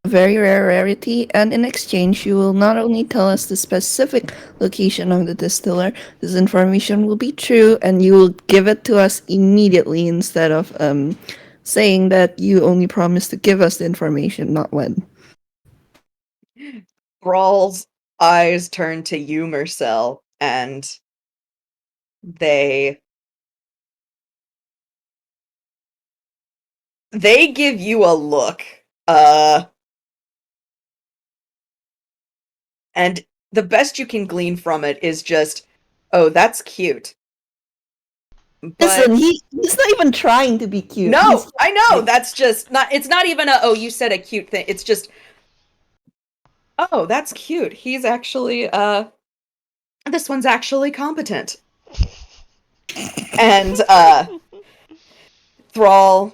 very rare rarity, and in exchange you will not only tell us the specific location of the distiller, this information will be true, and you will give it to us immediately instead of saying that you only promised to give us the information, not when. Thrall's eyes turn to you, Mersel, and they give you a look. And the best you can glean from it is just, oh, that's cute. But Listen, he's not even trying to be cute. no, I know, that's just not, it's not even a, oh, you said a cute thing. It's just, oh, that's cute. He's actually, this one's actually competent. And, Thrall,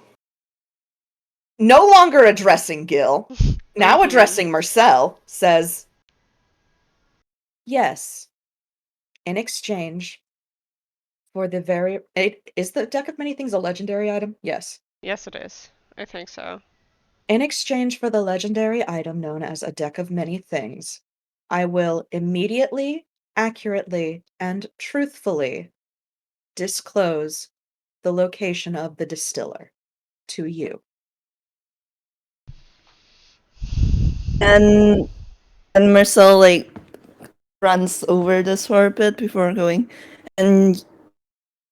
no longer addressing Gil, now addressing Mersel, says, yes, in exchange for the very... Is the Deck of Many Things a legendary item? Yes. Yes, it is. I think so. In exchange for the legendary item known as a Deck of Many Things, I will immediately, accurately, and truthfully disclose the location of the distiller to you. And Marcel like runs over this for a bit before going, and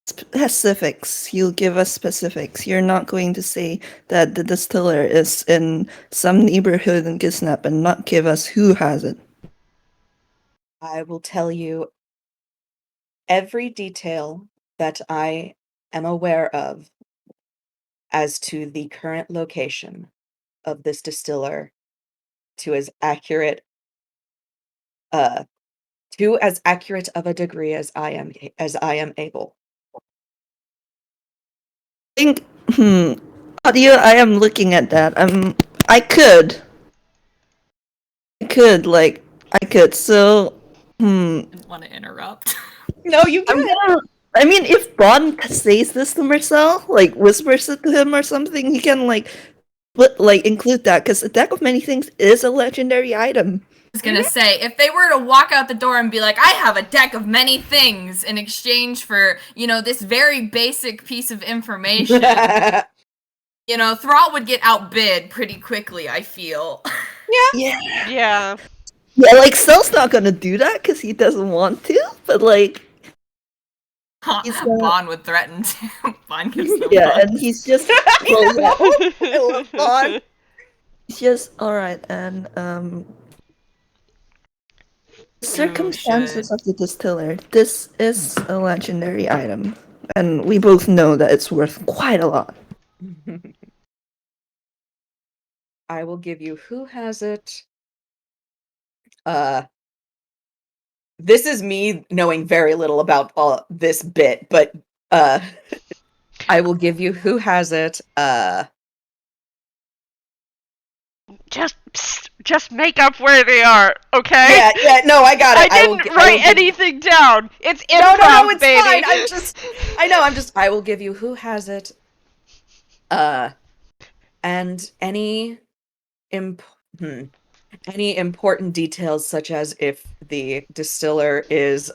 specifics. You'll give us specifics. You're not going to say that the distiller is in some neighborhood in Gisnap and not give us who has it. I will tell you every detail that I am aware of as to the current location of this distiller to as accurate of a degree as I am able. I think audio, I am looking at that. I could so Didn't want to interrupt. No, you can. I mean, if Bon says this to Marcel, like whispers it to him or something, he can include that, because a Deck of Many Things is a legendary item. I was gonna say, if they were to walk out the door and be like, I have a deck of many things in exchange for, this very basic piece of information, Thrall would get outbid pretty quickly, I feel. Yeah. Yeah. Yeah, like, Cell's not gonna do that because he doesn't want to, but like... Bon would threaten to. Bon gives no Yeah, fucks. and he's just... I love Bon. He's just, alright, and, circumstances of the distiller. This is a legendary item, and we both know that it's worth quite a lot. I will give you who has it. This is me knowing very little about this bit, but I will give you who has it. Just make up where they are, okay? Yeah, no, I got it. I didn't write anything down. It's improv, no, it's baby. fine. I will give you who has it. And any important details, such as if the distiller is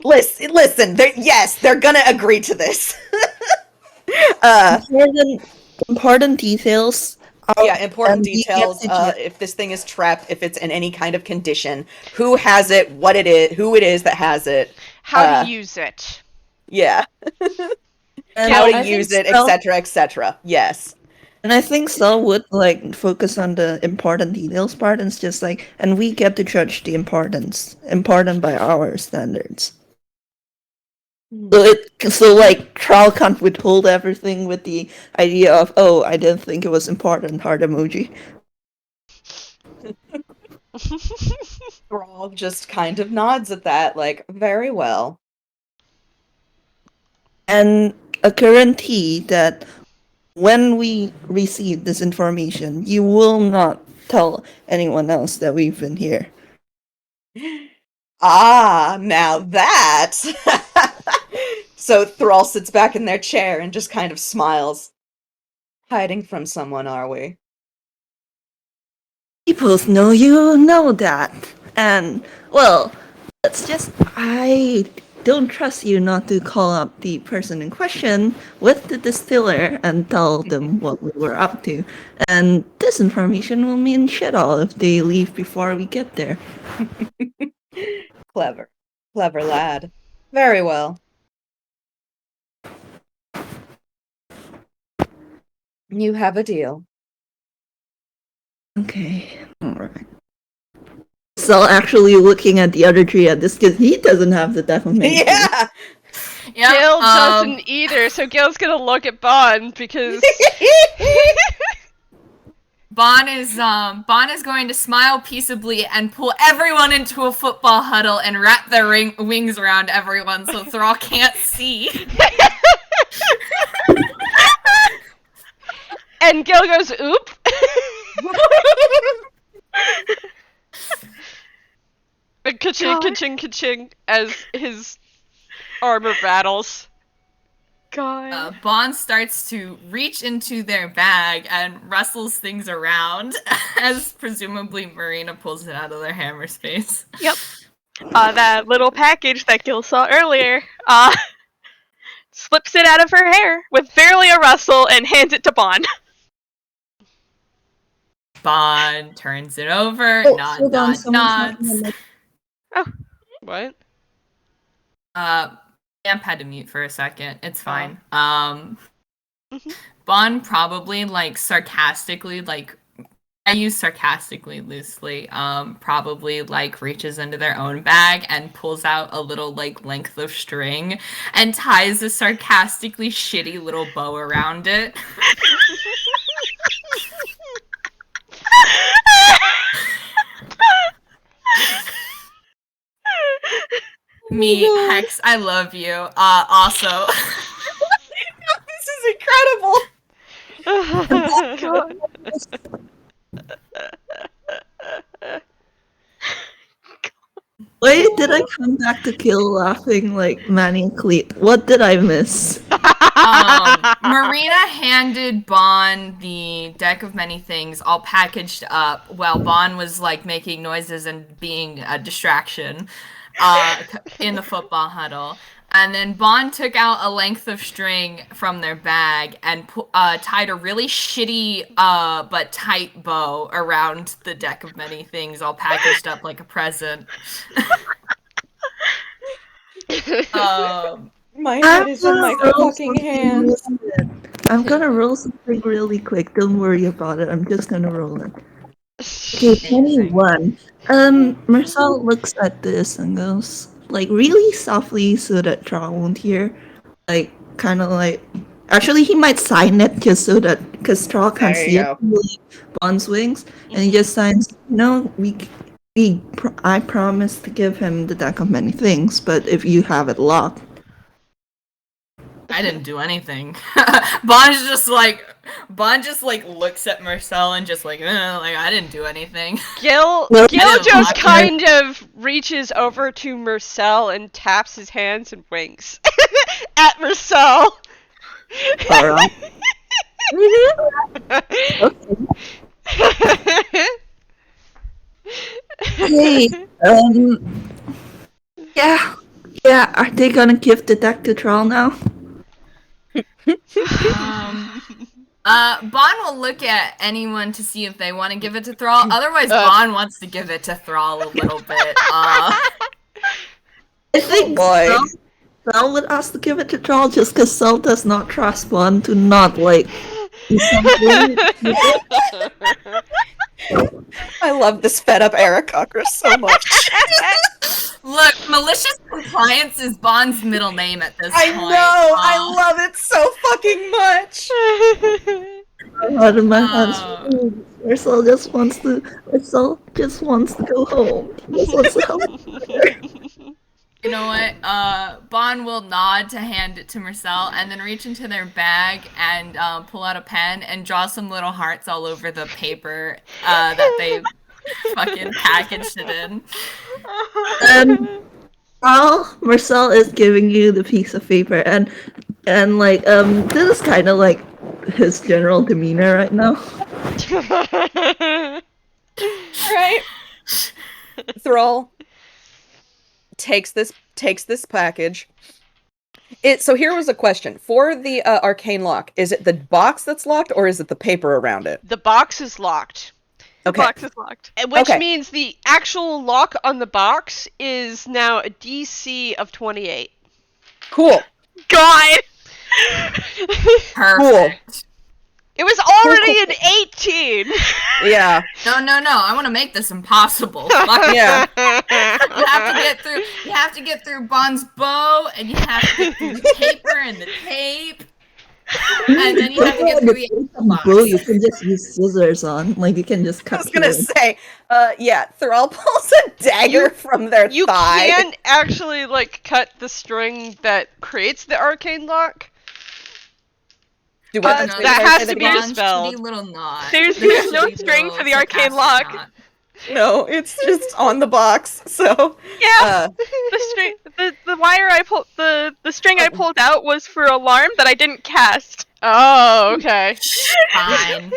listen, they're gonna agree to this. Important details. Important details. If this thing is trapped, if it's in any kind of condition, who has it, what it is, who it is that has it, how to use it. Yeah. How to use it, etc., etc. Yes. And I think Cell would focus on the important details part, and it's just and we get to judge the important by our standards. So Thrall can't withhold everything with the idea of, oh, I didn't think it was important, heart emoji. Thrall just kind of nods at that, very well. And a guarantee that when we receive this information, you will not tell anyone else that we've been here. Ah, now that! So Thrall sits back in their chair and just kind of smiles. Hiding from someone, are we? We both know you know that. And, well, I don't trust you not to call up the person in question with the distiller and tell them what we were up to. And this information will mean shit all if they leave before we get there. Clever. Clever lad. Very well. You have a deal. Okay, alright. So actually looking at the other tree at this, because he doesn't have the defamation. Yeah! Yep, Gil doesn't either, so Gil's gonna look at Bon because... Bon is going to smile peaceably and pull everyone into a football huddle and wrap their wings around everyone so Thrall can't see. And Gil goes, oop. And ka-ching, ka-ching, ka-ching as his armor rattles. God. Bon starts to reach into their bag and wrestles things around as presumably Marina pulls it out of their hammer space. Yep. That little package that Gil saw earlier, slips it out of her hair with barely a rustle and hands it to Bon. Bon turns it over, Hold on, someone's nods. knocking on my- What? Vamp had to mute for a second. It's fine. Mhm. Bon probably sarcastically, I use sarcastically loosely, probably reaches into their own bag and pulls out a little length of string and ties a sarcastically shitty little bow around it. Me, Hex, I love you. Also. This is incredible! Why did I come back to kill laughing maniacally? What did I miss? Marina handed Bon the deck of many things all packaged up while Bon was making noises and being a distraction in the football huddle. And then Bon took out a length of string from their bag and tied a really shitty but tight bow around the deck of many things, all packaged up like a present. My head is in my fucking hands. I'm gonna roll something really quick. Don't worry about it. I'm just gonna roll it. Okay, 21. Mersel looks at this and goes, really softly so that Thrall won't hear. Actually, he might sign it just so that, because Thrall can't There see you it go. through Bon's wings, and he just signs, no, I promise to give him the deck of many things, but if you have it locked. I didn't do anything. Bon just looks at Mersel and just I didn't do anything. Gil Well, just I- kind of reaches over to Mersel and taps his hands and winks at Mersel. Alright. Hey, yeah, are they gonna give the deck to Thrall now? Bon will look at anyone to see if they want to give it to Thrall. Otherwise, Bon wants to give it to Thrall a little bit. I think boy. Sel would ask to give it to Thrall just because Sel does not trust one to not do something. I love this fed up Aarakocra so much. Look, malicious compliance is Bon's middle name at this I point. know! I love it so fucking much! Out of my hands. Mersel just wants to go home. He just wants to help. You know what? Bon will nod to hand it to Mersel and then reach into their bag and pull out a pen and draw some little hearts all over the paper that they fucking packaged it in. While Mersel is giving you the piece of paper, and this is kind of his general demeanor right now. Right? Thrall takes this package. So here was a question. For the arcane lock, is it the box that's locked or is it the paper around it? The box is locked. Okay. The box is locked. Which Okay. means the actual lock on the box is now a DC of 28. Cool. God! Perfect. It was already an 18! Yeah. No, I want to make this impossible. Fuck Yeah. You have to get through Bon's bow, and you have to get through the paper and the tape. And then you have to get through the bow, box. you can just use scissors on. Like, you can just I cut was gonna through it. say, yeah, Thrall pulls a dagger from their You thigh. can't actually like cut the string that creates the arcane lock. Do what? No, that there's has a to be long, dispelled. shitty little knot. There's The no shitty string little for the arcane sarcastic lock. knot. No, it's just on the box. So Yeah, the string, the wire I pulled, the string I pulled out was for alarm that I didn't cast. Oh, okay. Fine.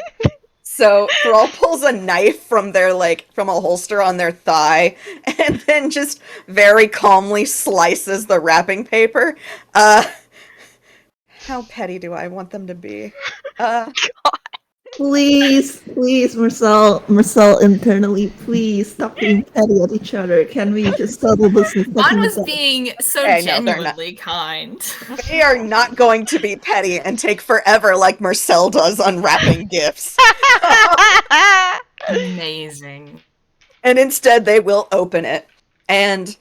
So Thrall pulls a knife from their from a holster on their thigh, and then just very calmly slices the wrapping paper. How petty do I want them to be? Please, Marcel, internally, please stop being petty at each other. Can we just settle this in Juan second was step? being so Hey, no, they're not. genuinely kind. They are not going to be petty and take forever like Mersel does unwrapping gifts. Amazing. And instead they will open it. And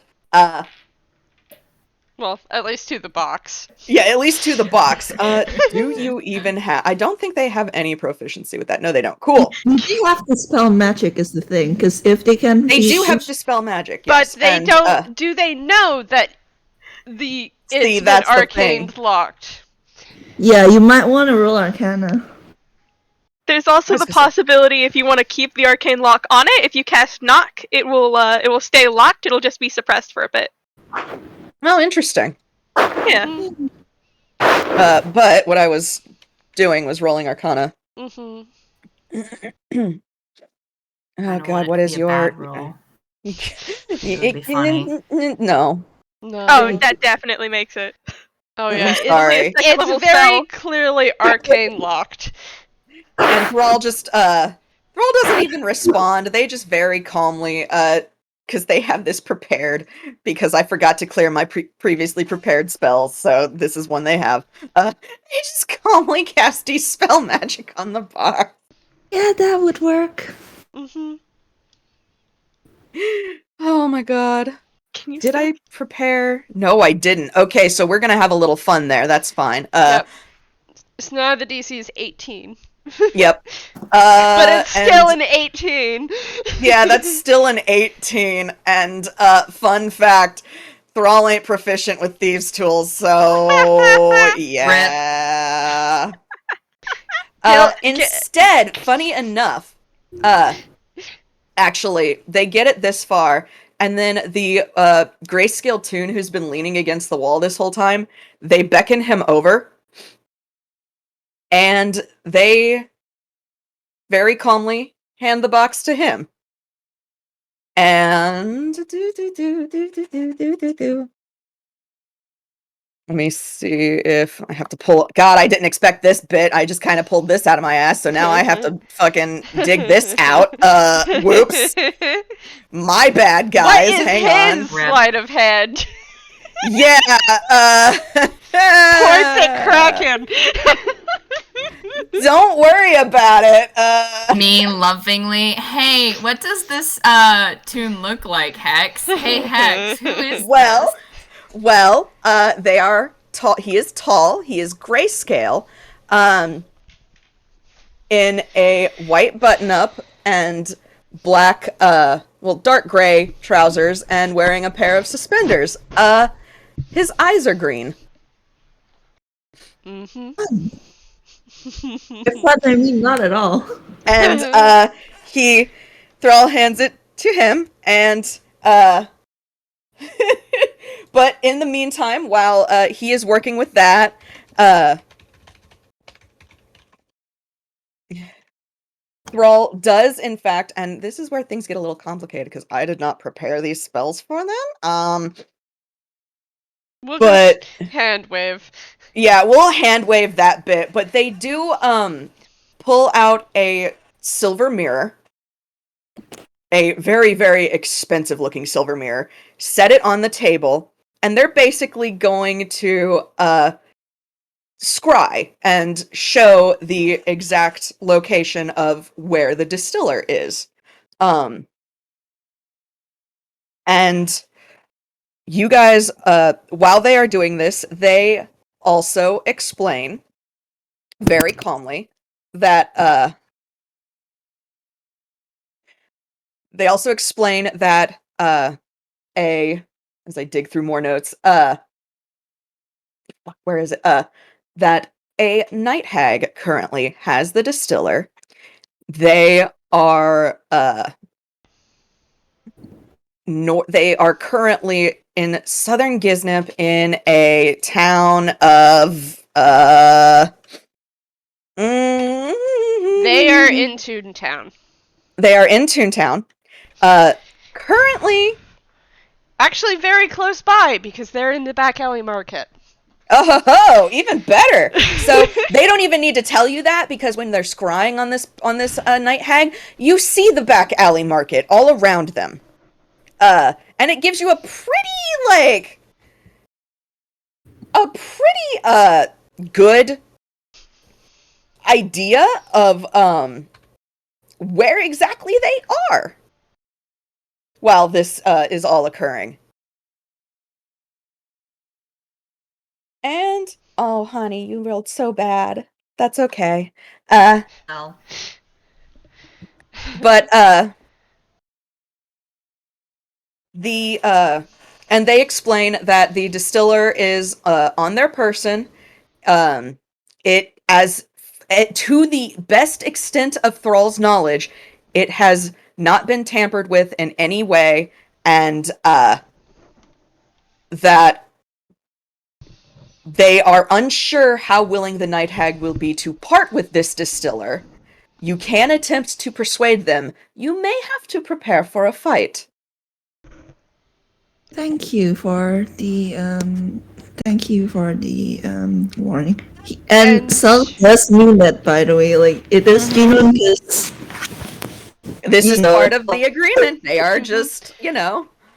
Well, at least to the box. yeah, at least to the box. Do you even have... I don't think they have any proficiency with that. No, they don't. Cool. You have to spell magic is the thing, because if they can... They do have dispel magic, yes. But they and, don't. Do they know that it's been that's the arcane thing. locked? Yeah, you might want to roll Arcana. There's also I was the gonna say- possibility if you want to keep the arcane lock on it, if you cast knock, it will stay locked. It'll just be suppressed for a bit. Oh, interesting. Yeah. But what I was doing was rolling Arcana. Mm-hmm. Oh I don't god, want what it to is be a your... bad roll. It would be funny. No. No. Oh, that definitely makes it. Oh yeah. I'm sorry. Second level It's very spell. clearly arcane locked. And Thrall just, Thrall doesn't even respond. They just very calmly, because they have this prepared, because I forgot to clear my previously prepared spells, so this is one they have. They just calmly cast Dispel Magic on the bar. Yeah, that would work. Mm-hmm. Oh my god. Can you Did still- I prepare? No, I didn't. Okay, so we're gonna have a little fun there. That's fine. Yep. So now the DC is 18. Yep. But it's still and- an 18. Yeah, that's still an 18. And fun fact, Thrall ain't proficient with thieves' tools, so yeah. Instead, funny enough, actually, they get it this far, and then the grayscale toon who's been leaning against the wall this whole time, they beckon him over, and they very calmly hand the box to him. And let me see if I have to pull... God, I didn't expect this bit. I just kind of pulled this out of my ass, so now I have to fucking dig this out. Whoops. My bad, guys. What is Hang his on. sleight of hand? Yeah, Pours it Kraken. Don't worry about it. Me lovingly, hey, what does this tune look like, Hex? Hey, Hex, who is Well, this? they are tall. He is tall. He is grayscale. In a white button-up and black, dark gray trousers and wearing a pair of suspenders. His eyes are green. Mm-hmm. If fun, I mean not at all. And Thrall hands it to him, and but in the meantime, while he is working with that, Thrall does in fact, and this is where things get a little complicated because I did not prepare these spells for them. We'll But just hand wave. yeah, we'll hand wave that bit, but they do pull out a silver mirror, a very, very expensive looking silver mirror, set it on the table, and they're basically going to scry and show the exact location of where the distiller is. And you guys, while they are doing this, they also explain very calmly that they also explain that as I dig through more notes, where is it? That a night hag currently has the distiller. They are they are currently in southern Gisnip in a town of They are in Toontown. They are in Toontown. Currently, Actually, very close by because they're in the back alley market. oh, even better. So they don't even need to tell you that, because when they're scrying on this night hag, you see the back alley market all around them. And it gives you a pretty good idea of where exactly they are while this is all occurring. And oh, honey, you rolled so bad. That's okay. Well, But the and they explain that the distiller is on their person. It as to the best extent of Thrall's knowledge, it has not been tampered with in any way, and that they are unsure how willing the Night Hag will be to part with this distiller. You can attempt to persuade them. You may have to prepare for a fight. Thank you for the warning. And Sal does mean that, by the way. Like, it is genuine because this is part of the agreement. They are just,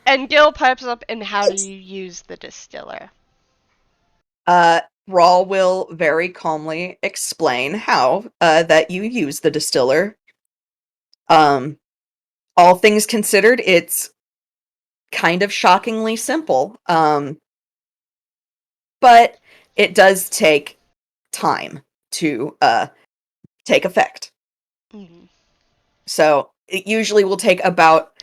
And Gil pipes up, and how do you use the distiller? Thrall will very calmly explain how that you use the distiller. All things considered, it's kind of shockingly simple. But it does take time to take effect. Mm-hmm. So it usually will take about,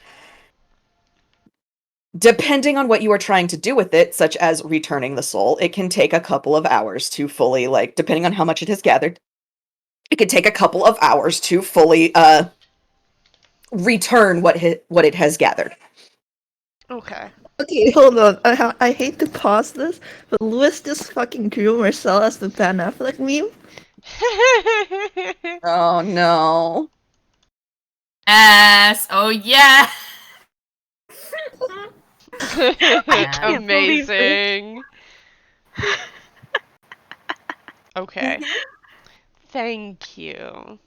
depending on what you are trying to do with it, such as returning the soul, it can take a couple of hours to fully, depending on how much it has gathered, it could take a couple of hours to fully return what it has gathered. Okay. Okay, hold on. I hate to pause this, but Lewis just fucking drew Mersel as the Ben Affleck meme. Oh no. yes. Oh yeah. I can't believe this. Amazing. Okay. Thank you.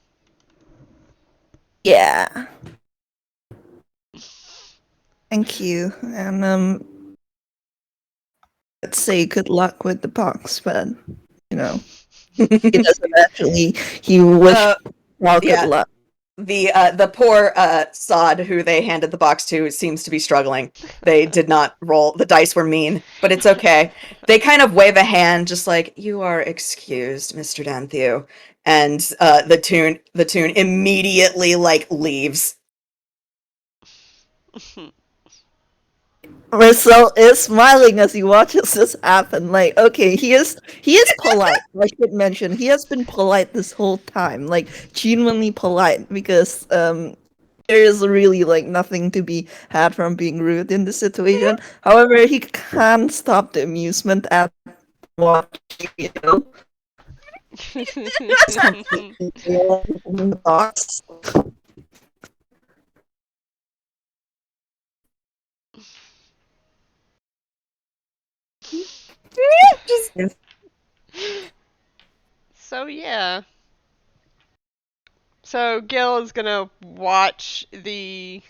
Yeah. Thank you. And let's say good luck with the box, but he doesn't actually. He wished Thrall good luck. The poor sod who they handed the box to seems to be struggling. They did not roll. The dice were mean, but it's okay. They kind of wave a hand, just like, you are excused, Mr. Danthew. And the tune immediately leaves. Marcel is smiling as he watches this happen. Like, okay, he is polite. I should mention, he has been polite this whole time, genuinely polite, because there is really nothing to be had from being rude in this situation. However, he can't stop the amusement at watching, the box. So yeah. So Gil is gonna watch the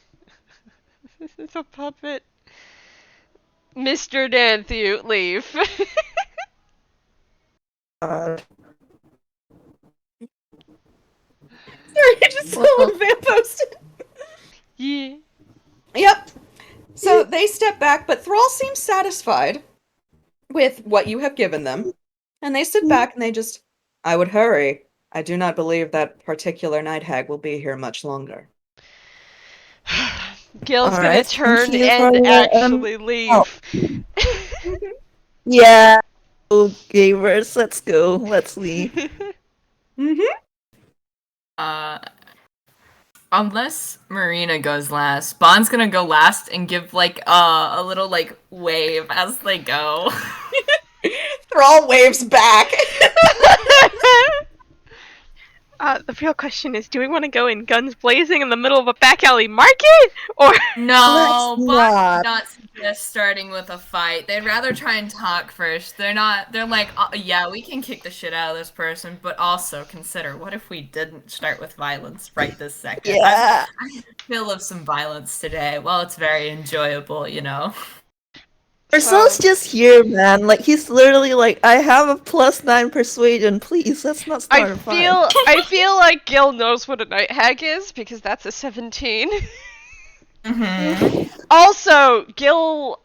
puppet Mr. Danthew leave. Sorry, I just saw what Vamp posted. Yeah. Yep. So they step back, but Thrall seems satisfied with what you have given them. And they sit back and they just I would hurry. I do not believe that particular night hag will be here much longer. Gil's gonna Alright, thank turn you for and your actually help. leave. Yeah. Oh, gamers, let's go. Let's leave. Unless Marina goes last, Bond's gonna go last and give like a little like wave as they go. Thrall waves back. The real question is, do we want to go in guns blazing in the middle of a back alley market? Or No, Let's Bond not. did not suggest starting with a fight. They'd rather try and talk first. They're like, yeah, we can kick the shit out of this person, but also consider, what if we didn't start with violence right this second? Yeah. I feel of some violence today. Well, it's very enjoyable, you know. Marcel's just here, man. Like, he's literally like, I have a +9 persuasion. Please, let's not start a fight. I feel like Gil knows what a night hag is because that's a 17. Also, Gil,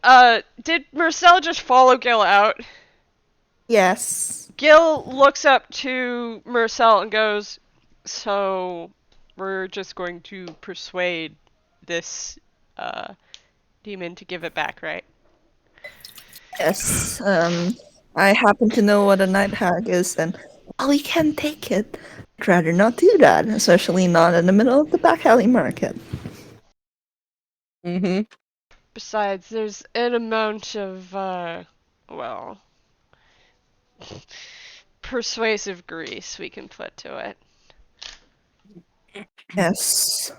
did Mersel just follow Gil out? Yes. Gil looks up to Mersel and goes, "So, we're just going to persuade this, demon to give it back, right?" Yes. I happen to know what a night hag is, and while we can take it, I'd rather not do that, especially not in the middle of the back alley market. Besides, there's an amount of, well, persuasive grease we can put to it. Yes.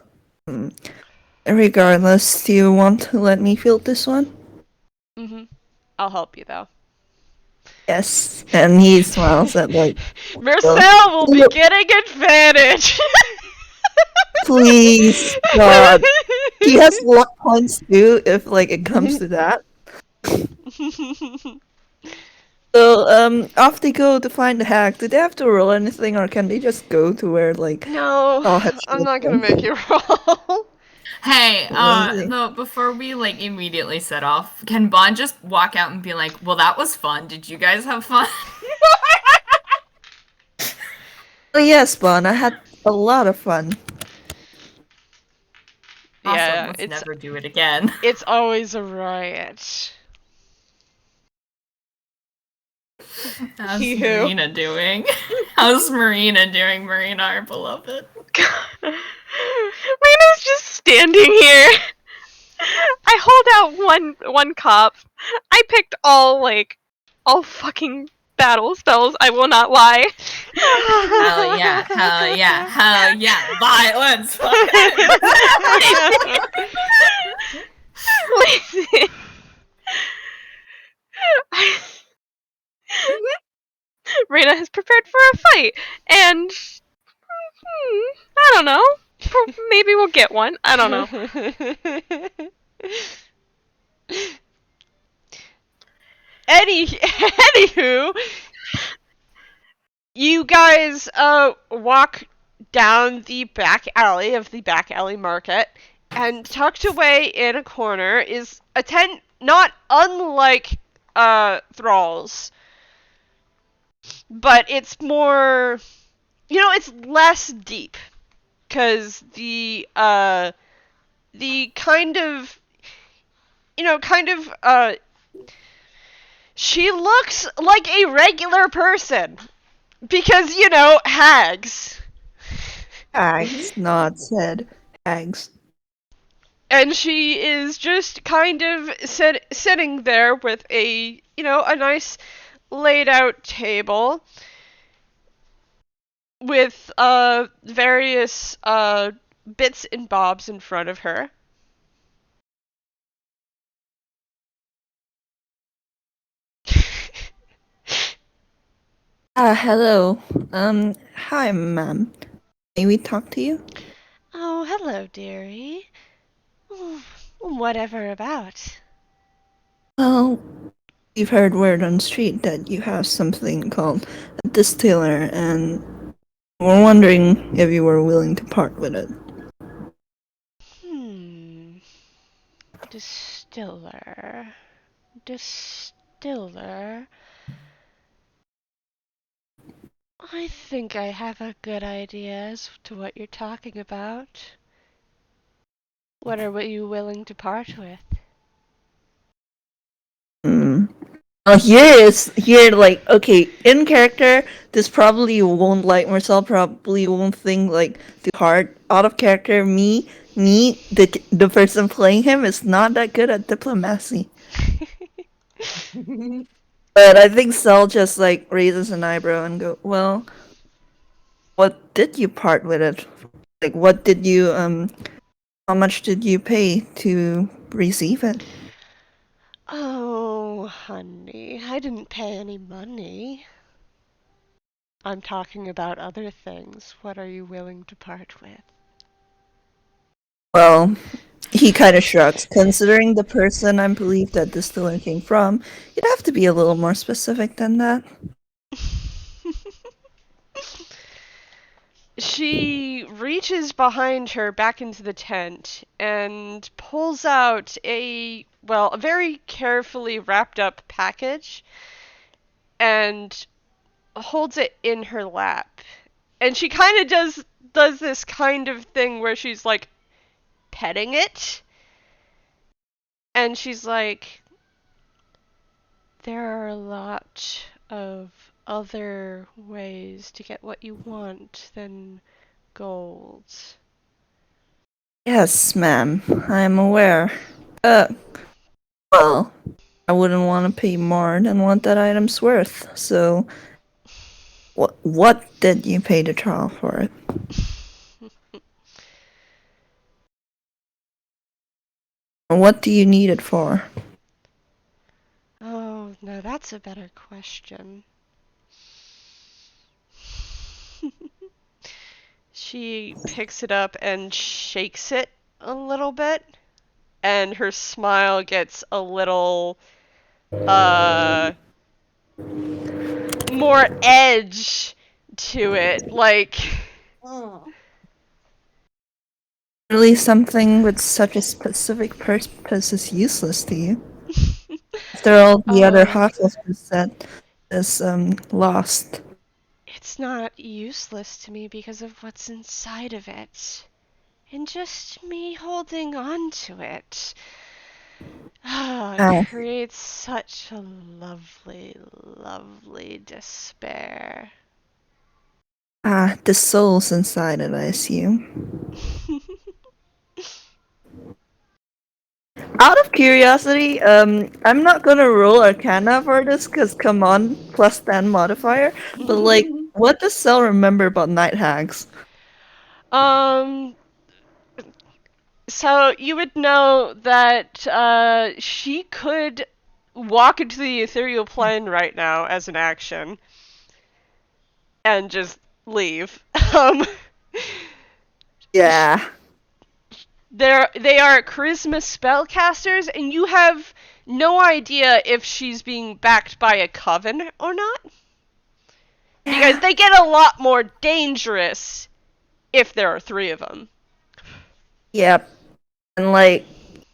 Regardless, do you want to let me field this one? I'll help you, though. Yes. And he smiles at, like, Mersel will be getting advantage! please, God. He has luck points too, if, like, it comes to that. So, off they go to find the hack. Do they have to roll anything, or can they just go to where, like... No, I'm not gonna make you roll. Hey, Really? though, before we like immediately set off, can Bond just walk out and be like, "Well, that was fun. Did you guys have fun?" Oh yes, Bon, I had a lot of fun. Awesome. Yeah, Let's never do it again. It's always a riot. How's Hee-hoo. Marina doing? How's Marina doing, Marina, our beloved? Marina's just standing here. I hold out one cop. I picked all fucking battle spells, I will not lie. Hell yeah, hell yeah, hell yeah. Violence! Listen. Marina has prepared for a fight, and I don't know. Maybe we'll get one. I don't know. Anywho, you guys walk down the back alley of the back alley market, and tucked away in a corner is a tent not unlike Thrall's, but it's more, it's less deep, because the kind of, she looks like a regular person. Because, hags. Hags, not said hags. And she is just kind of sitting there with a nice laid out table with various bits and bobs in front of her. Hello. Hi, ma'am. May we talk to you? Oh, hello, dearie. Whatever about? Well, we've heard word on the street that you have something called a distiller, and we're wondering if you were willing to part with it. Distiller. I think I have a good idea as to what you're talking about. What are you willing to part with? Here, like, okay, in character, this probably won't like Marcel, probably won't think, like, too hard. Out of character, the person playing him, is not that good at diplomacy. But I think Cell just, like, raises an eyebrow and go, well, what did you part with it? Like, what did you, how much did you pay to receive it? Oh, honey, I didn't pay any money. I'm talking about other things. What are you willing to part with? Well, he kind of shrugs. Considering the person I believe that this story came from, you'd have to be a little more specific than that. She reaches behind her back into the tent and pulls out a very carefully wrapped up package and holds it in her lap. And she kind of does this kind of thing where she's like petting it. And she's like, there are a lot of other ways to get what you want than gold. Yes, ma'am, I am aware. Well, I wouldn't want to pay more than what that item's worth, so what did you pay the trial for it? And what do you need it for? Oh, now that's a better question. She picks it up and shakes it a little bit, and her smile gets a little, more edge to it. Like, Really, something with such a specific purpose is useless to you. After all, the other half of the set is lost. it's not useless to me because of what's inside of it. And just me holding on to it. It creates such a lovely, lovely despair. The soul's inside it, I assume. Out of curiosity, I'm not gonna roll Arcana for this, cause come on, plus 10 modifier. But like, what does Cell remember about night hags? So you would know that she could walk into the ethereal plane right now as an action and just leave. Yeah. They are charisma spellcasters, and you have no idea if she's being backed by a coven or not. Because they get a lot more dangerous if there are 3 of them. Yep. And like,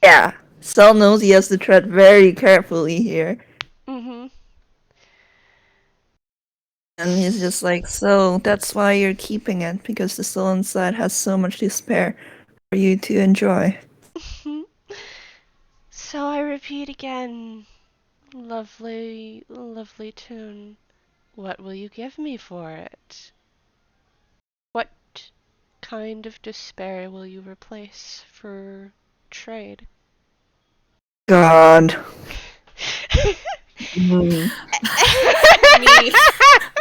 yeah. Cell knows he has to tread very carefully here. Mm-hmm. And he's just like, so that's why you're keeping it, because the soul inside has so much to spare for you to enjoy. So I repeat again, lovely, lovely tune. What will you give me for it? What kind of despair will you replace for trade? God. me,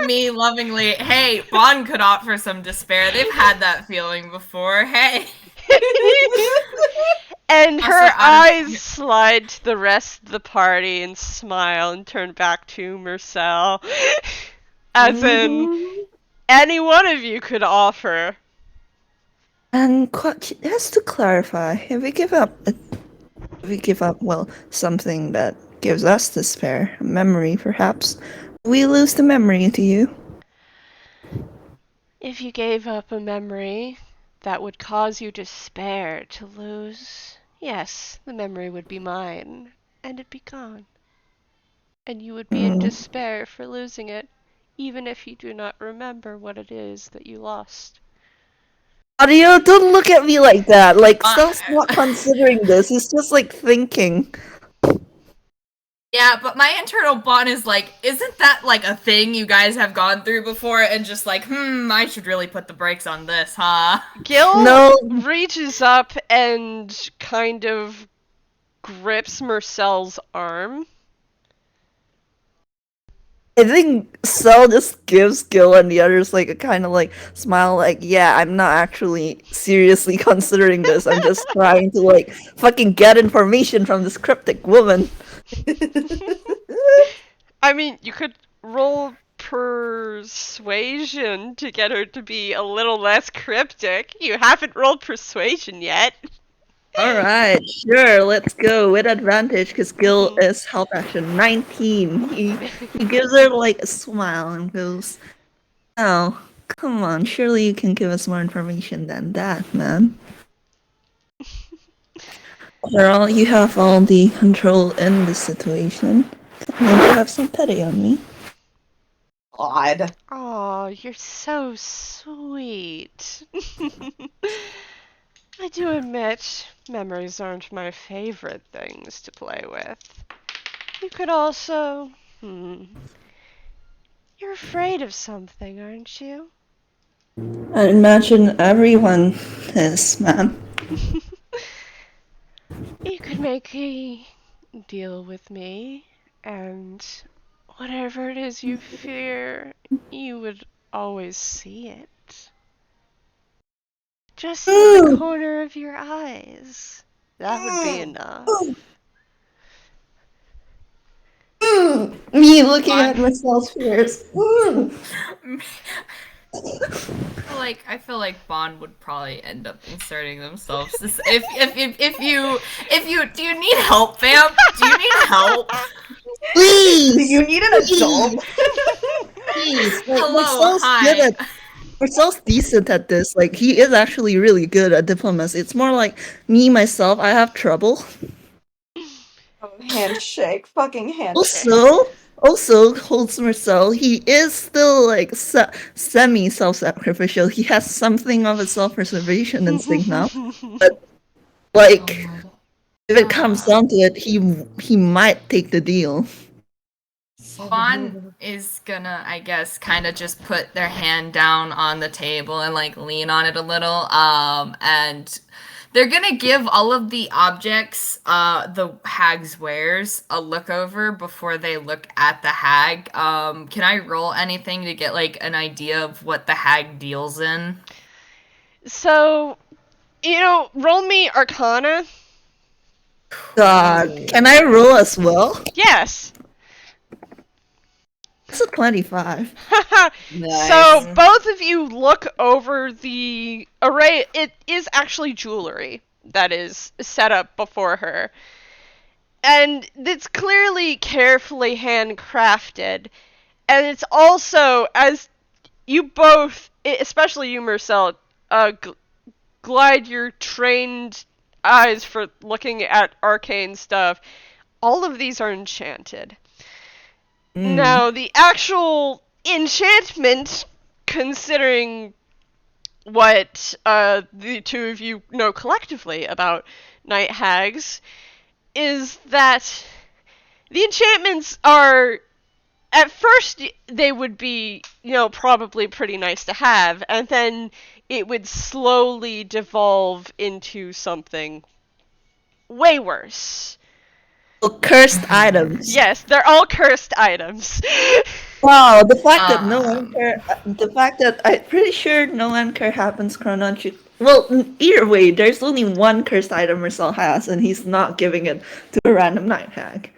me lovingly. Hey, Bon could opt for some despair. They've had that feeling before. Hey. And Also, her eyes slide to the rest of the party and smile and turn back to Mersel. As in, any one of you could offer. And just to clarify, if we give up, well, something that gives us despair, a memory perhaps, we lose the memory to you. If you gave up a memory that would cause you despair to lose, yes, the memory would be mine, and it'd be gone. And you would be in despair for losing it, even if you do not remember what it is that you lost. Audio, don't look at me like that. Like, Sel's not considering this. He's just, like, thinking. Yeah, but my internal bond is like, isn't that like a thing you guys have gone through before? And just like, I should really put the brakes on this, huh? Gil reaches up and kind of grips Mersel's arm. I think Sel just gives Gil and the others like a kind of like smile, like, yeah, I'm not actually seriously considering this. I'm just trying to like fucking get information from this cryptic woman. I mean, you could roll persuasion to get her to be a little less cryptic. You haven't rolled persuasion yet. Alright, sure, let's go with advantage because Gil is health action 19. He gives her like a smile and goes, oh, come on, surely you can give us more information than that, man. Thrall, you have all the control in this situation. Come on, you have some pity on me. Odd. Oh, you're so sweet. I do admit, memories aren't my favorite things to play with. You could also... You're afraid of something, aren't you? I imagine everyone is, man. You could make a deal with me, and whatever it is you fear, you would always see it. Just in the corner of your eyes. That would be enough. Me looking at myself fears. I feel like Bond would probably end up inserting themselves. If you do you need help, Vamp? Do you need help? Please! Do you need an adult? Please! Like, Hello, hi. Marcel's decent at this. Like, he is actually really good at diplomacy. It's more like me, myself, I have trouble. Oh, handshake. Fucking handshake. Also, holds Marcel, he is still, like, semi-self-sacrificial. He has something of a self-preservation instinct now. But, like, if it comes down to it, he might take the deal. Bond is gonna, I guess, kind of just put their hand down on the table and like lean on it a little. And they're gonna give all of the objects the hag's wares a look over before they look at the hag. Can I roll anything to get like an idea of what the hag deals in? So, roll me Arcana. God, can I roll as well? Yes. It's a 25. Nice. So both of you look over the array. It is actually jewelry that is set up before her. And it's clearly carefully handcrafted. And it's also, as you both, especially you, Mersel, glide your trained eyes for looking at arcane stuff, all of these are enchanted. Now, the actual enchantment, considering what the two of you know collectively about night hags, is that the enchantments are, at first, they would be, probably pretty nice to have, and then it would slowly devolve into something way worse. Cursed items. Yes, they're all cursed items. Wow, the fact that I'm pretty sure no anchor happens chronologically. Well, either way, there's only one cursed item Marcel has, and he's not giving it to a random night hag.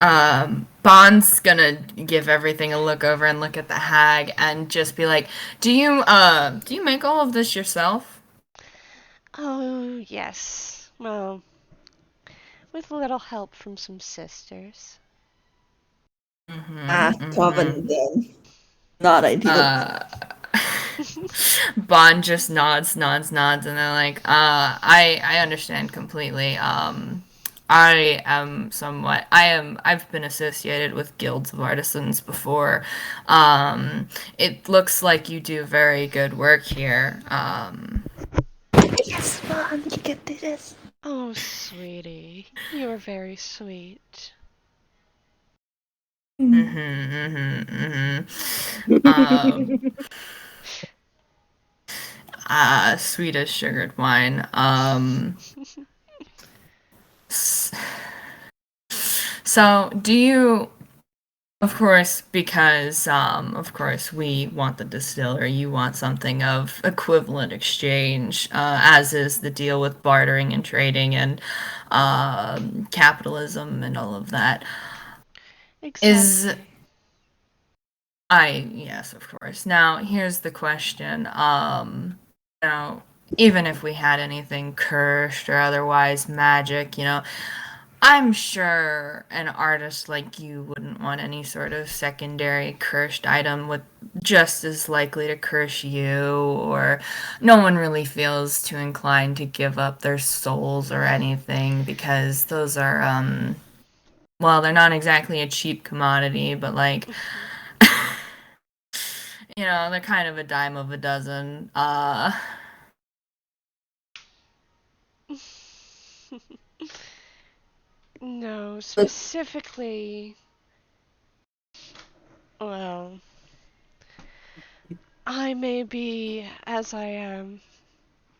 Bond's gonna give everything a look over and look at the hag and just be like, do you make all of this yourself? Oh, yes. Well, with a little help from some sisters. Coven then. Not ideal. Bond just nods, and they're like, I understand completely. I've been associated with guilds of artisans before. It looks like you do very good work here. Yes, Mom, you can do this. Oh, sweetie, you are very sweet. Sweet as sugared wine. So, do you, of course, because, of course, we want the distiller, you want something of equivalent exchange, as is the deal with bartering and trading and capitalism and all of that. Exactly. Yes, of course. Now, here's the question. Now, even if we had anything cursed or otherwise magic, I'm sure an artist like you wouldn't want any sort of secondary cursed item with just as likely to curse you, or no one really feels too inclined to give up their souls or anything, because those are, well, they're not exactly a cheap commodity, but like, they're kind of a dime of a dozen. No, specifically. Well, I may be as I am,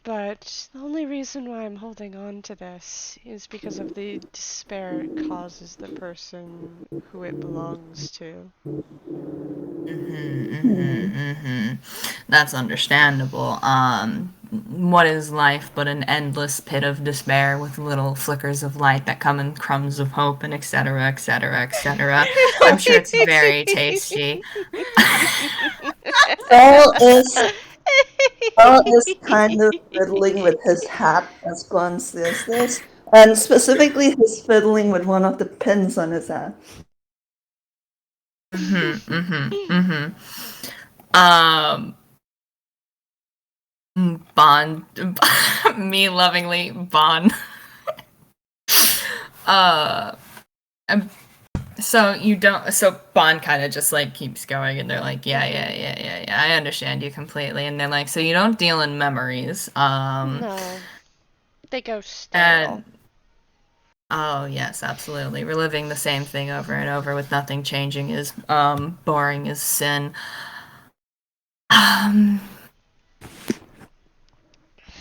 but the only reason why I'm holding on to this is because of the despair it causes the person who it belongs to. That's understandable. What is life but an endless pit of despair with little flickers of light that come in crumbs of hope, and etc., etc., etc. I'm sure it's very tasty. Thrall is kind of fiddling with his hat as Bon says this, and specifically he's fiddling with one of the pins on his hat. Bond, me lovingly, Bond. So Bond kind of just like keeps going, and they're like, yeah, I understand you completely, and they're like, so you don't deal in memories, No, they go stale. Oh yes, absolutely. Reliving the same thing over and over with nothing changing is boring as sin.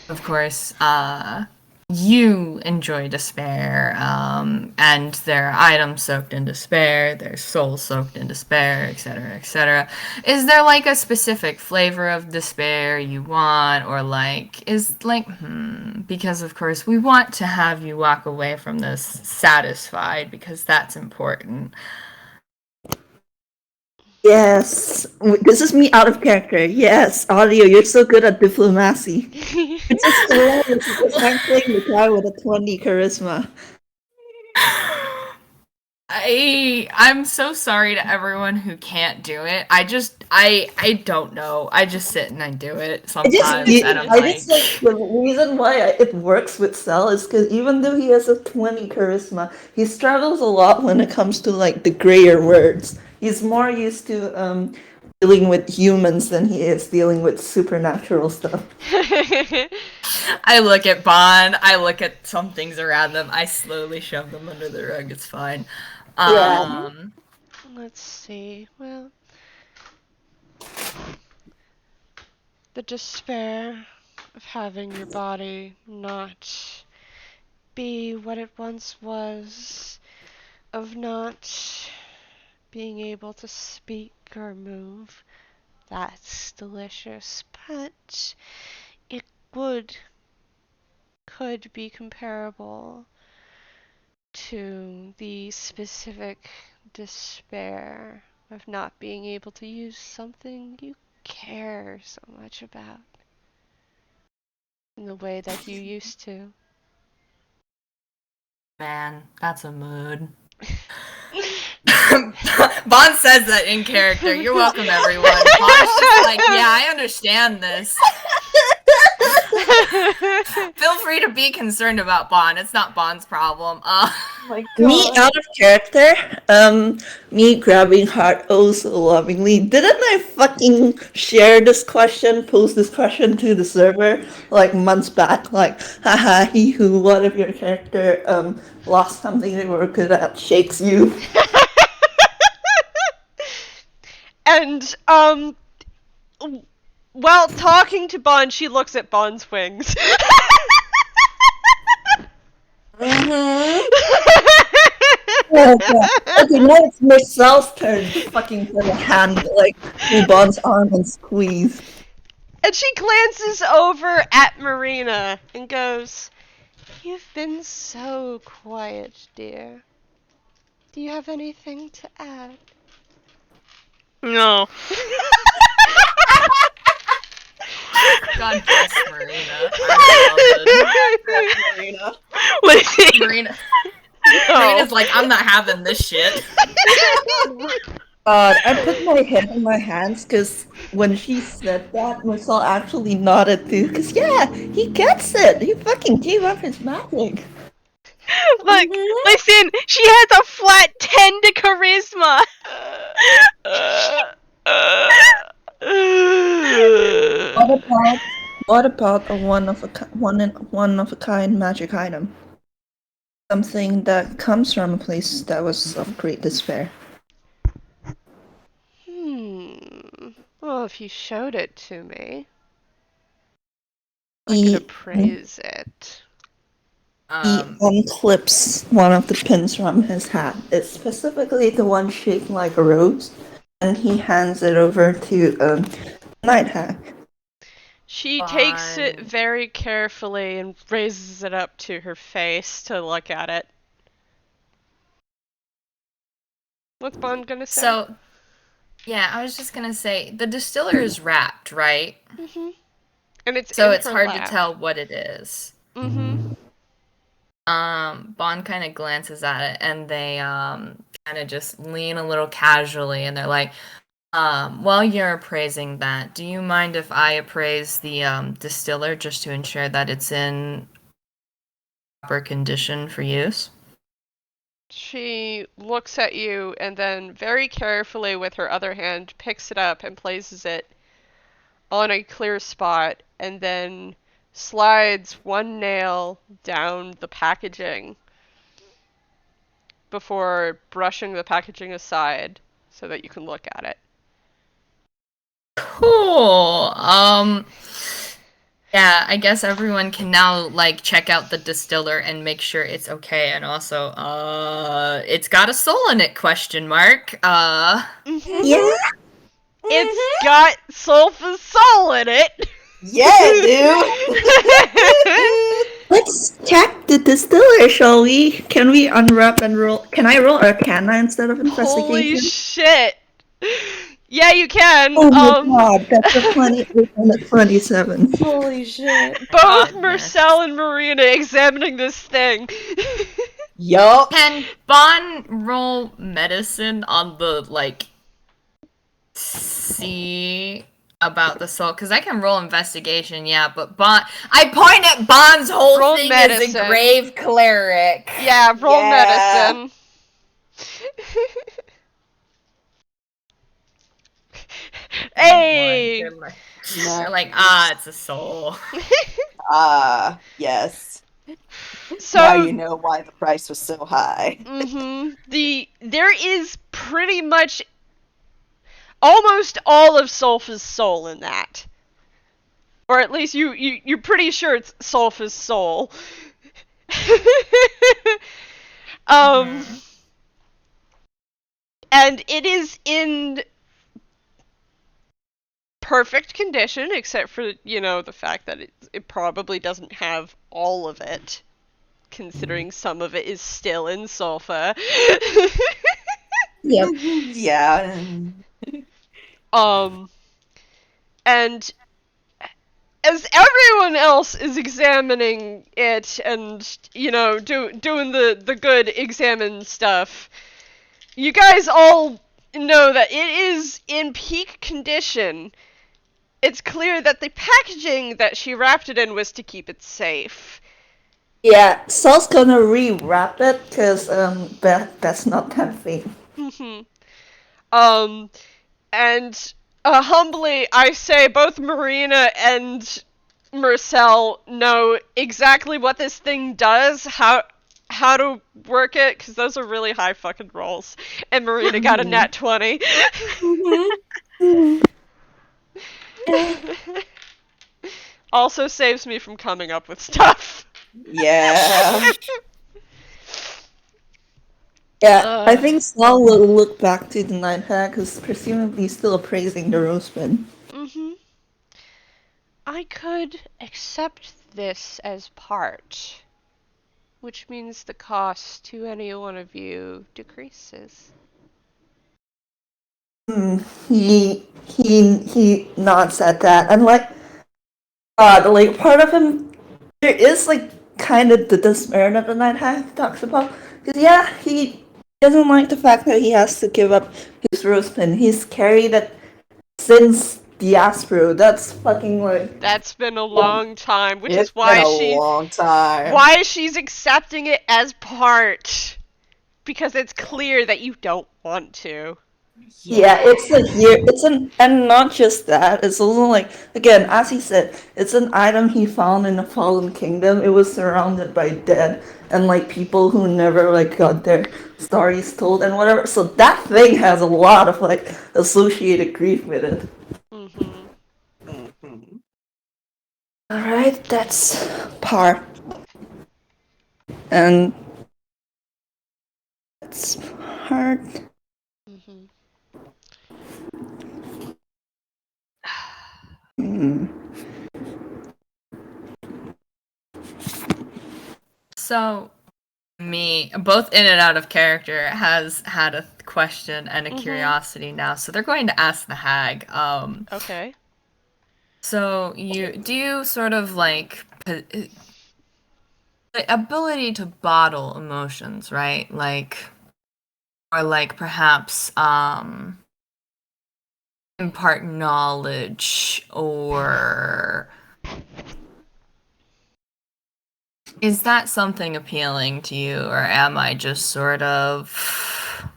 Of course, you enjoy despair, and their items soaked in despair, their souls soaked in despair, etc., etc. Is there like a specific flavor of despair you want, or because of course we want to have you walk away from this satisfied, because that's important. Yes, this is me out of character. Yes, Audio, you're so good at diplomacy. It's just hilarious because I'm playing the guy with a 20 charisma. I'm so sorry to everyone who can't do it. I don't know. I just sit and I do it sometimes, and I'm like, the reason why it works with Cell is because even though he has a 20 charisma, he struggles a lot when it comes to like the grayer words. He's more used to dealing with humans than he is dealing with supernatural stuff. I look at Bond, I look at some things around them, I slowly shove them under the rug, it's fine. Let's see, well, the despair of having your body not be what it once was, of not being able to speak or move, that's delicious, but it could be comparable to the specific despair of not being able to use something you care so much about in the way that you used to. Man, that's a mood. Bond says that in character. You're welcome, everyone. Bond's just like, yeah, I understand this. Feel free to be concerned about Bon. It's not Bon's problem. My Me God. out of character, me grabbing heart oh so lovingly. Didn't I fucking share this question, post this question to the server like months back? Like, haha, he who, what if your character lost something they were good at, shakes you? And while talking to Bon, she looks at Bon's wings. Mm-hmm. Oh, God. Okay, now it's Mercel's turn to fucking put a hand like through Bond's arm and squeeze. And she glances over at Marina and goes, "You've been so quiet, dear. Do you have anything to add?" No. God bless Marina. I love Marina. Listen. it. Marina's like, I'm not having this shit. God, I put my head in my hands because when she said that, Mercel actually nodded too. Because, yeah, he gets it. He fucking gave up his magic. Look, listen, she has a flat 10 to charisma. What about a one of a kind magic item? Something that comes from a place that was of great despair. Well, if you showed it to me, I He, could appraise it. he unclips one of the pins from his hat. It's specifically the one shaped like a rose, and he hands it over to Night Hack. She takes it Fine. very carefully and raises it up to her face to look at it. What's Bond gonna say? So, yeah, I was just gonna say, the distiller is wrapped, right? Mm-hmm. And it's So in it's her hard lap. to tell what it is. Mm-hmm. Bond kind of glances at it, and they kind of just lean a little casually, and they're like, while you're appraising that, do you mind if I appraise the distiller just to ensure that it's in proper condition for use? She looks at you and then very carefully with her other hand picks it up and places it on a clear spot and then slides one nail down the packaging before brushing the packaging aside so that you can look at it. Cool. Yeah, I guess everyone can now like check out the distiller and make sure it's okay. And also, it's got a soul in it? Question mark. Mm-hmm. Yeah. It's got sulfur soul in it. Yeah, dude. Let's check the distiller, shall we? Can we unwrap and roll? Can I roll Arcana instead of investigation? Holy shit. Yeah, you can. Oh my god, that's a 28 and a 27. Holy shit. Both Goodness. Mersel and Marina examining this thing. Yup. Can Bon roll medicine on the like see about the soul? Because I can roll investigation, yeah, but I point at Bon's whole Roll thing medicine. as a grave cleric. Yeah, roll Yeah. medicine. Hey! They're like, it's a soul. Ah, yes. So Now you know why the price was so high. there is pretty much almost all of Sulfa's soul in that. Or at least you're pretty sure it's Sulfa's soul. And it is in perfect condition, except for, the fact that it probably doesn't have all of it, considering some of it is still in sulfur. Yep. Yeah. And as everyone else is examining it and, doing the good examine stuff, you guys all know that it is in peak condition, it's clear that the packaging that she wrapped it in was to keep it safe. Yeah, Saul's gonna rewrap it because that's not that thing. And humbly, I say both Marina and Mersel know exactly what this thing does, how to work it, because those are really high fucking rolls. And Marina got a nat 20. Also saves me from coming up with stuff. Yeah. Yeah, I think Saul will look back to the night hack because presumably still appraising the Roseman. I could accept this as part, which means the cost to any one of you decreases. He nods at that, and like part of him, there is like kind of the despair that the night hack talks about. Because yeah, he doesn't like the fact that he has to give up his Rosepin. He's carried it since the Aspro. That's fucking like. That's been a long time, which It's is why been a long time. why she's accepting it as part. Because it's clear that you don't want to. Yeah, it's like here. And not just that. It's also like, again, as he said, it's an item he found in the Fallen Kingdom. It was surrounded by dead and like people who never like got their stories told and whatever. So that thing has a lot of like associated grief with it. All right, that's par, and that's hard. So, me, both in and out of character, has had a question and a curiosity now. So they're going to ask the hag. Okay. So do you sort of like the ability to bottle emotions, right? Like, or like perhaps impart knowledge, or is that something appealing to you, or am I just sort of...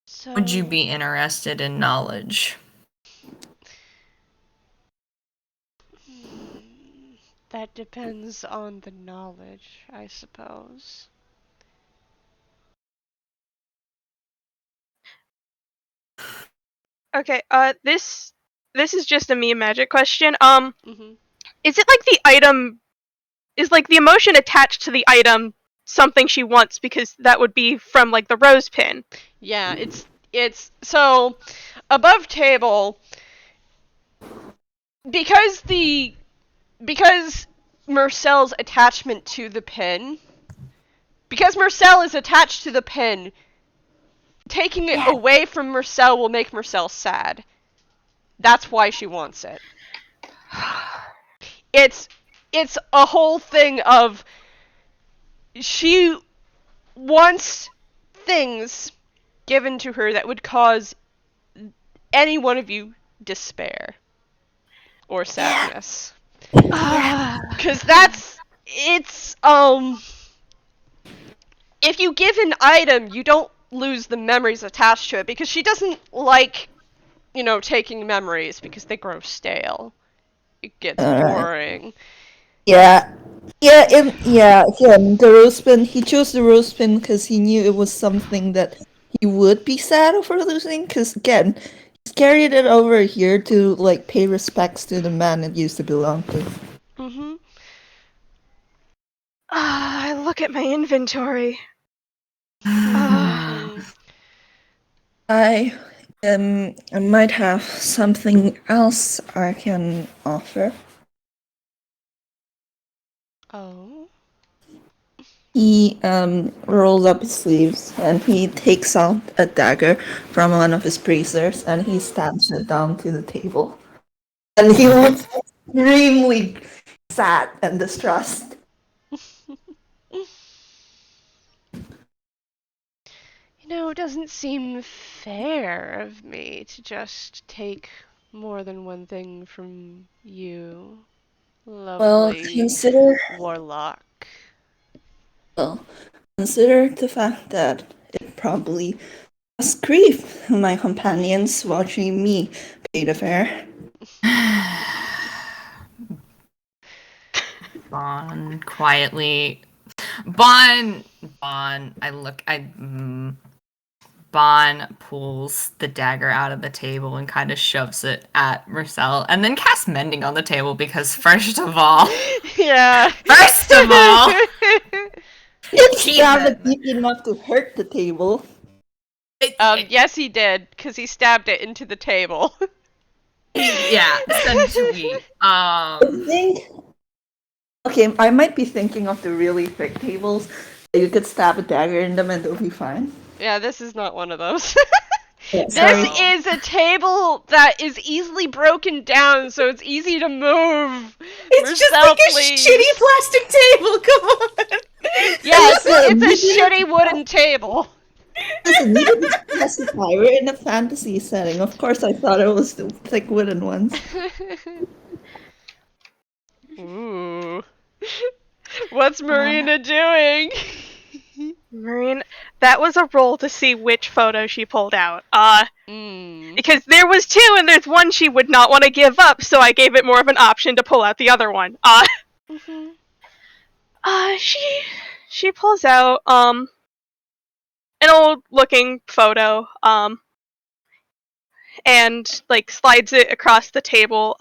So, Would you be interested in knowledge? that depends on the knowledge, I suppose. Okay, this is just a me magic question. Mm-hmm. Is it like the item is like the emotion attached to the item something she wants, because that would be from like the rose pin? Yeah, it's so above table, because Mercel's attachment to the pin, because Mersel is attached to the pin, taking it away from Mersel will make Mersel sad. That's why she wants it. It's a whole thing of she wants things given to her that would cause any one of you despair or sadness. Because if you give an item, you don't lose the memories attached to it, because she doesn't like, taking memories because they grow stale. It gets boring. Yeah. The Rosepin, he chose the Rosepin because he knew it was something that he would be sad over losing, because again, he's carried it over here to like pay respects to the man it used to belong to. I look at my inventory. I might have something else I can offer. Oh. He rolls up his sleeves and he takes out a dagger from one of his bracers and he stabs it down to the table. And he looks extremely sad and distressed. It doesn't seem fair of me to just take more than one thing from you, Well, lovely consider warlock. well, consider the fact that it probably was grief my companions watching me pay the fare. Bon quietly. Bon. Bon pulls the dagger out of the table and kind of shoves it at Mersel, and then casts mending on the table because, first of all, Yeah. Didn't Keep stab it. it deep enough to hurt the table. Yes, he did, because he stabbed it into the table. Yeah, essentially. I think. Okay, I might be thinking of the really thick tables. You could stab a dagger in them and they'll be fine. Yeah, this is not one of those. Yeah, This sorry. is a table that is easily broken down, so it's easy to move. It's just Mersel, like a please. shitty plastic table. Come on. Yes, Listen, it's a you didn't- shitty wooden table. Listen, you didn't specify. We're in a fantasy setting. Of course, I thought it was the thick wooden ones. Ooh. What's Marina doing? Marina, that was a roll to see which photo she pulled out. Mm. Because there was two, and there's one she would not want to give up, so I gave it more of an option to pull out the other one. Mhm. She pulls out an old looking photo, and like slides it across the table.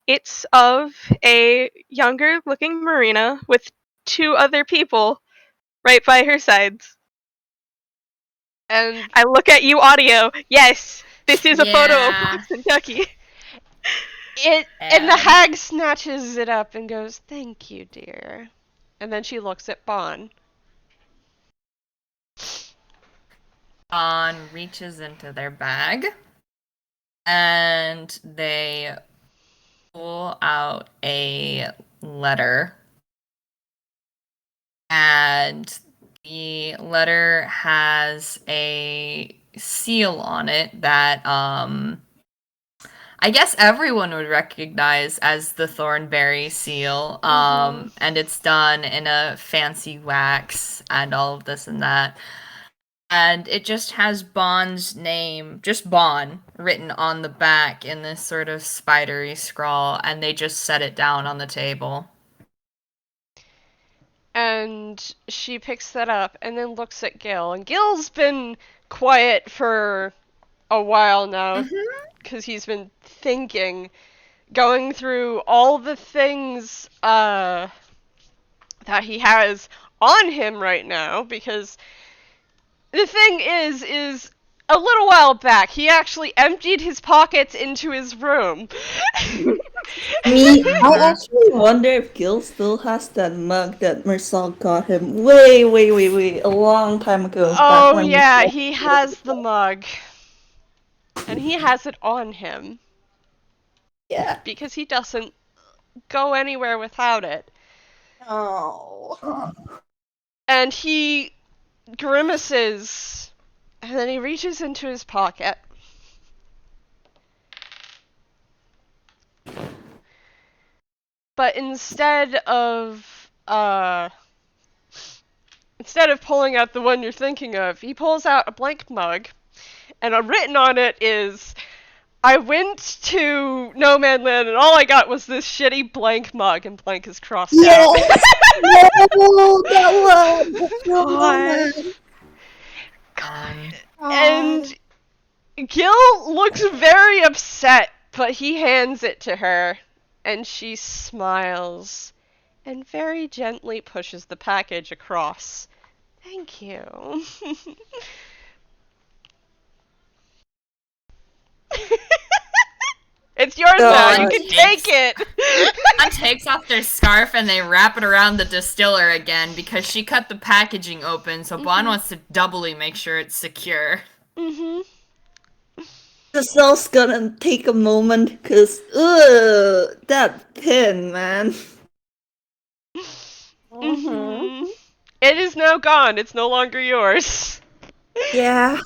It's of a younger looking Marina with two other people right by her sides. And I look at you, audio. Yes, this is a photo of Yeah. Kentucky. and the hag snatches it up and goes, "Thank you, dear." And then she looks at Bon. Bon reaches into their bag and they pull out a letter. And the letter has a seal on it that I guess everyone would recognize as the Thornberry seal. And it's done in a fancy wax and all of this and that. And it just has Bon's name, just Bon, written on the back in this sort of spidery scrawl, and they just set it down on the table. And she picks that up and then looks at Gil. And Gil's been quiet for a while now because he's been thinking, going through all the things that he has on him right now. Because the thing is a little while back, he actually emptied his pockets into his room. I actually wonder if Gil still has that mug that Mersal got him way, a long time ago. back Oh when yeah, he has the mug. And he has it on him. Yeah. Because he doesn't go anywhere without it. Oh. And he grimaces, and then he reaches into his pocket. But instead of pulling out the one you're thinking of, he pulls out a blank mug, and written on it is, "I went to No Man Land and all I got was this shitty blank mug," and blank is crossed out. No, that one. And Gil looks very upset, but he hands it to her, and she smiles and very gently pushes the package across. Thank you. It's yours now. You can take it. Bon takes off their scarf and they wrap it around the distiller again because she cut the packaging open, so Bon wants to doubly make sure it's secure. The cell's gonna take a moment, cause that pin, man. It It is now gone. It's no longer yours. Yeah,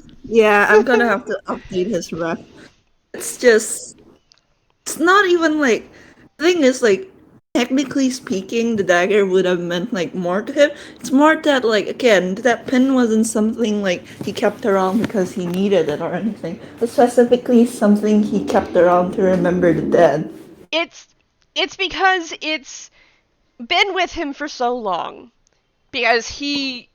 I'm gonna have to update his rep. It's not even like, the thing is, like, technically speaking, the dagger would have meant like more to him. It's more that, like, again, that pin wasn't something like he kept around because he needed it or anything. It's specifically something he kept around to remember the dead. It's because it's been with him for so long. Because he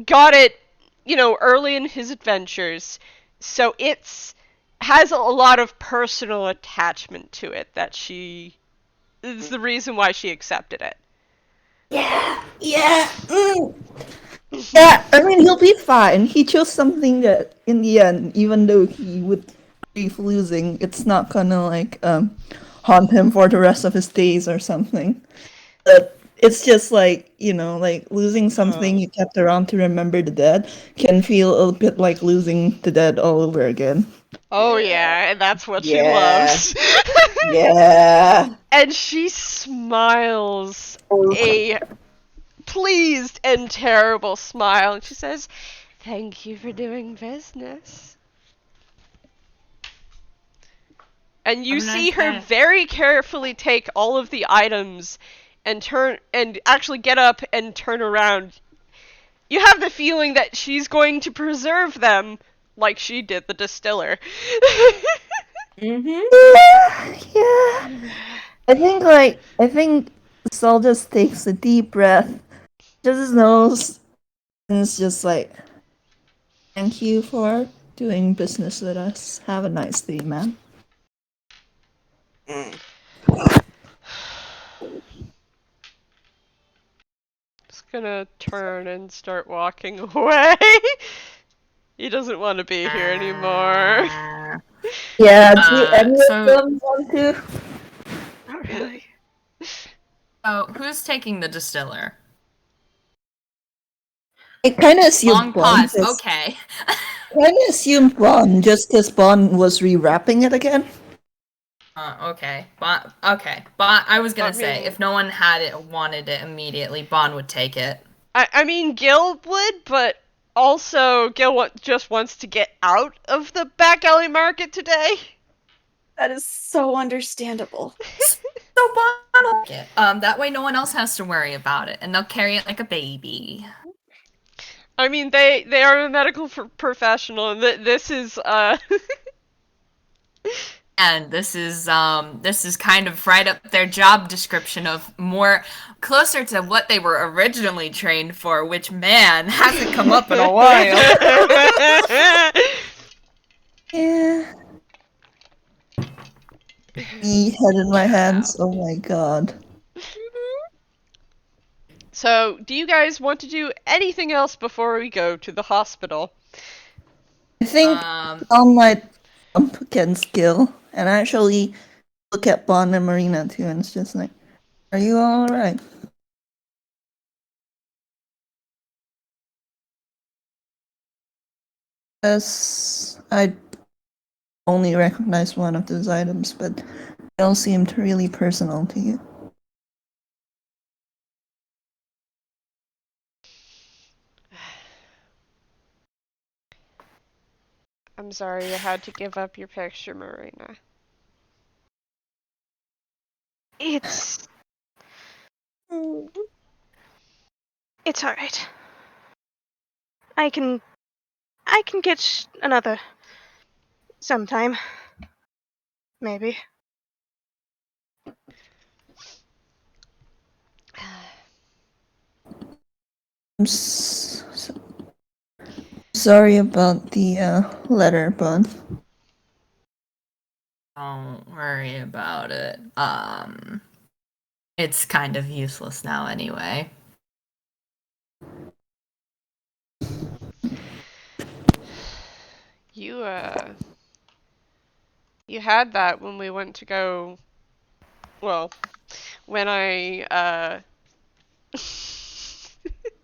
got it, early in his adventures. So it's has a lot of personal attachment to it that she is the reason why she accepted it. Yeah. Yeah, I mean, he'll be fine. He chose something that, in the end, even though he would grieve losing, it's not gonna, like, haunt him for the rest of his days or something. But it's just like, like losing something you kept around to remember the dead can feel a bit like losing the dead all over again. Oh yeah, and that's what she Yeah. loves. Yeah. And she smiles a pleased and terrible smile, and she says, "Thank you for doing business." And you Have a nice see her day. very carefully take all of the items and actually get up and turn around. You have the feeling that she's going to preserve them like she did the distiller. Yeah. I think Saul just takes a deep breath, just knows, and it's just like, thank you for doing business with us. Have a nice day, man. Mm. Just gonna turn and start walking away. He doesn't want to be here anymore. Yeah, do any of So them want to? Not really. who's taking the distiller? I kind of assumed Long Bond. pause. Okay. Just because Bond was rewrapping it again. Okay. Okay. I was gonna I say, mean- if no one had it, wanted it immediately, Bond would take it. I mean, Gil would, but also Gil just wants to get out of the back alley market today. That is so understandable. So Bond will take it. That way no one else has to worry about it, and they'll carry it like a baby. I mean, they are a medical professional, and this is And this is kind of right up their job description of more closer to what they were originally trained for, which man hasn't come up in a while. Yeah. Me, head in my hands. Oh my god. So, do you guys want to do anything else before we go to the hospital? I think Bond might jump against Gil and actually look at Bond and Marina too, and it's just like, are you alright? Yes, I only recognize one of those items, but they all seemed really personal to you. I'm sorry you had to give up your picture, Marina. It's alright. I can get another sometime. Maybe. I'm sorry about the letter, Bond. Don't worry about it. It's kind of useless now anyway. You had that when we went to go. Well, when I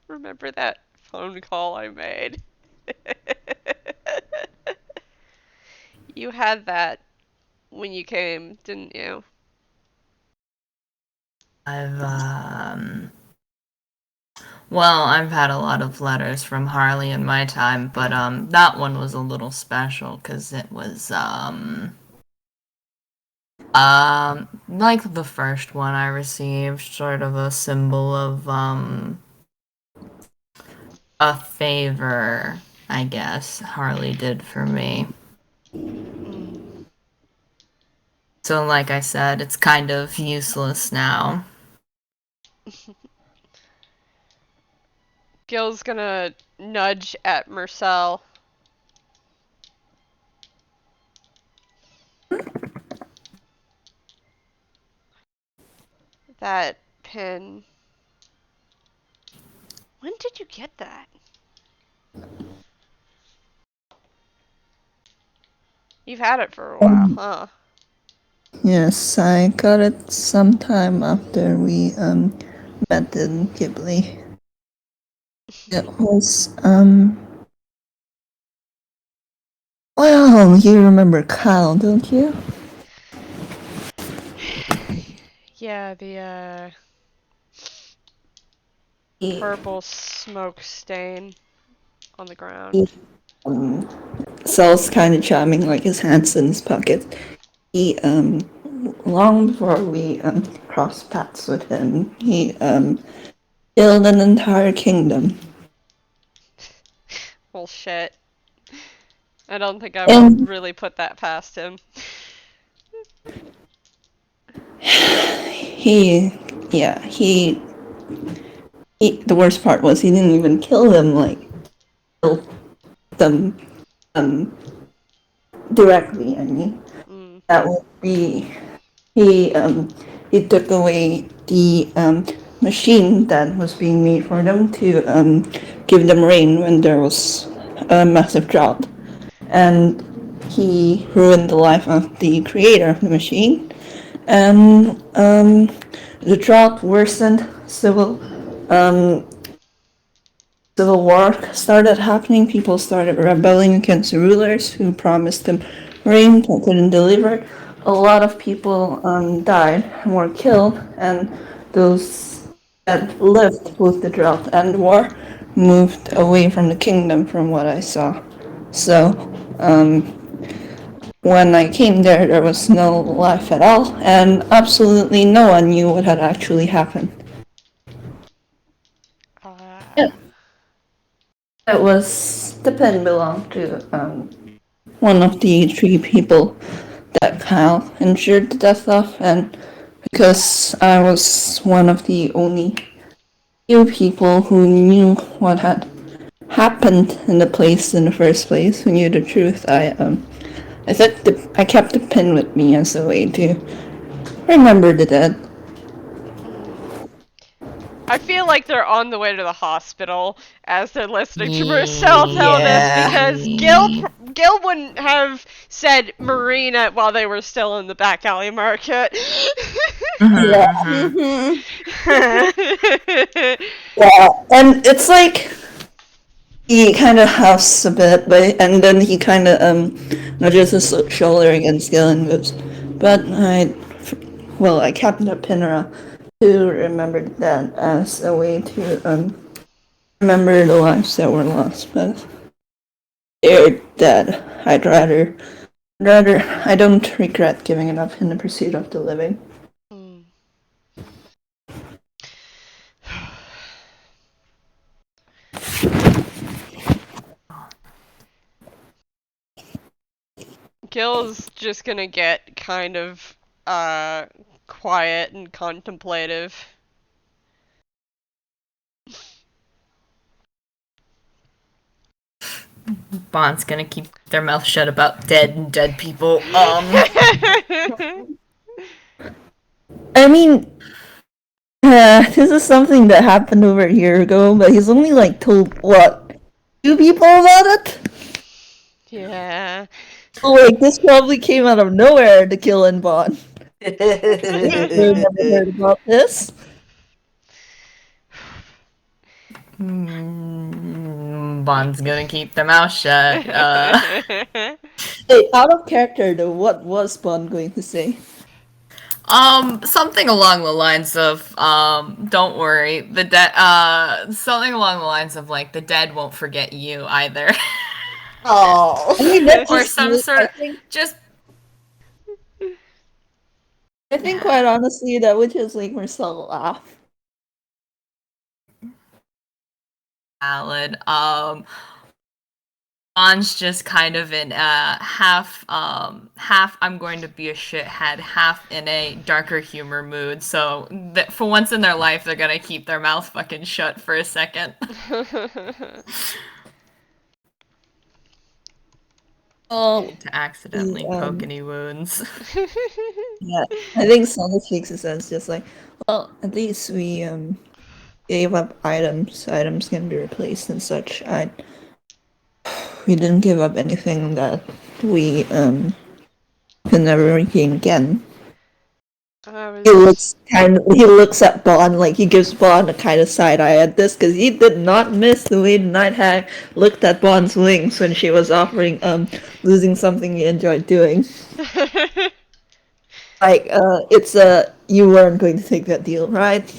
remember that phone call I made. You had that when you came, didn't you? Well, I've had a lot of letters from Harley in my time, but that one was a little special because it was like the first one I received, sort of a symbol of a favor, I guess Harley did for me. So like I said, it's kind of useless now. Gil's gonna nudge at Mersel. That pin. When did you get that? You've had it for a while, huh? Yes, I got it sometime after we met in Ghibli. It was well, you remember Kyle, don't you? Yeah, the He, purple smoke stain on the ground. Sells kind of charming, like his hands in his pocket. He long before we crossed paths with him, he killed an entire kingdom. Well, shit. I don't think I And would really put that past him. he the worst part was he didn't even kill them, like kill them directly. I mean, that would be he took away the machine that was being made for them to give them rain when there was a massive drought, and he ruined the life of the creator of the machine, and the drought worsened. Civil war started happening. People started rebelling against the rulers who promised them rain but couldn't deliver. A lot of people died and were killed, and those that lived both the drought and war moved away from the kingdom, from what I saw. So, when I came there, there was no life at all, and absolutely no one knew what had actually happened. It was the pen belonged to one of the three people that Kyle injured the death of, and because I was one of the only few people who knew what had happened in the place in the first place, who knew the truth, I kept the pin with me as a way to remember the dead. I feel like they're on the way to the hospital as they're listening to Mersel tell this, because Gil wouldn't have said Marina while they were still in the back alley market. Yeah. Yeah, and it's like he kind of huffs a bit, and then he kind of nudges his shoulder against Gil and goes, "But I kept the pinera to remember that as a way to remember the lives that were lost, but they're dead. I don't regret giving it up in the pursuit of the living." Gil's just gonna get kind of quiet and contemplative. Bond's gonna keep their mouth shut about dead people. I mean, this is something that happened over a year ago, but he's only like told what, 2 people about it? Yeah. So like this probably came out of nowhere to kill and Bond. You've never heard about this? Bond's gonna keep their mouth shut. Hey, out of character though, what was Bond going to say? Something along the lines of, don't worry, the dead, something along the lines of, like, the dead won't forget you either. Oh. I mean, that's Or just some sweet. sort of, just, I think quite honestly, that would just make Mersel laugh. valid. Bon's just kind of in half I'm going to be a shithead, half in a darker humor mood. So for once in their life, they're gonna keep their mouth fucking shut for a second. Oh, To accidentally the, poke any wounds. yeah, I think Sonic shakes his head, just like, well, at least we gave up items. Items can be replaced and such. We didn't give up anything that we can never regain again. He looks at Bond like he gives Bond a kind of side eye at this because he did not miss the way the Night Hag looked at Bond's wings when she was offering losing something he enjoyed doing. Like it's you weren't going to take that deal, right?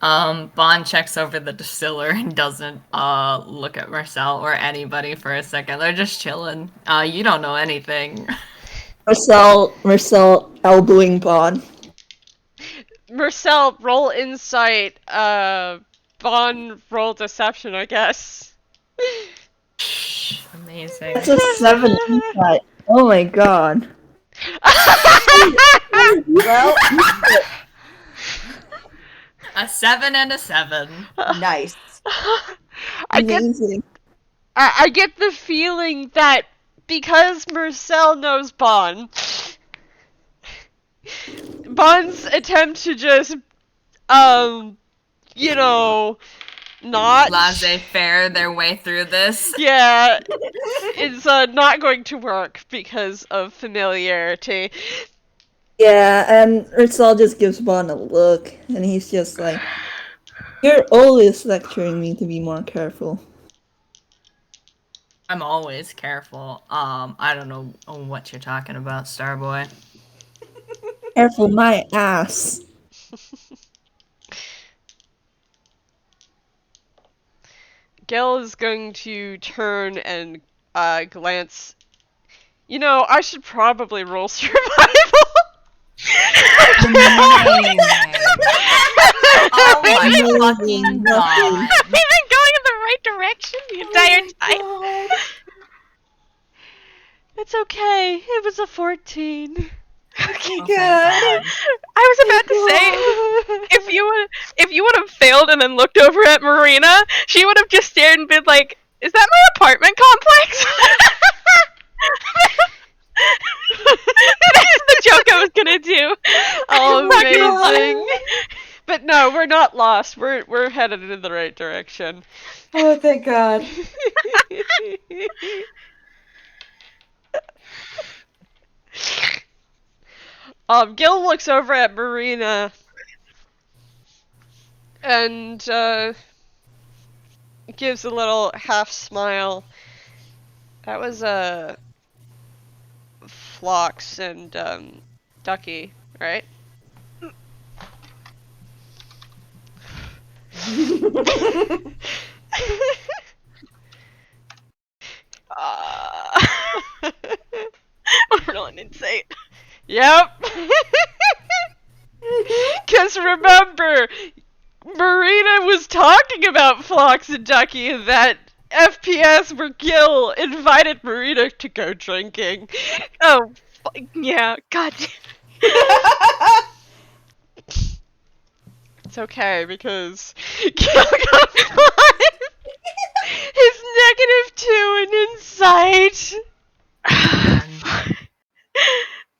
Bond checks over the distiller and doesn't look at Marcel or anybody for a second. They're just chilling. You don't know anything. Marcel elbowing Bond. Mersel, roll insight. Bond, roll deception, I guess. Amazing. That's a 7 insight. Oh my god. Well, a 7 and a 7. Nice. I get the feeling that because Mersel knows Bond's attempt to just, you know, not laissez-faire their way through this. Yeah, it's not going to work because of familiarity. Yeah, and Ursal just gives Bond a look, and he's just like, "You're always lecturing me to be more careful." I'm always careful. I don't know what you're talking about, Starboy. Careful my ass. Gil is going to turn and glance. You know, I should probably roll survival. Oh my fucking god. We've been going in the right direction the entire time. It's okay. It was a 14. Okay, good. I was about to say, if you would have failed and then looked over at Marina, she would have just stared and been like, "Is that my apartment complex?" That's the joke I was gonna do. Oh, amazing! But no, we're not lost. We're headed in the right direction. Oh, thank God. Gil looks over at Marina and gives a little half smile. That was Phlox and Ducky, right? We're rolling insight. Yep. Because remember, Marina was talking about Phlox and Ducky in that FPS where Gil invited Marina to go drinking. Oh, yeah. God. It's okay because Gil got 5. His -2 in insight.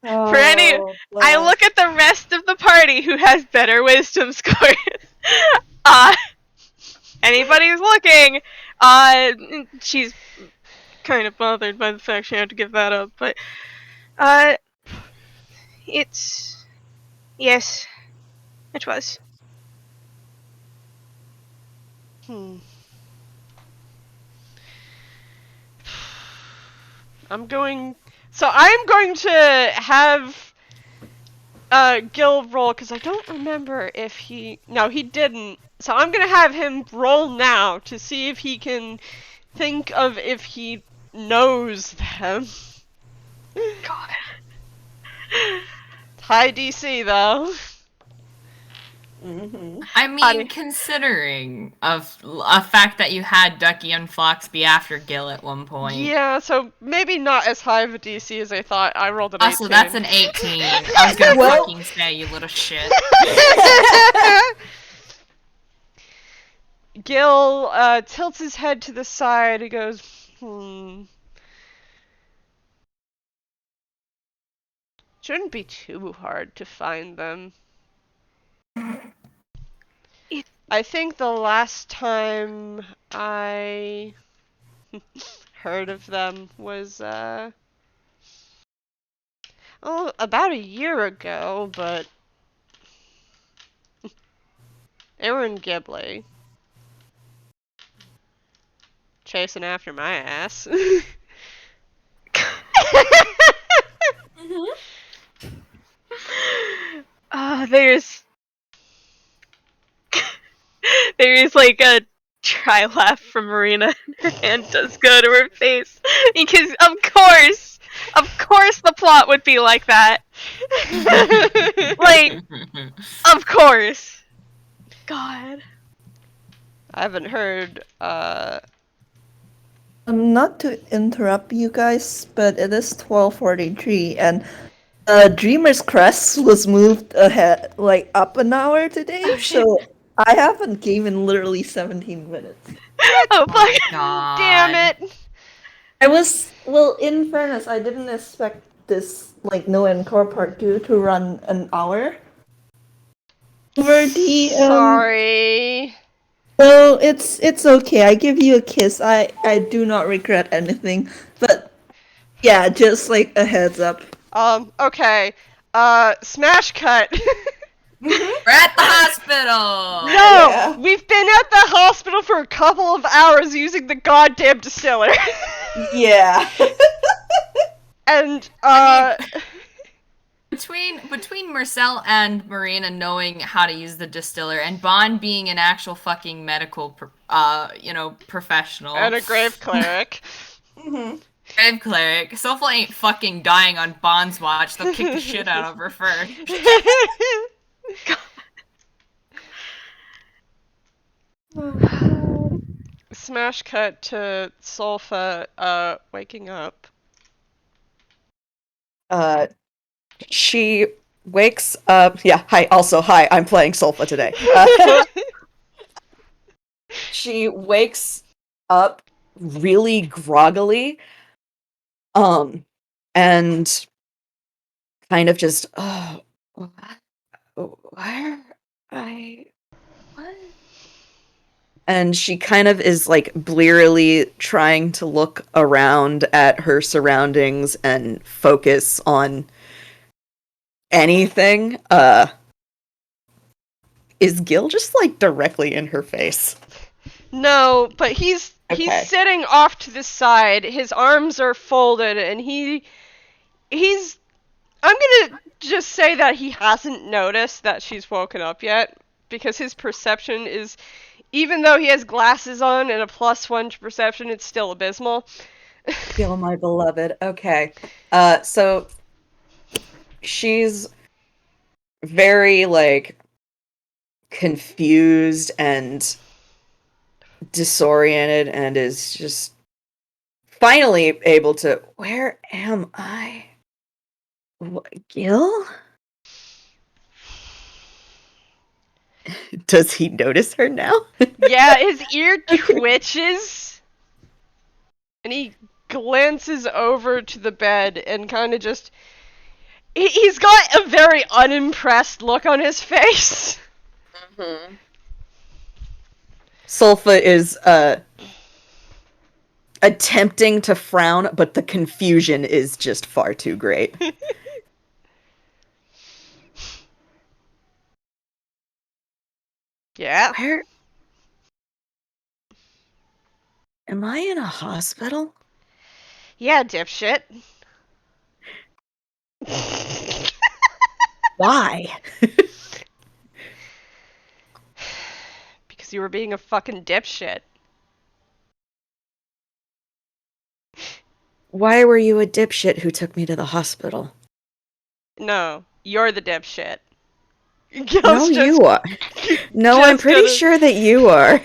For any, I look at the rest of the party who has better wisdom scores. Anybody's looking, she's kind of bothered by the fact she had to give that up, but, yes, it was. I'm going to have Gil roll, because I don't remember if he... No, he didn't. So I'm gonna have him roll now to see if he can think of if he knows them. God. High DC, though. I mean, considering a fact that you had Ducky and Fox be after Gil at one point. Yeah, so maybe not as high of a DC as I thought. I rolled an 18. Also, that's an 18. I was gonna fucking say, you little shit. Gil tilts his head to the side. He goes, Shouldn't be too hard to find them. I think the last time I heard of them was, about a year ago, but they were in Ghibli. Chasing after my ass. There's like a dry laugh from Marina, and her hand does go to her face because of course the plot would be like that. Like, of course. God. I haven't heard, Not to interrupt you guys, but it is 12:43, and Dreamer's Crest was moved ahead, like, up an hour today, so I haven't game in literally 17 minutes. Oh my God. damn it! Well, in fairness, I didn't expect this, like, No Encore Part 2 to run an hour. Over the, Sorry. So it's okay. I give you a kiss. I do not regret anything. But yeah, just like a heads up. Okay. Smash cut. We're at the hospital! No! Yeah. We've been at the hospital for a couple of hours using the goddamn distiller. Yeah. And, Between Mersel and Marina knowing how to use the distiller, and Bon being an actual fucking medical, professional. and a grave cleric. Grave cleric. Sophia ain't fucking dying on Bon's watch. They'll kick the shit out of her first. Smash cut to Solfa, waking up. She wakes up. Yeah, hi. Also, hi. I'm playing Solfa today. She wakes up really groggily, and kind of just, where what? And she kind of is like blearily trying to look around at her surroundings and focus on anything. Is Gil just like directly in her face? No, but he's Okay. sitting off to the side. His arms are folded, and he's. I'm gonna just say that he hasn't noticed that she's woken up yet, because his perception is, even though he has glasses on and a +1 to perception, it's still abysmal. Gil, my beloved. Okay. So she's very like confused and disoriented and is just finally able to, where am I? What, Gil? Does he notice her now? Yeah, his ear twitches, and he glances over to the bed and kind of just... He's got a very unimpressed look on his face. Mm-hmm. Solfa is attempting to frown, but the confusion is just far too great. Yeah. Where am I in a hospital? Yeah, dipshit. Why? Because you were being a fucking dipshit. Why were you a dipshit who took me to the hospital? No, you're the dipshit. No, you are. No, I'm pretty sure that you are.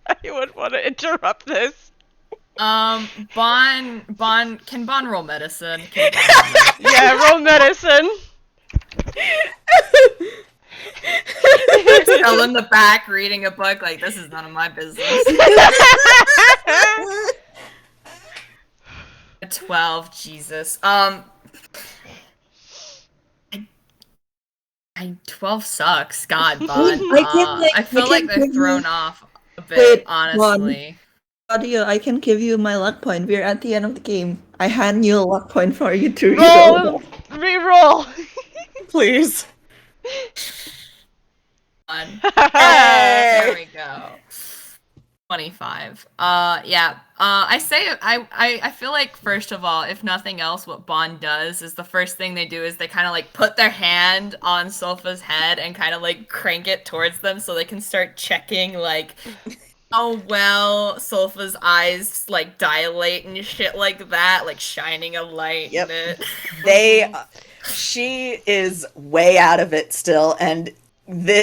I would want to interrupt this. Can Bon roll medicine? Yeah, roll medicine. Still in the back reading a book like, this is none of my business. 12, Jesus. 12 sucks. God, Bon. I feel like they're thrown off a bit, honestly. Audio, I can give you my luck point. We're at the end of the game. I hand you a luck point for you to roll. Reroll. Please. There we go. 25. Yeah. I feel like, first of all, if nothing else, what Bon does is the first thing they do is they kind of like put their hand on Solfa's head and kind of like crank it towards them so they can start checking like how well Solfa's eyes like dilate and shit like that, like shining a light in it. She is way out of it still, and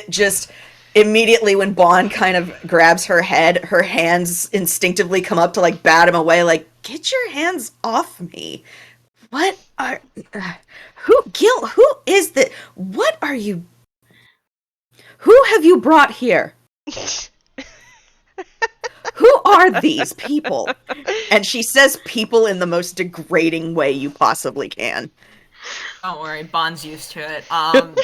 just immediately when Bon kind of grabs her head, her hands instinctively come up to like bat him away, like, get your hands off me. What are who is that? What are you? Who have you brought here? Who are these people? And she says people in the most degrading way you possibly can. Don't worry, Bon's used to it.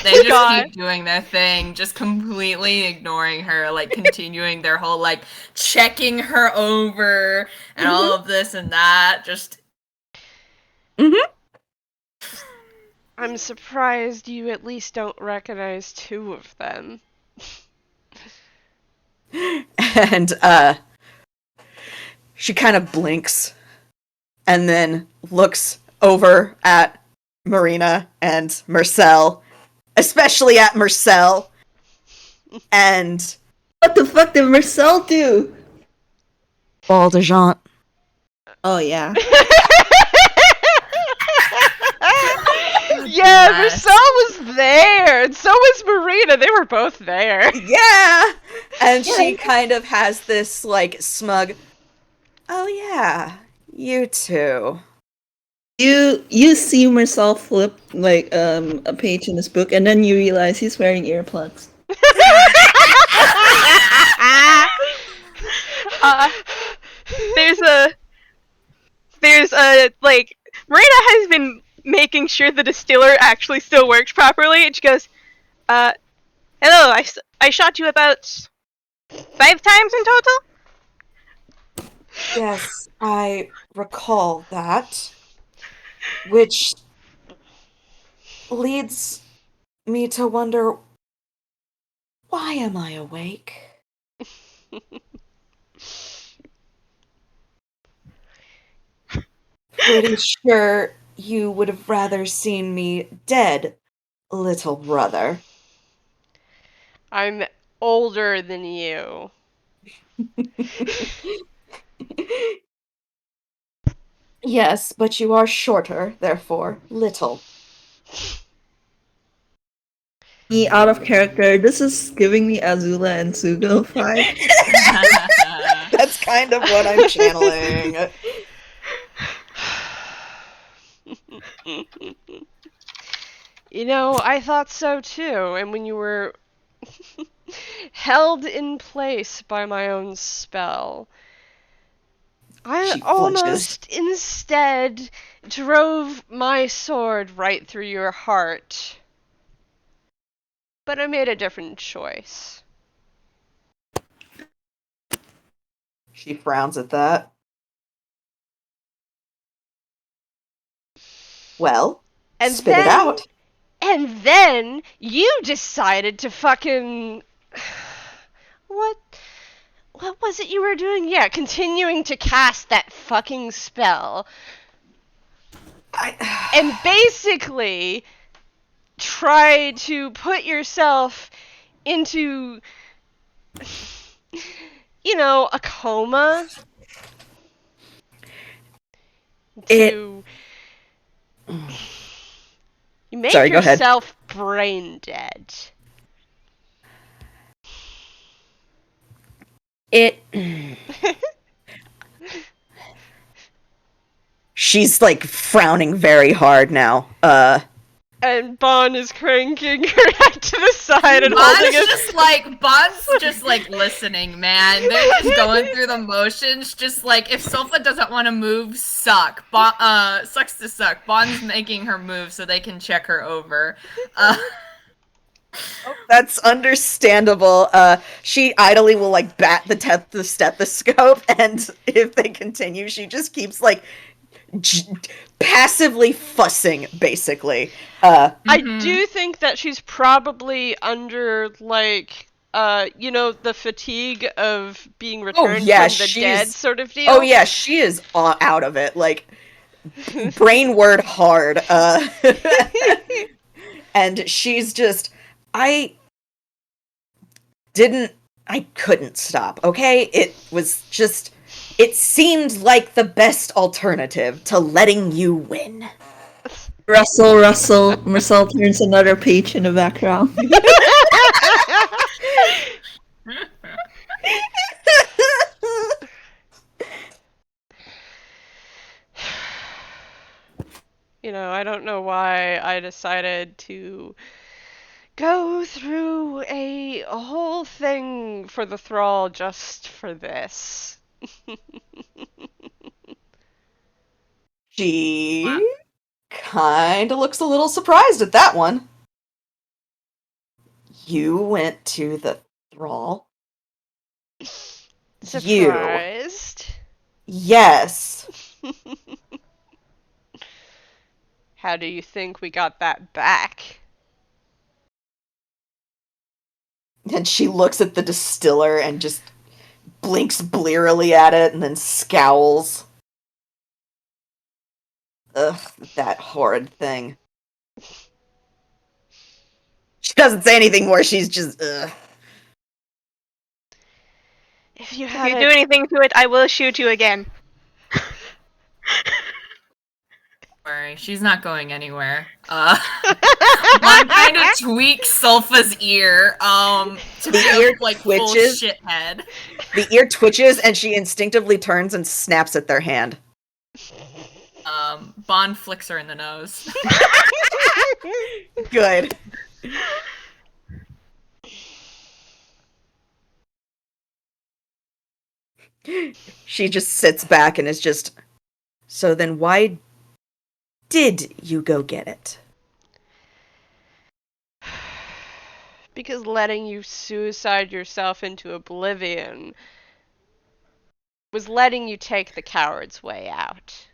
They just keep doing their thing, just completely ignoring her, like continuing their whole like checking her over and all of this and that. Just. I'm surprised you at least don't recognize two of them. And she kind of blinks and then looks over at Marina and Mersel, especially at Mersel. And what the fuck did Mersel do? Ball de Jean. Oh yeah. Yeah, Mersel was there, and so was Marina. They were both there. Yeah! And she kind of has this, like, smug, oh yeah, you too. You see Mersel flip, like, a page in this book, and then you realize he's wearing earplugs. There's a, like, Marina has been making sure the distiller actually still works properly, and she goes, hello, I shot you about 5 times in total? Yes, I recall that. Which leads me to wonder, why am I awake? Pretty sure you would have rather seen me dead, little brother. I'm older than you. Yes, but you are shorter, therefore little. Me out of character. This is giving me Azula and Sugo vibe. That's kind of what I'm channeling. You know, I thought so too, and when you were held in place by my own spell, I almost instead drove my sword right through your heart. But I made a different choice. She frowns at that. Well, and spit it out. And then you decided to fucking... What was it you were doing? Yeah, continuing to cast that fucking spell. And basically, try to put yourself into, a coma to you make Sorry, go ahead. yourself brain dead. She's like frowning very hard now. And Bon is cranking her head to the side and holding it. Bond's just like listening, man. They're just going through the motions, just like if Sofa doesn't want to move, sucks to suck. Bond's making her move so they can check her over. That's understandable. She idly will like bat the stethoscope, and if they continue, she just keeps like passively fussing, basically. I do think that she's probably under like the fatigue of being returned from the dead sort of deal. Oh yeah, she is out of it, like brain word hard. And she's just, I couldn't stop, okay? It seemed like the best alternative to letting you win. Russell, Mersel turns another page in the background. I don't know why I decided to go through a whole thing for the Thrall just for this. She kind of looks a little surprised at that one. You went to the Thrall? Surprised? Yes. How do you think we got that back? And she looks at the distiller and just blinks blearily at it and then scowls. Ugh, that horrid thing. She doesn't say anything more, she's just, ugh. If you do anything to it, I will shoot you again. Worry, she's not going anywhere. One kind of tweaks Sulfa's ear, to the ear like twitches. Full shithead. The ear twitches and she instinctively turns and snaps at their hand. Bond flicks her in the nose. Good. She just sits back and is just, so then why did you go get it? Because letting you suicide yourself into oblivion was letting you take the coward's way out.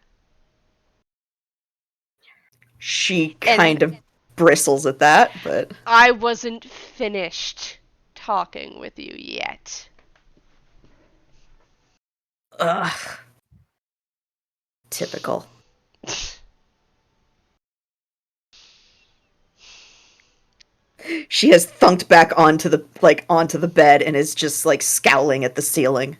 She kind of bristles at that, but... I wasn't finished talking with you yet. Ugh. Typical. She has thunked back onto the bed and is just like scowling at the ceiling.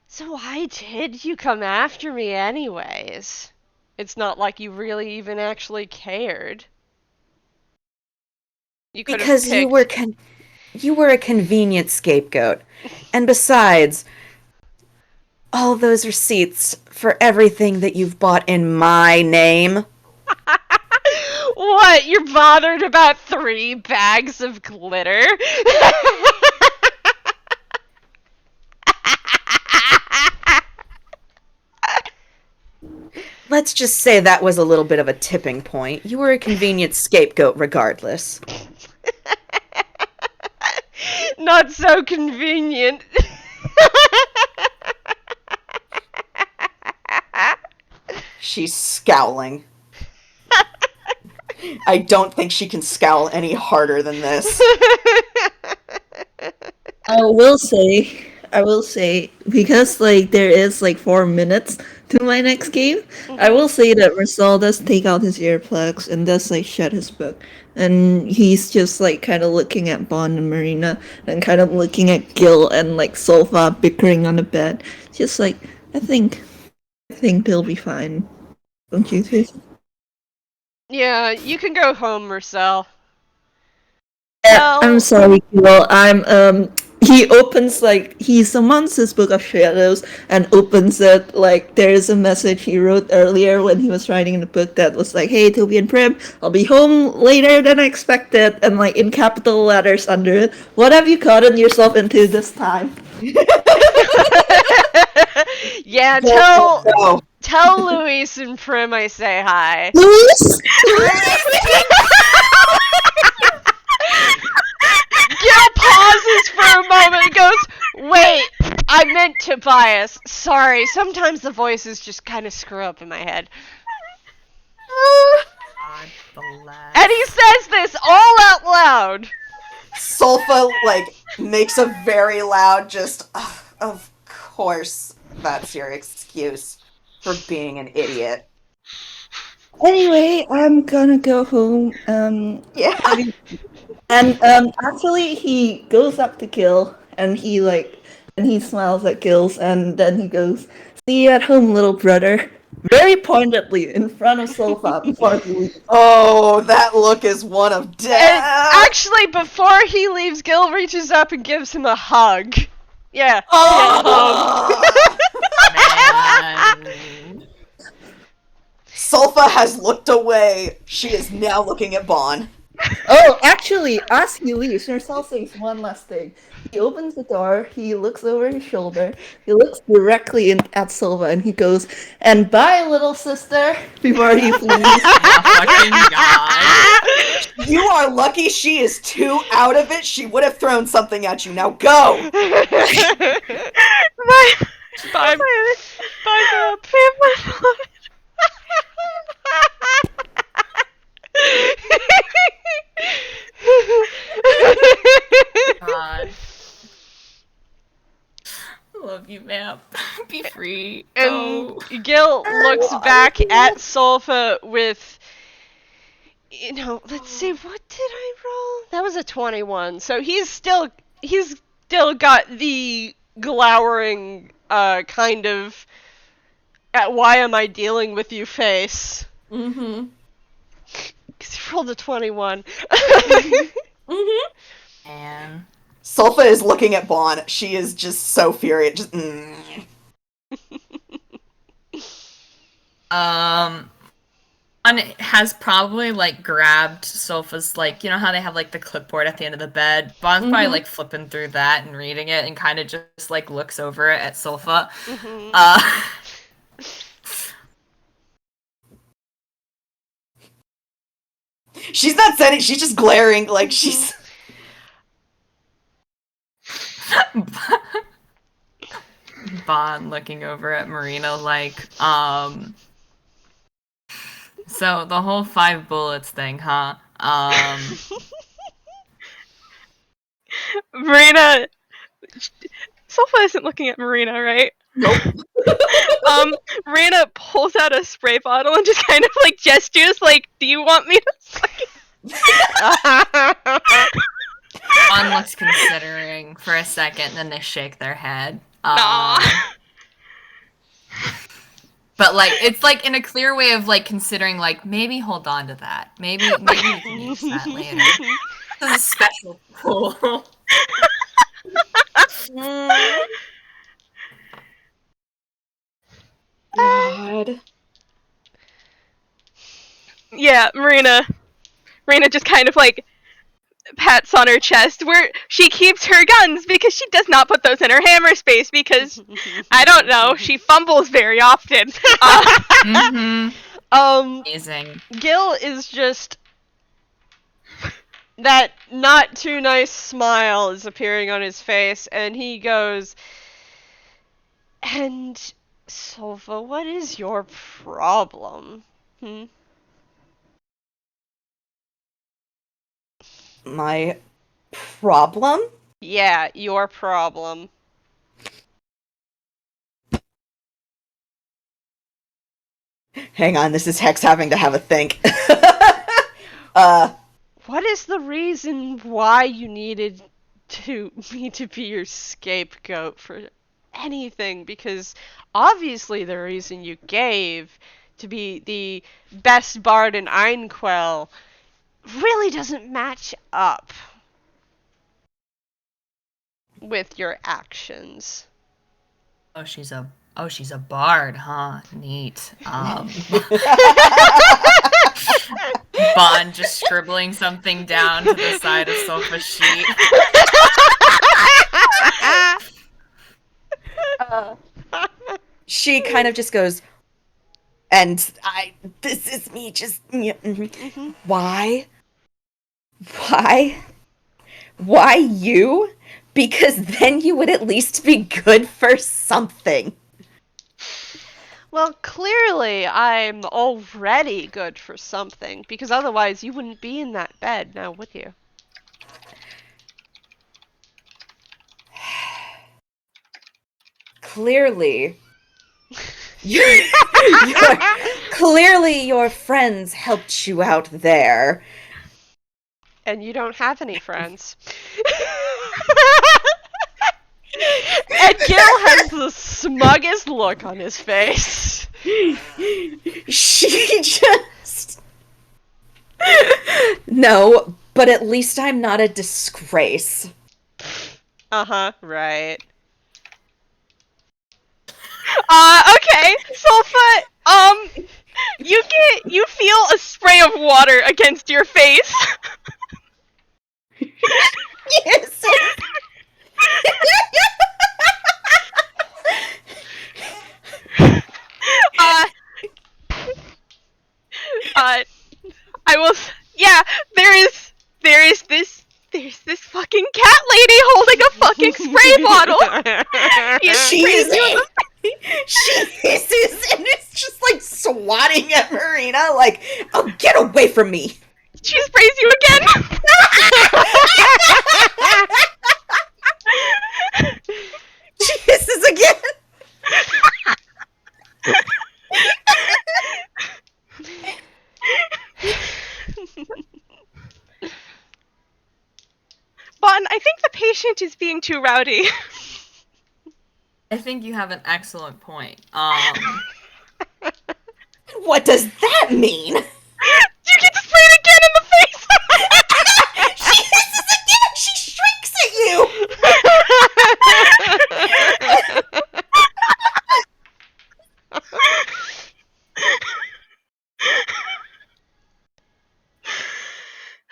So why did you come after me anyways? It's not like you really even actually cared. Because you were a convenient scapegoat. And besides, all those receipts for everything that you've bought in my name. What? You're bothered about 3 bags of glitter? Let's just say that was a little bit of a tipping point. You were a convenient scapegoat regardless. Not so convenient. She's scowling. I don't think she can scowl any harder than this. I will say, because like there is like 4 minutes to my next game, I Mhm. will say that Mersel does take out his earplugs and does like shut his book. And he's just like kind of looking at Bond and Marina and kind of looking at Gil and like Solfa bickering on the bed. Just like, I think they'll be fine. Don't you think? Yeah, you can go home, Marcel. I'm Tell. sorry, Gil. He opens like he summons his book of shadows and opens it like there's a message he wrote earlier when he was writing the book that was like, "Hey, Toby and Prim, I'll be home later than I expected," and like in capital letters under it. What have you gotten yourself into this time? Yeah, Go. tell Luis and Prim I say hi. Louis? Gil pauses for a moment and goes, "Wait, I meant Tobias. Sorry, sometimes the voices just kind of screw up in my head." God bless. And he says this all out loud. Solfa, like, makes a very loud just, of course that's your excuse for being an idiot. Anyway, I'm gonna go home. Yeah. And actually, he goes up to Gil, and he smiles at Gil's, and then he goes, "See you at home, little brother." Very pointedly in front of Sofa before he leaves. Oh, that look is one of And death. actually, before he leaves, Gil reaches up and gives him a hug. Yeah. Oh! Man. Solfa has looked away. She is now looking at Bon. Oh, actually, as he leaves, Marcel says one last thing. He opens the door, he looks over his shoulder, he looks directly at Silva, and he goes, "And bye, little sister," before he flees. Oh my fucking god. You are lucky she is too out of it. She would have thrown something at you. Now go! Bye. Bye. Bye. Bye, Bye. God. Love you, Vamp. Be free. And Oh. Gil looks back at Solfa with, let's see, what did I roll? That was a 21. So he's still got the glowering kind of why am I dealing with you face. Mm-hmm. Because he rolled a 21. Man. Solfa is looking at Bon. She is just so furious. Just, One has probably like grabbed Sofa's like, you know how they have like the clipboard at the end of the bed? Bon's probably like flipping through that and reading it and kind of just like looks over it at Sofa. She's not saying it. She's just glaring. Like she's. Bon looking over at Marina like, so the whole 5 bullets thing, huh? Marina. Sofa isn't looking at Marina, right? Nope. Marina pulls out a spray bottle and just kind of like gestures, like, "Do you want me to?" Bon looks considering for a second, then they shake their head. But like it's like in a clear way of like considering like maybe hold on to that. Maybe we can use that later. This is a special pool. God. Yeah, Marina just kind of like pats on her chest where she keeps her guns because she does not put those in her hammer space because I don't know, she fumbles very often. Amazing. Gil is just that not too nice smile is appearing on his face, and he goes, "And Solva, what is your problem? My problem? Yeah, your problem." Hang on, this is Hex having to have a think. What is the reason why you needed me to be your scapegoat for anything? Because obviously the reason you gave to be the best bard in Einquell really doesn't match up with your actions. Oh, she's a bard, huh? Neat. Bond just scribbling something down to the side of Sofa's sheet. She kind of just goes, and this is me just, why? Why you? Because then you would at least be good for something. Well, clearly I'm already good for something, because otherwise you wouldn't be in that bed now, would you? Clearly, clearly your friends helped you out there. And you don't have any friends. And Gil has the smuggest look on his face. She just... No, but at least I'm not a disgrace. Uh-huh, right. Okay, Sulfa, you feel a spray of water against your face. Yes. I will. Yeah, there's this fucking cat lady holding a fucking spray bottle. She hisses and is just like swatting at Marina, like, oh, get away from me. She sprays you again. She hisses again. Bon, I think the patient is being too rowdy. I think you have an excellent point. What does that mean? You get to spray it again in the face. She hisses again. She shrieks at you.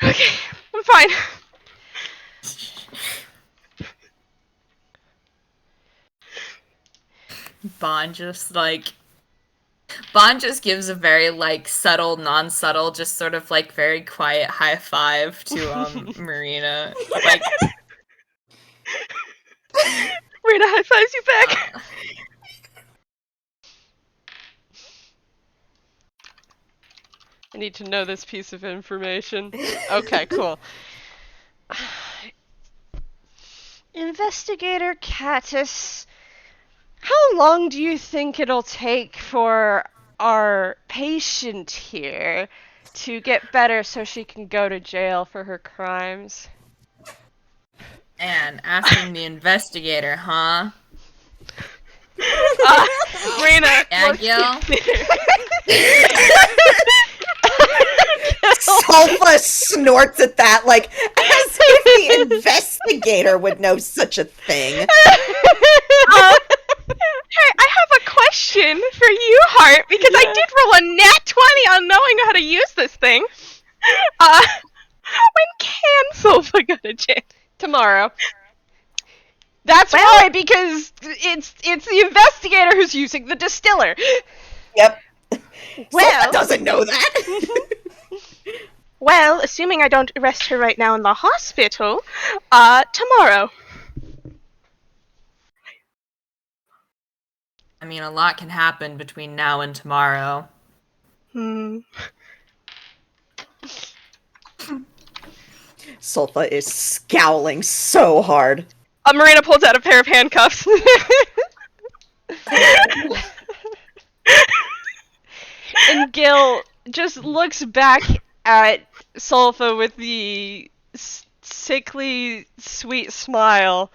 Okay, I'm fine. Bond just gives a very, like, subtle, non-subtle, just sort of, like, very quiet high five to, Marina. Like... Marina high fives you back. I need to know this piece of information. Okay, cool. Investigator Catus, how long do you think it'll take for our patient here to get better so she can go to jail for her crimes? And asking the investigator, huh? Marina. Yeah, Gil? Sulfa snorts at that, like, as if the investigator would know such a thing. Hey, I have a question for you, Hart, because I did roll a nat 20 on knowing how to use this thing. When can Sulfa go to jail? Tomorrow. That's why, because it's the investigator who's using the distiller. Yep. Well- Sulfa doesn't know that. Well, assuming I don't arrest her right now in the hospital, tomorrow. I mean, a lot can happen between now and tomorrow. Sulfa is scowling so hard. Marina pulls out a pair of handcuffs. And Gil just looks back at Sulfa with the sickly sweet smile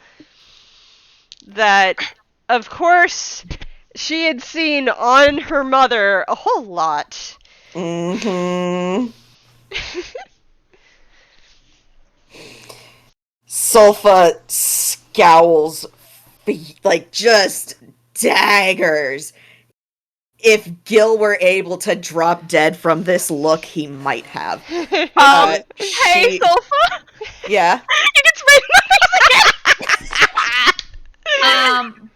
that, of course, she had seen on her mother a whole lot. Mm-hmm. Sulfa scowls, like just daggers. If Gil were able to drop dead from this look, he might have. Hey, She- Sulfa! Yeah. You can spray nothing again!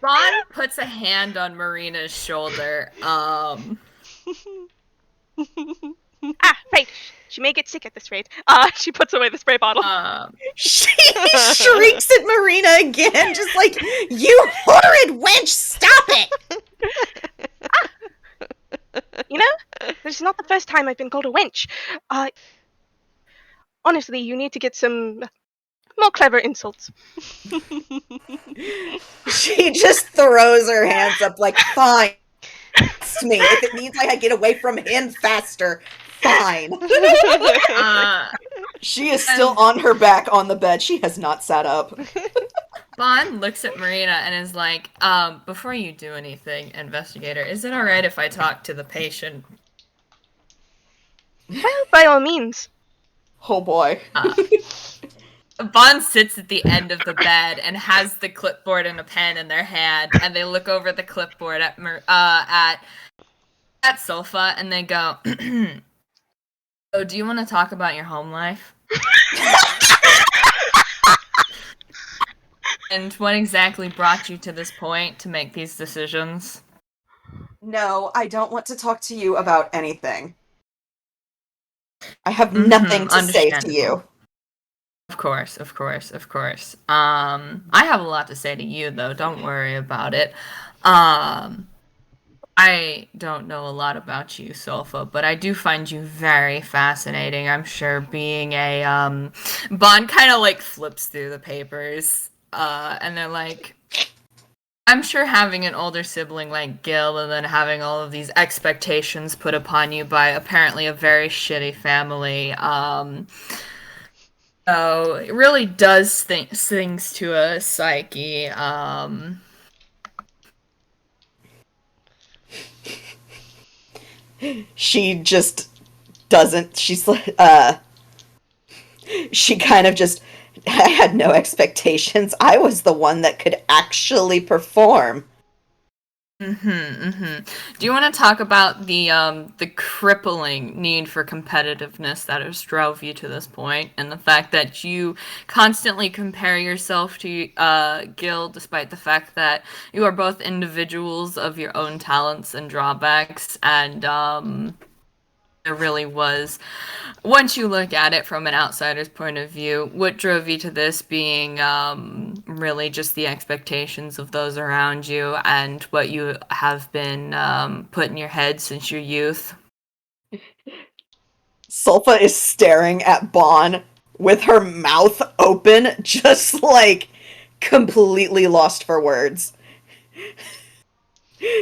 Bon puts a hand on Marina's shoulder. Right. She may get sick at this rate. She puts away the spray bottle. She shrieks at Marina again, just like, you horrid wench, stop it! You know, this is not the first time I've been called a wench. Honestly, you need to get some more clever insults. She just throws her hands up like, fine, it's me. If it means I get away from him faster, fine. She is still on her back on the bed. She has not sat up. Bon looks at Marina and is like, before you do anything, investigator, is it alright if I talk to the patient? Well, by all means. Oh boy. Bon sits at the end of the bed and has the clipboard and a pen in their hand, and they look over the clipboard at Sulfa, and they go, "Oh, do you want to talk about your home life? And what exactly brought you to this point to make these decisions?" No, I don't want to talk to you about anything. I have nothing to say to you. Of course. I have a lot to say to you, though. Don't worry about it. I don't know a lot about you, Sulfa, but I do find you very fascinating. I'm sure being a, Bond kind of, like, flips through the papers, and they're like, I'm sure having an older sibling like Gil and then having all of these expectations put upon you by apparently a very shitty family, so it really does things to a psyche. She just doesn't. She's like, she kind of just. I had no expectations. I was the one that could actually perform. Do you want to talk about the crippling need for competitiveness that has drove you to this point, and the fact that you constantly compare yourself to Gil, despite the fact that you are both individuals of your own talents and drawbacks, and there really was, once you look at it from an outsider's point of view, what drove you to this being really just the expectations of those around you and what you have been put in your head since your youth? Sulfa is staring at Bon with her mouth open, just like completely lost for words.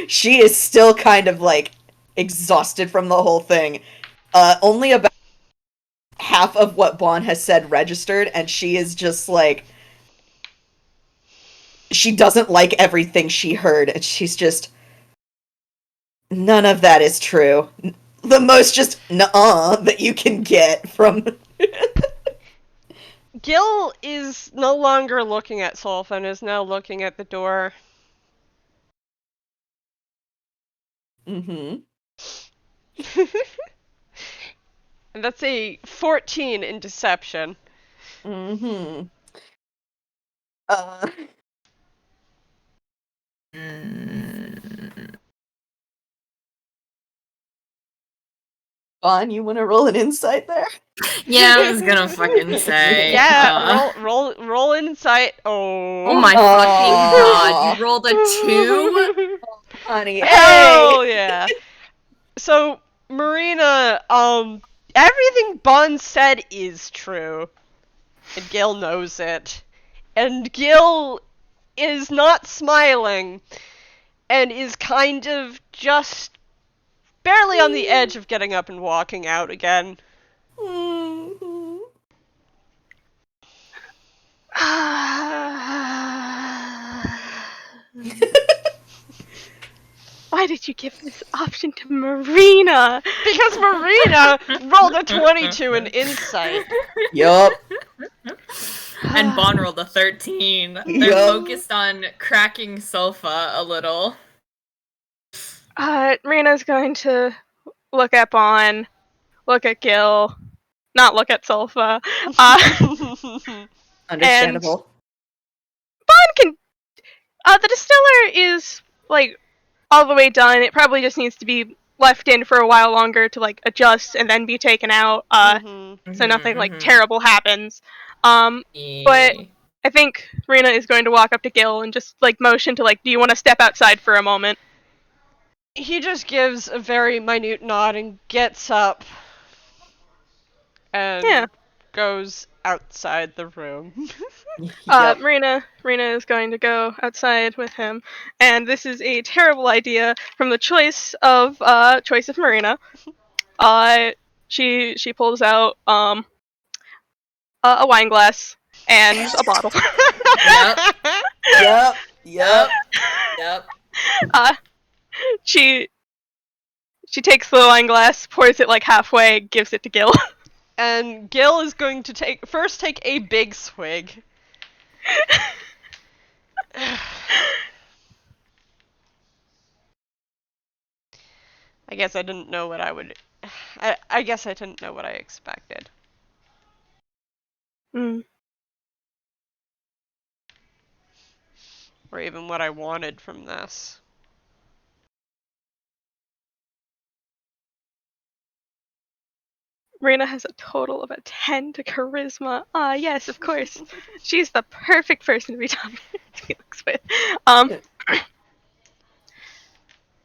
She is still kind of like exhausted from the whole thing. Only about half of what Bon has said registered, and she is just like, she doesn't like everything she heard, and she's just, none of that is true. The most just nuh-uh that you can get from... Gil is no longer looking at Sulfa and is now looking at the door. Mm-hmm. And that's a 14 in deception. Mm-hmm. Bon, you want to roll an insight there? Yeah, I was gonna fucking say. Yeah, roll insight. Oh my fucking god, you rolled a 2? Honey, hell yeah. So, Marina, everything Bon said is true. And Gil knows it. And Gil is not smiling. And is kind of just barely on the edge of getting up and walking out again. Why did you give this option to Marina? Because Marina rolled a 22 in insight. Yup. And Bon rolled a 13. They're Yup. focused on cracking Sulfa a little. Marina's going to look at Bon, look at Gil, not look at Sulfa. Understandable. Bon can. The distiller is like all the way done. It probably just needs to be left in for a while longer to like adjust and then be taken out. So nothing like terrible happens. But I think Marina is going to walk up to Gil and just like motion to like, do you want to step outside for a moment? He just gives a very minute nod and gets up and goes outside the room. Yup. Marina is going to go outside with him, and this is a terrible idea from the choice of Marina. She pulls out a wine glass and a bottle. Yup. She takes the wine glass, pours it like halfway, gives it to Gil. And Gil is going to take a big swig. I guess I didn't know what I would. I guess I didn't know what I expected. Or even what I wanted from this. Marina has a total of a 10 to charisma. Yes, of course. She's the perfect person to be talking to Felix with.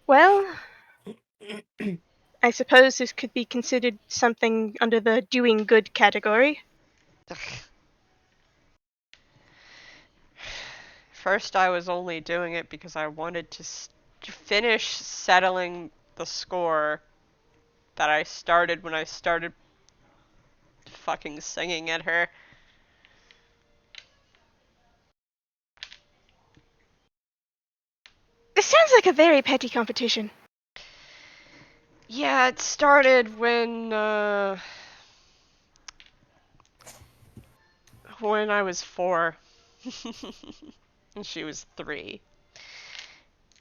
Well, I suppose this could be considered something under the doing good category. First, I was only doing it because I wanted to finish settling the score that I started when I started fucking singing at her. This sounds like a very petty competition. Yeah, it started when I was 4. And she was 3.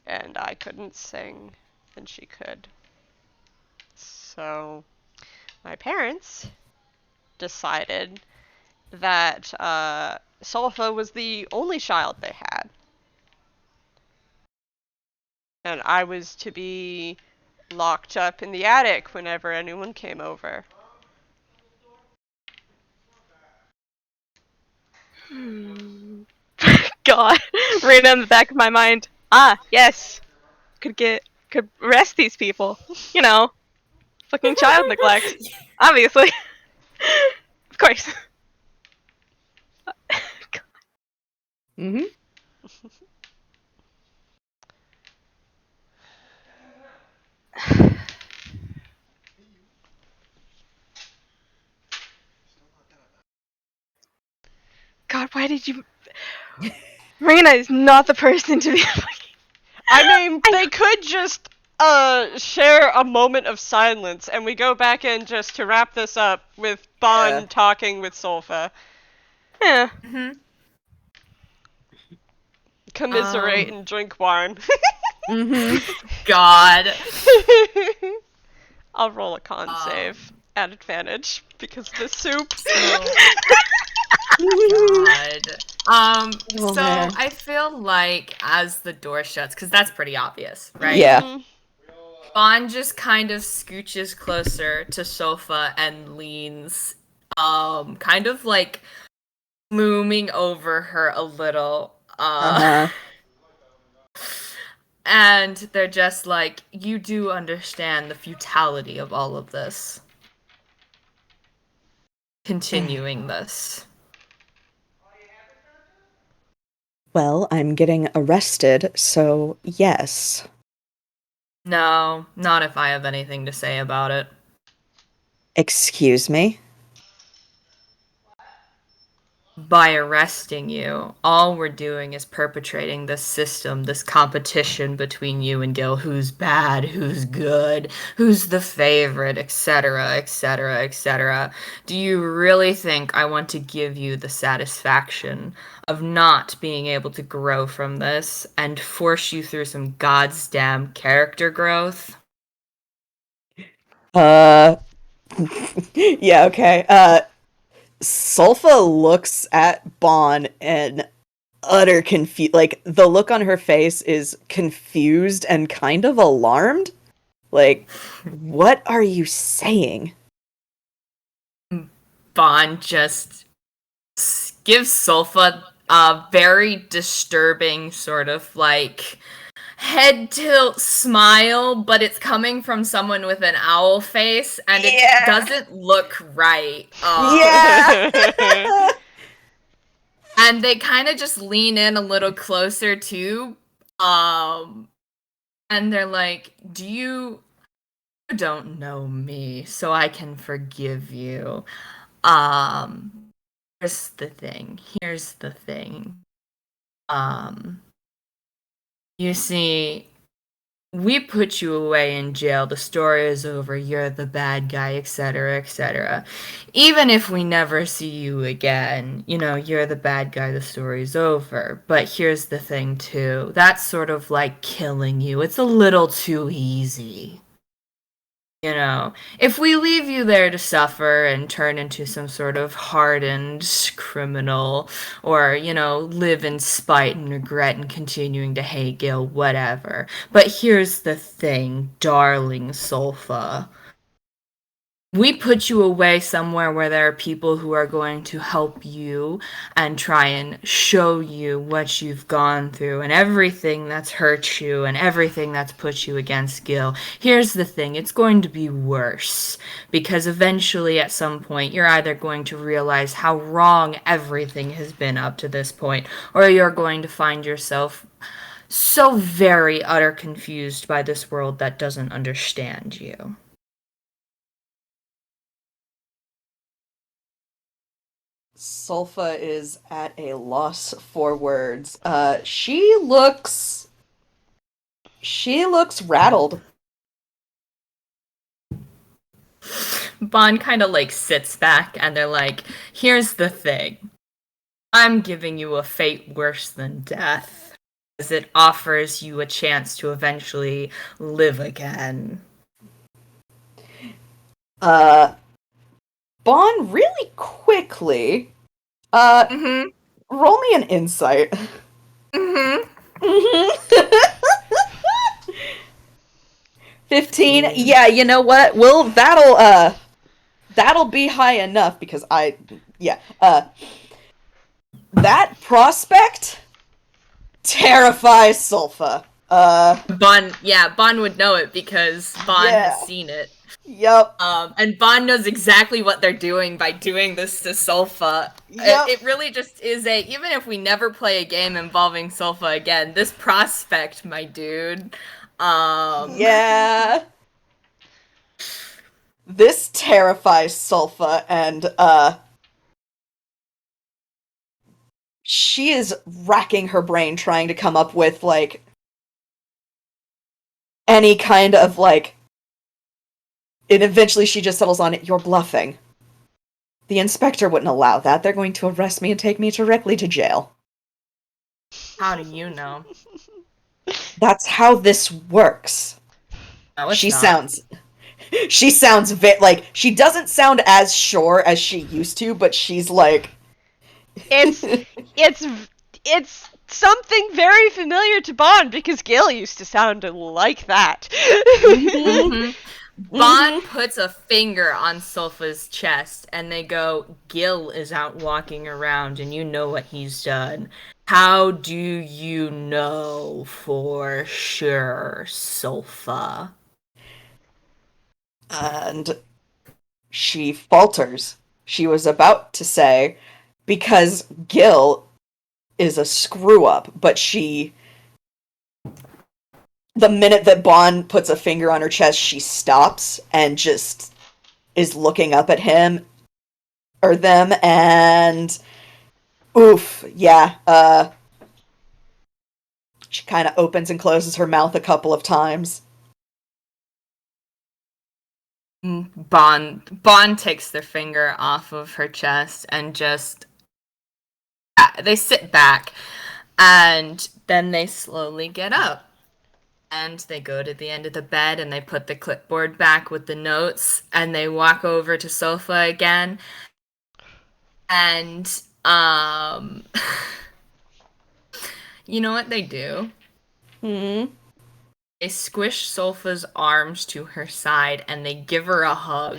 And I couldn't sing, and she could. So, my parents decided that Sulfa was the only child they had. And I was to be locked up in the attic whenever anyone came over. God, right in the back of my mind. Yes. Could arrest these people. You know, fucking child neglect. Obviously. Of course. God, why did you... Marina is not the person to be... I mean, they could just share a moment of silence, and we go back in just to wrap this up with Bon talking with Sulfa. Yeah. Commiserate and drink wine. God. I'll roll a con save at advantage because of the soup. God. So man. I feel like as the door shuts, because that's pretty obvious, right? Yeah. Bon just kind of scooches closer to Sofa and leans, kind of like looming over her a little. And they're just like, you do understand the futility of all of this. Continuing this. Well, I'm getting arrested, so yes. No, not if I have anything to say about it. Excuse me? By arresting you, all we're doing is perpetrating this system, this competition between you and Gil. Who's bad, who's good, who's the favorite, etc., etc., etc. Do you really think I want to give you the satisfaction of not being able to grow from this and force you through some goddamn character growth? Yeah, okay. Sulfa looks at Bon and utter confusion. Like, the look on her face is confused and kind of alarmed. Like, what are you saying? Bon just gives Sulfa a very disturbing sort of like head tilt smile, but it's coming from someone with an owl face, and it doesn't look right. Yeah! And they kind of just lean in a little closer too, and they're like, you don't know me, so I can forgive you. Here's the thing. You see, we put you away in jail, the story is over, you're the bad guy, etc., etc. Even if we never see you again, you're the bad guy, the story's over. But here's the thing, too. That's sort of like killing you. It's a little too easy. If we leave you there to suffer and turn into some sort of hardened criminal, or, live in spite and regret and continuing to hate Gil, whatever. But here's the thing, darling Sulfa. We put you away somewhere where there are people who are going to help you and try and show you what you've gone through and everything that's hurt you and everything that's put you against Gil. Here's the thing, it's going to be worse, because eventually at some point you're either going to realize how wrong everything has been up to this point, or you're going to find yourself so very utter confused by this world that doesn't understand you. Sulfa is at a loss for words. She looks rattled. Bon kind of like sits back and they're like, here's the thing. I'm giving you a fate worse than death, as it offers you a chance to eventually live again. Bon really quickly, roll me an insight. 15? Yeah, you know what? That'll be high enough, because that prospect terrifies Sulfa. Bon would know it because Bon has seen it. Yep. And Bon knows exactly what they're doing by doing this to Sulfa. Yep. It really just is even if we never play a game involving Sulfa again, this prospect, my dude. Yeah. This terrifies Sulfa, and she is racking her brain trying to come up with, like, any kind of, like, and eventually she just settles on it. You're bluffing. The inspector wouldn't allow that. They're going to arrest me and take me directly to jail. How do you know? That's how this works. No, it's She not. sounds like, she doesn't sound as sure as she used to, but she's like, it's something very familiar to Bon, because Gil used to sound like that. Bon puts a finger on Sulfa's chest, and they go, Gil is out walking around, and you know what he's done. How do you know for sure, Sulfa? And she falters. She was about to say, because Gil is a screw-up, but she the minute that Bon puts a finger on her chest, she stops and just is looking up at him or them, and oof, yeah. She kind of opens and closes her mouth a couple of times. Bon takes their finger off of her chest and just they sit back, and then they slowly get up. And they go to the end of the bed and they put the clipboard back with the notes, and they walk over to sofa again. And you know what they do? They squish Solfa's arms to her side and they give her a hug.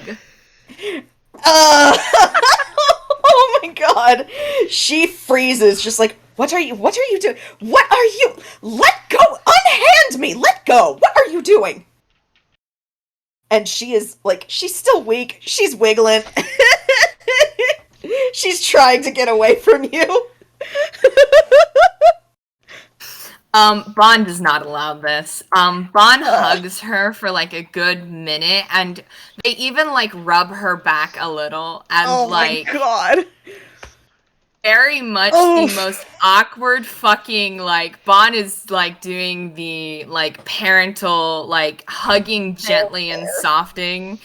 Oh my god. She freezes, just like, what are you doing? What are you? Let go! Unhand me! Let go! What are you doing? And she is, like, she's still weak. She's wiggling. She's trying to get away from you. Bon does not allow this. Bon hugs her for like a good minute, and they even like rub her back a little, and Oh like my god. very much the most awkward fucking, like, Bon is like doing the like parental like hugging gently and softing.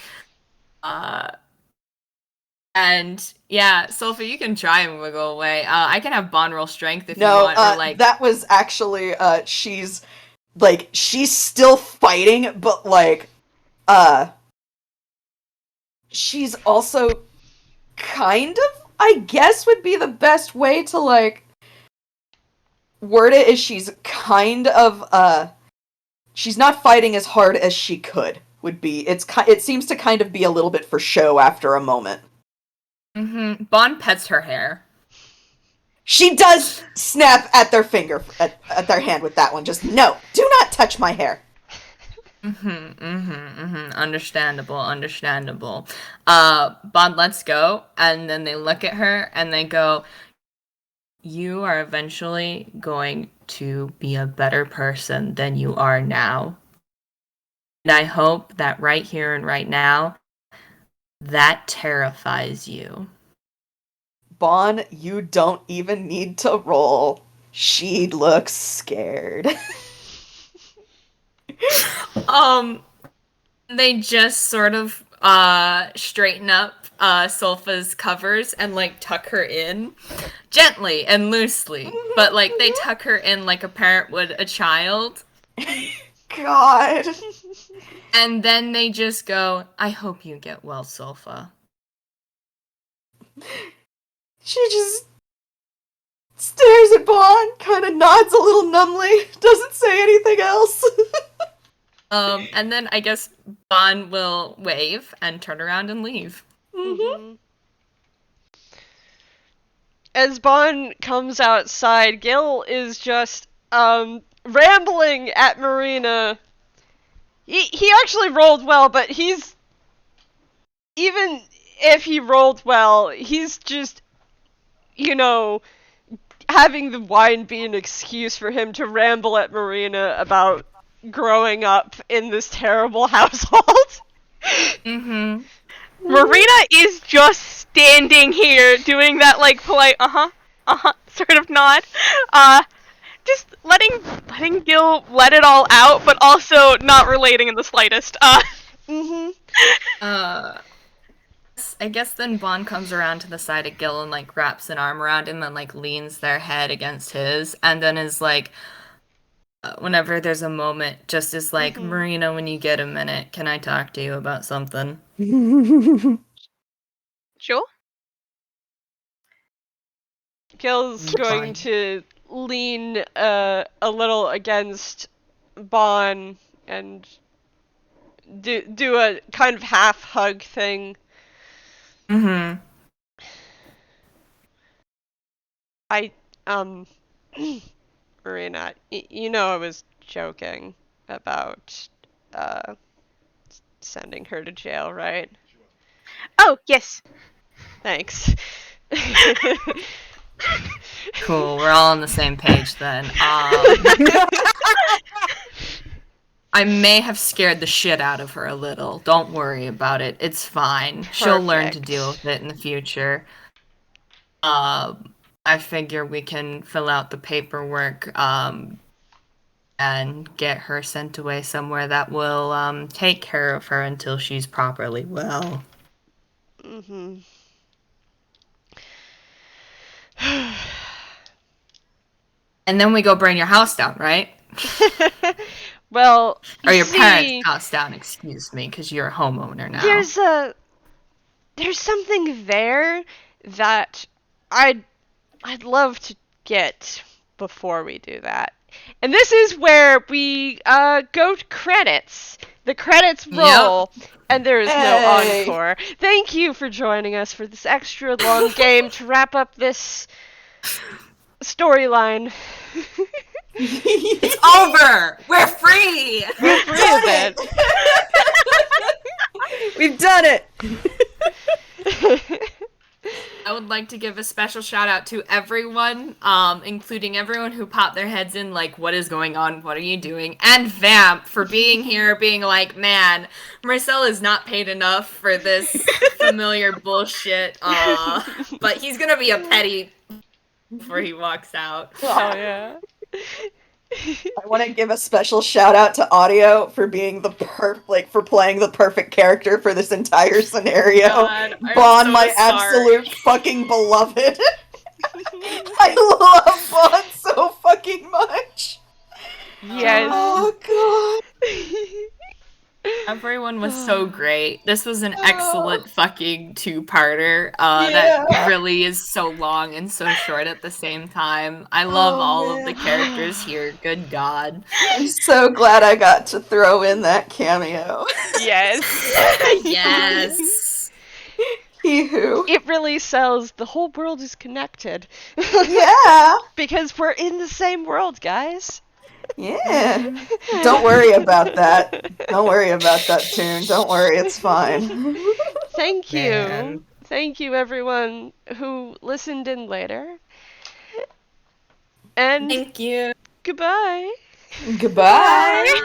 And yeah, Sulfa, you can try and wiggle away. I can have Bon roll strength if you want. Or like that was actually she's still fighting, but like she's also kind of, I guess would be the best way to like word it, is she's kind of she's not fighting as hard as she could would be. It seems to kind of be a little bit for show after a moment. Bon pets her hair. She does snap at their finger, at their hand with that one. Just, no, do not touch my hair. Understandable. Bon lets go, and then they look at her, and they go, you are eventually going to be a better person than you are now. And I hope that right here and right now, that terrifies you. Bon, you don't even need to roll. She looks scared. They just sort of straighten up Sulfa's covers and like tuck her in gently and loosely, but like they tuck her in like a parent would a child. God. And then they just go, I hope you get well, Sulfa. She just stares at Bon, kind of nods a little numbly, doesn't say anything else. And then I guess Bon will wave and turn around and leave. As Bon comes outside, Gil is just rambling at Marina. He actually rolled well, but he's, even if he rolled well, he's just, you know, having the wine be an excuse for him to ramble at Marina about growing up in this terrible household. Marina is just standing here doing that like polite sort of nod. Just letting Gil let it all out, but also not relating in the slightest. I guess then Bon comes around to the side of Gil and like wraps an arm around him and like leans their head against his, and then is like, whenever there's a moment, just is like, Marina, when you get a minute, can I talk to you about something? Sure. Gil's going to lean a little against Bon and do a kind of half hug thing. Marina, you know I was joking about sending her to jail, right? Oh, yes. Thanks. Cool, we're all on the same page then. I may have scared the shit out of her a little. Don't worry about it. It's fine. She'll learn to Perfect. deal with it in the future. I figure we can fill out the paperwork and get her sent away somewhere that will take care of her until she's properly well. Mm-hmm. And then we go burn your house down, right? Well, Or your see, parents' house down, excuse me, because you're a homeowner now. there's something there that I'd love to get before we do that. And this is where we go to credits. The credits roll, and there is no Hey. encore. Thank you for joining us for this extra long game to wrap up this storyline. It's over! We're free! We're free of it. We've done it! I would like to give a special shout out to everyone, including everyone who popped their heads in, like, what is going on, what are you doing, and Vamp for being here, being like, man, Mersel is not paid enough for this familiar bullshit, but he's gonna be a petty before he walks out. Oh, yeah. I want to give a special shout out to Audio for being for playing the perfect character for this entire scenario. God, I'm Bon, so my sorry. absolute fucking beloved. I love Bon so fucking much. Yes. Oh god. Everyone was so great. This was an excellent fucking two-parter. Yeah. That really is so long and so short at the same time. I love all of the characters here. Good God. I'm so glad I got to throw in that cameo. Yes. Yes. Hee-hoo. It really sells the whole world is connected. Yeah. Because we're in the same world, guys. Yeah. Don't worry about that. Don't worry about that tune. Don't worry, it's fine. Thank you. Man. Thank you, everyone who listened in later. And Thank you. goodbye. Goodbye. Bye.